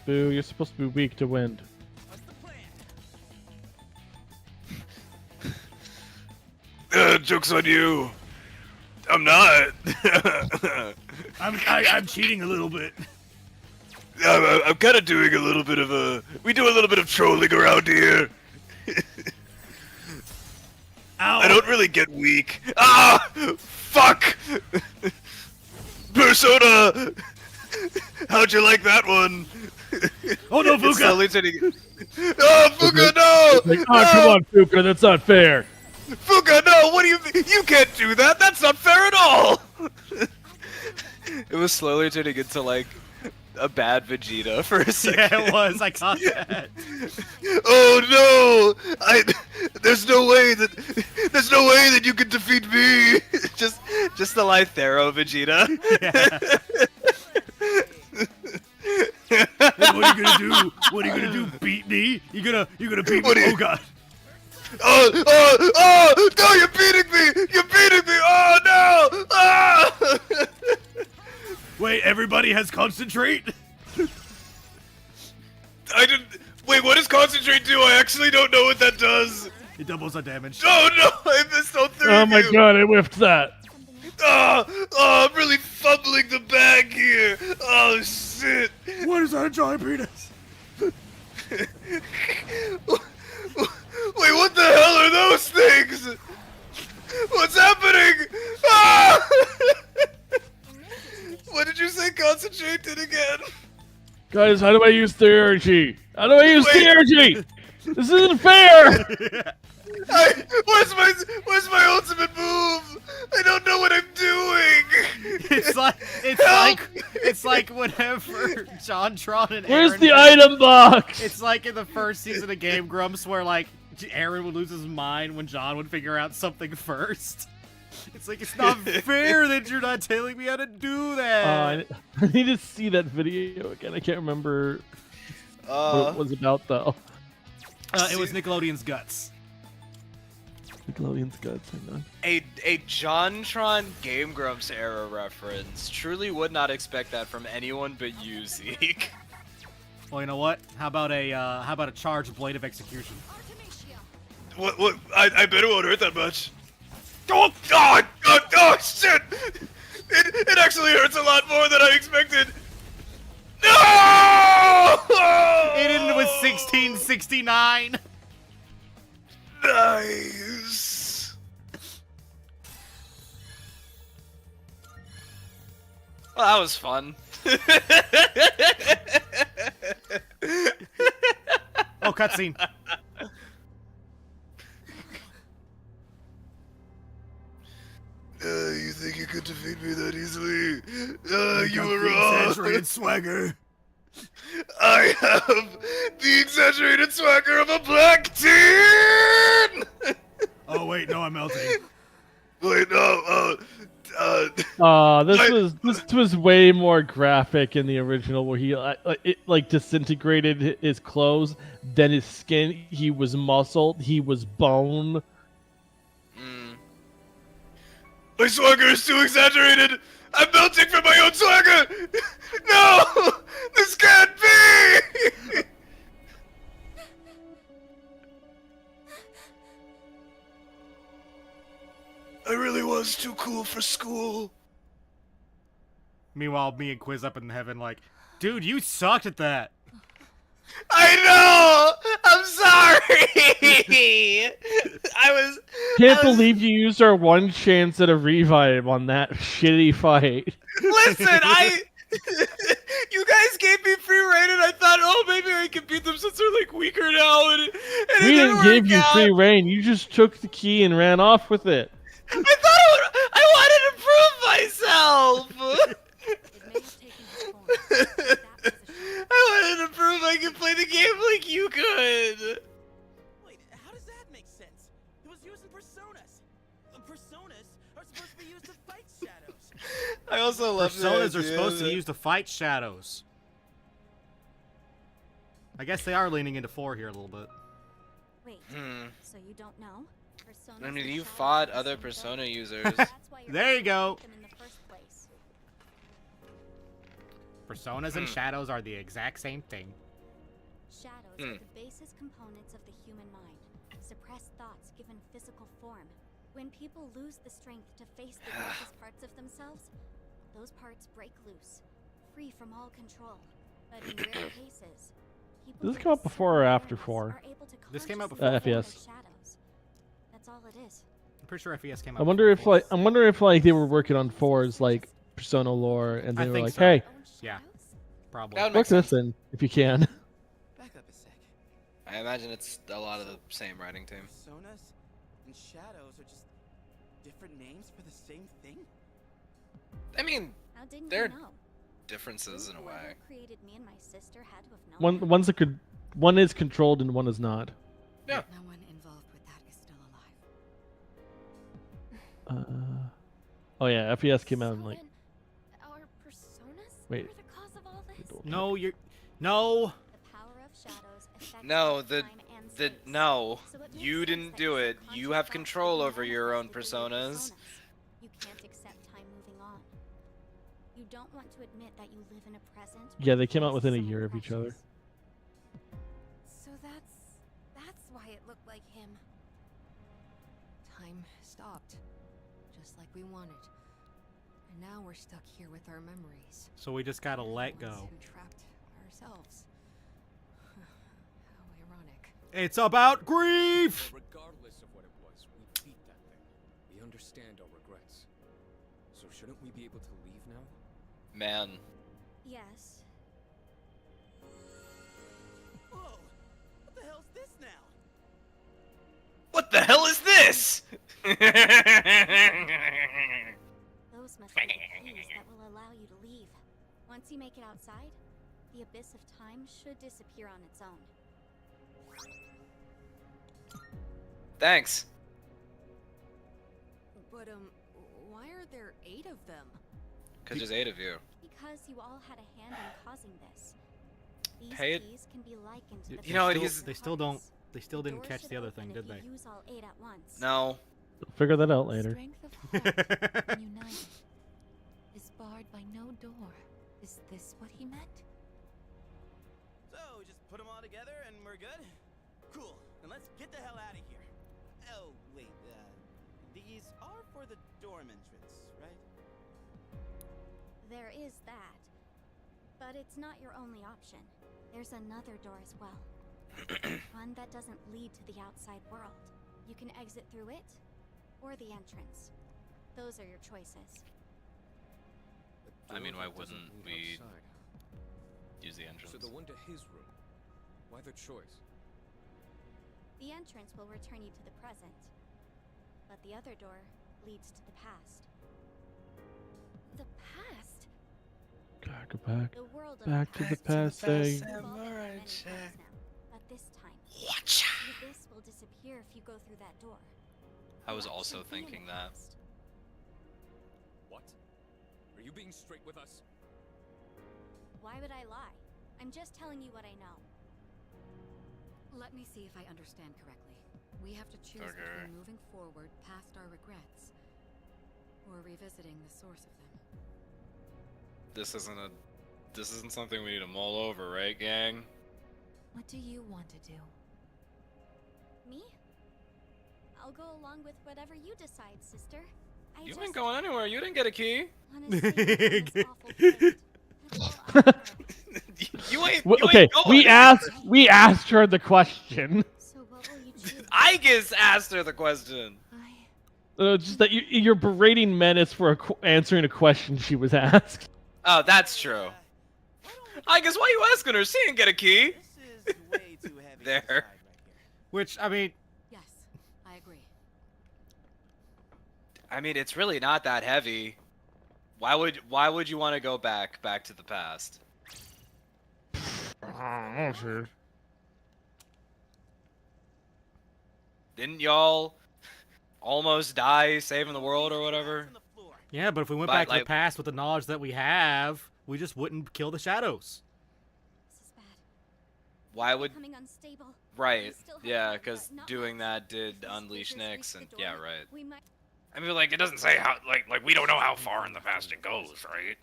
Boo, you're supposed to be weak to wind. Joke's on you. I'm not. I'm cheating a little bit. I'm kind of doing a little bit of we do a little bit of trolling around here. Ow. I don't really get weak. Ah! Fuck! Persona! How'd you like that one? Oh no, It's Fuka! slowly turning... Oh, Fuka, no! Like, oh, come on, Fuka, that's not fair. Fuka, no! What do you mean? You can't do that! That's not fair at all! It was slowly turning into, like, a bad Vegeta for a second. Yeah, it was. I caught that. Oh no! There's no way that you can defeat me. just the Lythero Vegeta. Hey, what are you gonna do? What are you gonna do? Beat me? You gonna beat me? Oh god! Oh! No! You're beating me! You're beating me! Oh no! Ah! Wait, everybody has concentrate? I didn't. Wait, what does concentrate do? I actually don't know what that does. It doubles the damage. Oh no! I missed all three Oh of my you. god, I whiffed that. Oh, I'm really fumbling the bag here. Oh shit! What is that, a giant penis? Wait, what the hell are those things? What's happening? Ah! What did you say concentrate did again? Guys, how do I use the energy? How do I use the energy? This isn't fair! Where's my ultimate move? I don't know what I'm doing. It's like whenever JonTron and Where's Aaron the item box? It's like in the first season of Game Grumps where like Aaron would lose his mind when John would figure out something first. It's like, it's not fair that you're not telling me how to do that. I need to see that video again. I can't remember what it was about though. It was Nickelodeon's Guts. Nickelodeon's Guts. Hang on. A JonTron Game Grumps era reference. Truly would not expect that from anyone but you, Zeke. Well, you know what? How about a charged blade of execution? What? I bet it won't hurt that much. Oh God! Oh shit! It actually hurts a lot more than I expected. No! It ended with 1669. Nice. Well, that was fun. Oh, cutscene. You think you could defeat me that easily? You were The wrong. exaggerated swagger. I have the exaggerated swagger of a black teen! Oh wait, no, I'm melting. Wait, no, This was way more graphic in the original, where he it disintegrated his clothes, then his skin. He was muscled. He was bone. My swagger is too exaggerated! I'm melting from my own swagger! No! This can't be! I really was too cool for school. Meanwhile, me and Quiz up in heaven like, dude, you sucked at that. I know! I'm sorry! Can't believe you used our one chance at a revive on that shitty fight. Listen, you guys gave me free reign and I thought, oh, maybe I can beat them since they're like weaker now, and it We didn't give you out. free reign. You just took the key and ran off with it. I wanted to prove myself! I wanted to prove I could play the game like you could! Wait, how does that make sense? It was using personas. Personas are supposed to be used to fight shadows. I also love Personas are supposed to be used to fight shadows. I guess they are leaning into 4 here a little bit. Wait, so you don't know? Personas I mean, and you shadows fought are other the same Persona thing? users. That's why you're There you trying go. to fight them in the first place. Personas and shadows are the exact same thing. Shadows are the basis components of the human mind. Suppressed thoughts given physical form. When people lose the strength to face the deepest parts of themselves, those parts break loose, free from all control. But in rare cases, people Does this with come out before or certain after awareness 4? are able to This came out consciously before form FES. their shadows. That's all it is. I'm pretty sure FES came out. I wonder if they were working on 4's like Persona lore, and they I were think like, so. hey, Yeah, probably. That would look make this in if you can. Back up a sec. I imagine it's a lot of the same writing team. Personas and shadows are just different names for the same thing? I mean, How didn't they're you know? differences in a Whoever way. created me and my sister had to have known. One is controlled and one is not. Yeah. No one involved with that is still alive. Oh yeah, FES came out in So like. then, our personas Wait. were the cause of all this? No, you're no. The power of shadows affects No, both time and space. no. So it makes You sense didn't that do your it. You subconscious have thoughts control would over your own manifest within your personas. You can't accept time moving on. You don't want to admit that you live in a present. Yeah, where they came out past within a is so year of each other. precious. So that's why it looked like him. Time stopped, just like we wanted. And now we're stuck here with our memories. So we just gotta let The ones go. Who trapped ourselves. How ironic. It's about grief. Regardless of what it was, we beat that thing. We understand our regrets. So shouldn't we be able to leave now? Man. Yes. Whoa! What the hell's this now? What the hell is this? Those must be the keys that will allow you to leave. Once you make it outside, the abyss of time should disappear on its own. Thanks. But why are there 8 of them? Because there's 8 of you. Because you all had a hand in causing this. These Pay it- keys can be likened to the You know, They he's- still don't. They still didn't Doors catch should the other open thing, if did you they? use all 8 at once. No. Figure that out later. Strength of heart and united is barred by no door. Is this what he meant? So, just put them all together and we're good? Cool. Then let's get the hell out of here. Oh, wait, these are for the dorm entrance, right? There is that. But it's not your only option. There's another door as well. One that doesn't lead to the outside world. You can exit through it, or the entrance. Those are your choices. I mean, why That doesn't wouldn't lead we outside. use the entrance? So the one to his room. Why the choice? The entrance will return you to the present, but the other door leads to the past. The past? God, go back. The world of Back to the past, say. We've all been there many times now, but this time, the abyss will disappear if you go through that door. I was You'll also actually be in thinking the that. past. What? Are you being straight with us? Why would I lie? I'm just telling you what I know. Let me see if I understand correctly. We have to choose Okay. between moving forward past our regrets or revisiting the source of them. This isn't something we need to mull over, right, gang? What do you want to do? Me? I'll go along with whatever you decide, sister. I You just ain't going anywhere. You didn't get a key. wanna stay from this awful place. That's all I know. You ain't. Okay, ain't going we asked her the question. So what will you choose? Aigis asked her the question. Just that you're berating Menace for answering a question she was asked. Oh, that's true. Aigis, why you asking her? She didn't get a key. This is way too heavy There. to decide right here. Which, I mean, Yes, I agree. I mean, it's really not that heavy. Why would you want to go back to the past? Oh, sure. Didn't y'all almost die saving the world or whatever? On the floor. yeah, but if we went But, back to like- the past with the knowledge that we have, we just wouldn't kill the shadows. This is bad. Why would? Becoming unstable. Right. We still have Yeah, time, because but not doing much. that did If these unleash creatures Nyx, reach and the yeah, door, right. We might I mean, like, it doesn't say how, like we don't know how far in the past it goes, right?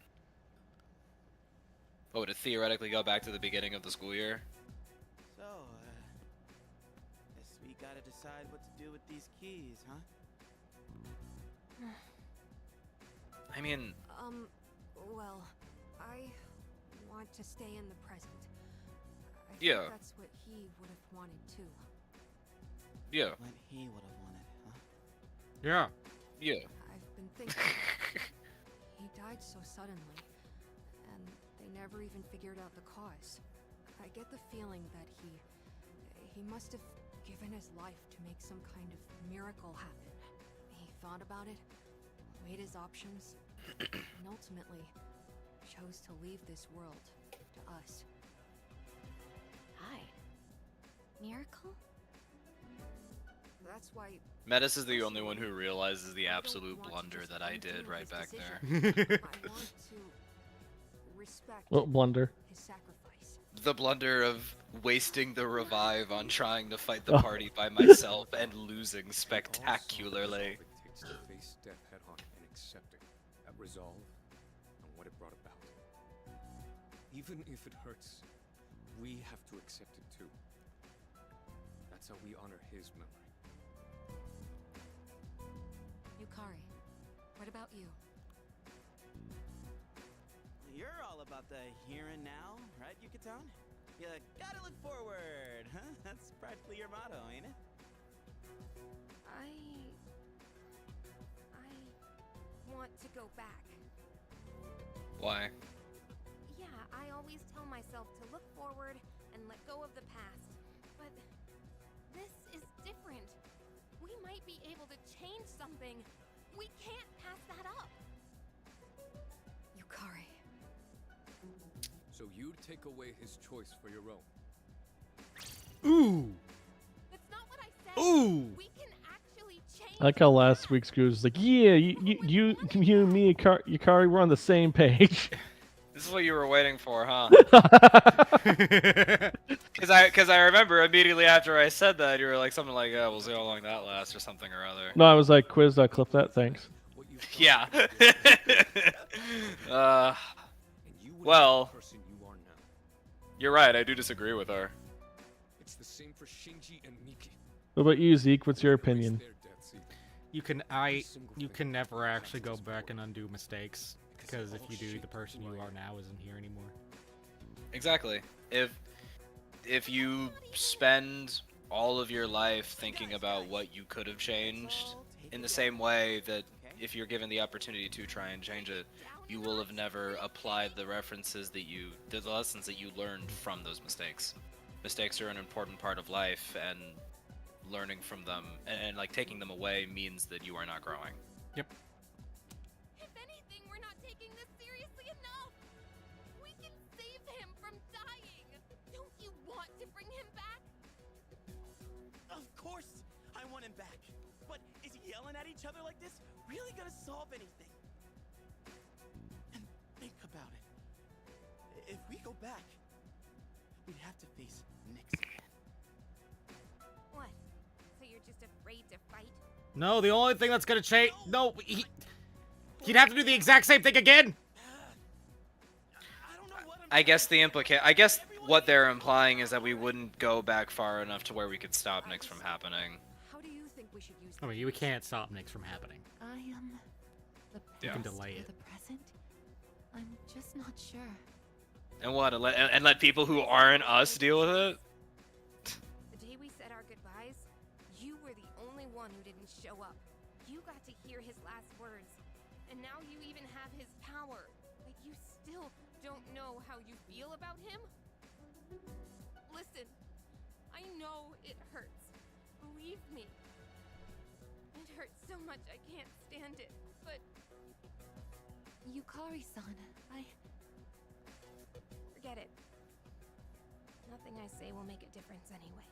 What would it theoretically go back to the beginning of the school year? So, guess we gotta decide what to do with these keys, huh? I mean, Well, I want to stay in the present. I think Yeah. that's what he would have wanted too. yeah, What he would have wanted, huh? Yeah. yeah. I've been thinking. He died so suddenly, and they never even figured out the cause. I get the feeling that he must have given his life to make some kind of miracle happen. He thought about it, weighed his options, and ultimately chose to leave this world to us. die. Miracle? That's why Metis is the only one who realizes the absolute blunder that I did right back there. I want to respect What blunder? his sacrifice. The blunder of wasting the revive on trying to fight the Oh. party by myself and losing spectacularly. All it takes to face death head on and accept it. That resolve and what it brought about. Even if it hurts, we have to accept it too. That's how we honor his memory. Yukari, what about you? You're all about the here and now, right, Yucatan? You gotta look forward, huh? That's practically your motto, ain't it? I want to go back. Why? Yeah, I always tell myself to look forward and let go of the past. But this is different. We might be able to change something. We can't pass that up. Yukari. So you'd take away his choice for your own. Ooh. That's not what I said. Ooh. We can actually change. I like how last week's Goose was like, yeah, you and me, Yukari, we're on the same page. This is what you were waiting for, huh? Because I remember immediately after I said that, you were like something like, "Yeah, we'll see how long that lasts," or something or other. No, I was like, quiz. Clip that. Thanks. Yeah. Well, you're right. I do disagree with her. It's the same for Shinji and Miki. What about you, Zeke? What's your opinion? You can never actually go back and undo mistakes, because if you do, the person you are now isn't here anymore. Exactly. If you spend all of your life thinking about what you could have changed, in the same way that if you're given the opportunity to try and change it, you will have never applied the lessons that you learned from those mistakes. Mistakes are an important part of life, and learning from them and like taking them away means that you are not growing. Yep. If anything, we're not taking this seriously enough. We can save him from dying. Don't you want to bring him back? Of course, I want him back. But is yelling at each other like this really gonna solve anything? And think about it. If we go back, we'd have to face Nyx again. What? So you're just afraid to fight? No, the only thing that's gonna change. No, he'd have to do the exact same thing again. I guess what they're implying is that we wouldn't go back far enough to where we could stop Nyx from happening. How do you think we should use I mean, you can't stop Nyx from happening. I am the You can past delay or it. the present. I'm just not sure. And what? And let people who aren't us deal with it? The day we said our goodbyes, you were the only one who didn't show up. You got to hear his last words, and now you even have his power, but you still don't know how you feel about him? Listen, I know it hurts. Believe me. It hurts so much I can't stand it, but Yukari-san, forget it. Nothing I say will make a difference anyway.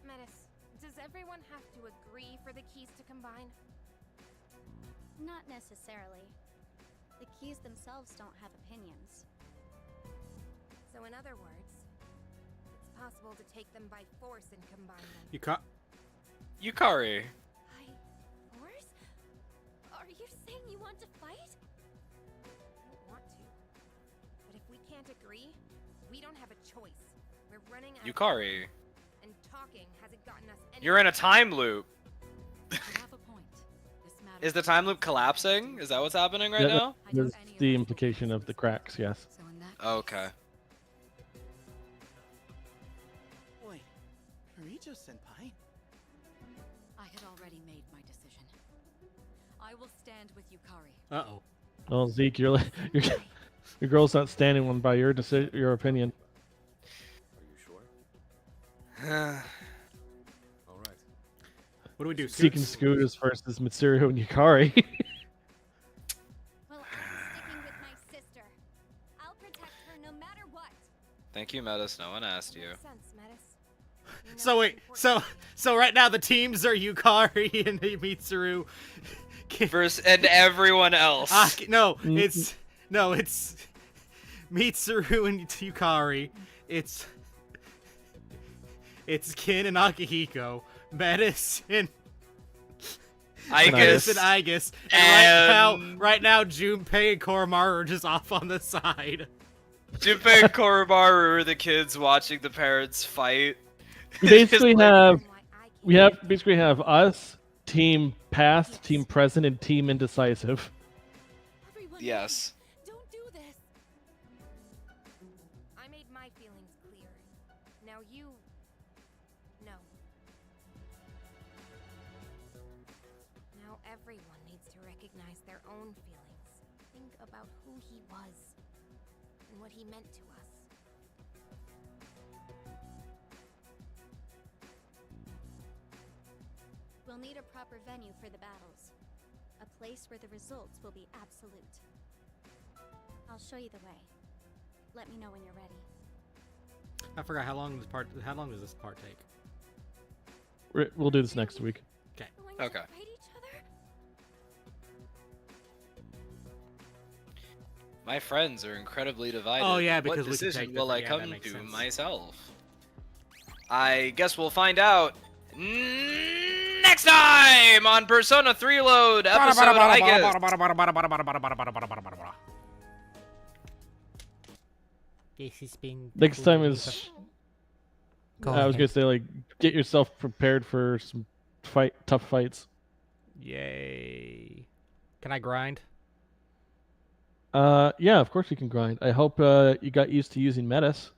Metis, does everyone have to agree for the keys to combine? Not necessarily. The keys themselves don't have opinions. So in other words, it's possible to take them by force and combine them. Yukari. By force? Are you saying you want to fight? I don't want to. But if we can't agree, we don't have a choice. We're running out of Yukari. time, and talking hasn't gotten us any. You're in a time loop. You have a point. This matter Is the time loop collapsing? Is that what's happening right Yeah, now? That's the implication of the cracks. Yes. So in that Okay. Wait, Kirijo-senpai? I had already made my decision. I will stand with Yukari. Uh-oh. Well, Zeke, your girl's not standing one by your opinion. Are you sure? All right. What do we do? Zeke and Scootus versus Mitsuru and Yukari. Well, I'm sticking with my sister. I'll protect her no matter what. Thank you, Metis. No one asked you. Makes sense, Metis. So wait, so right now the teams are Yukari and Mitsuru. And everyone else. No, it's Mitsuru and Yukari. It's Kin and Akihiko. Metis and Aigis. And right now Junpei and Koromaru are just off on the side. Junpei and Koromaru are the kids watching the parents fight. We basically have us, team past, team present, and team indecisive. Yes. Don't do this. I made my feelings clear. Now you know. Now everyone needs to recognize their own feelings. Think about who he was and what he meant to us. We'll need a proper venue for the battles. A place where the results will be absolute. I'll show you the way. Let me know when you're ready. I forgot how long does this part take? We'll do this next week. Okay. Going Okay. to fight each other? My friends are incredibly divided. Oh, yeah, What because we can decision take will I different- yeah, that come makes to sense. myself? I guess we'll find out next time on Persona 3 Load episode Aigis. This has been Next time is. Go I was ahead. gonna say like get yourself prepared for some tough fights. Yay. Can I grind? Yeah, of course you can grind. I hope you got used to using metas.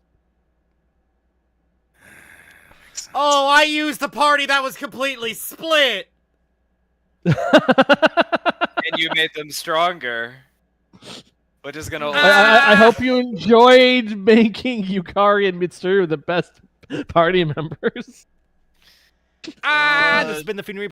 Oh, I used the party that was completely split. And you made them stronger. Which is gonna. I hope you enjoyed making Yukari and Mitsuru the best party members. This has been the Fiend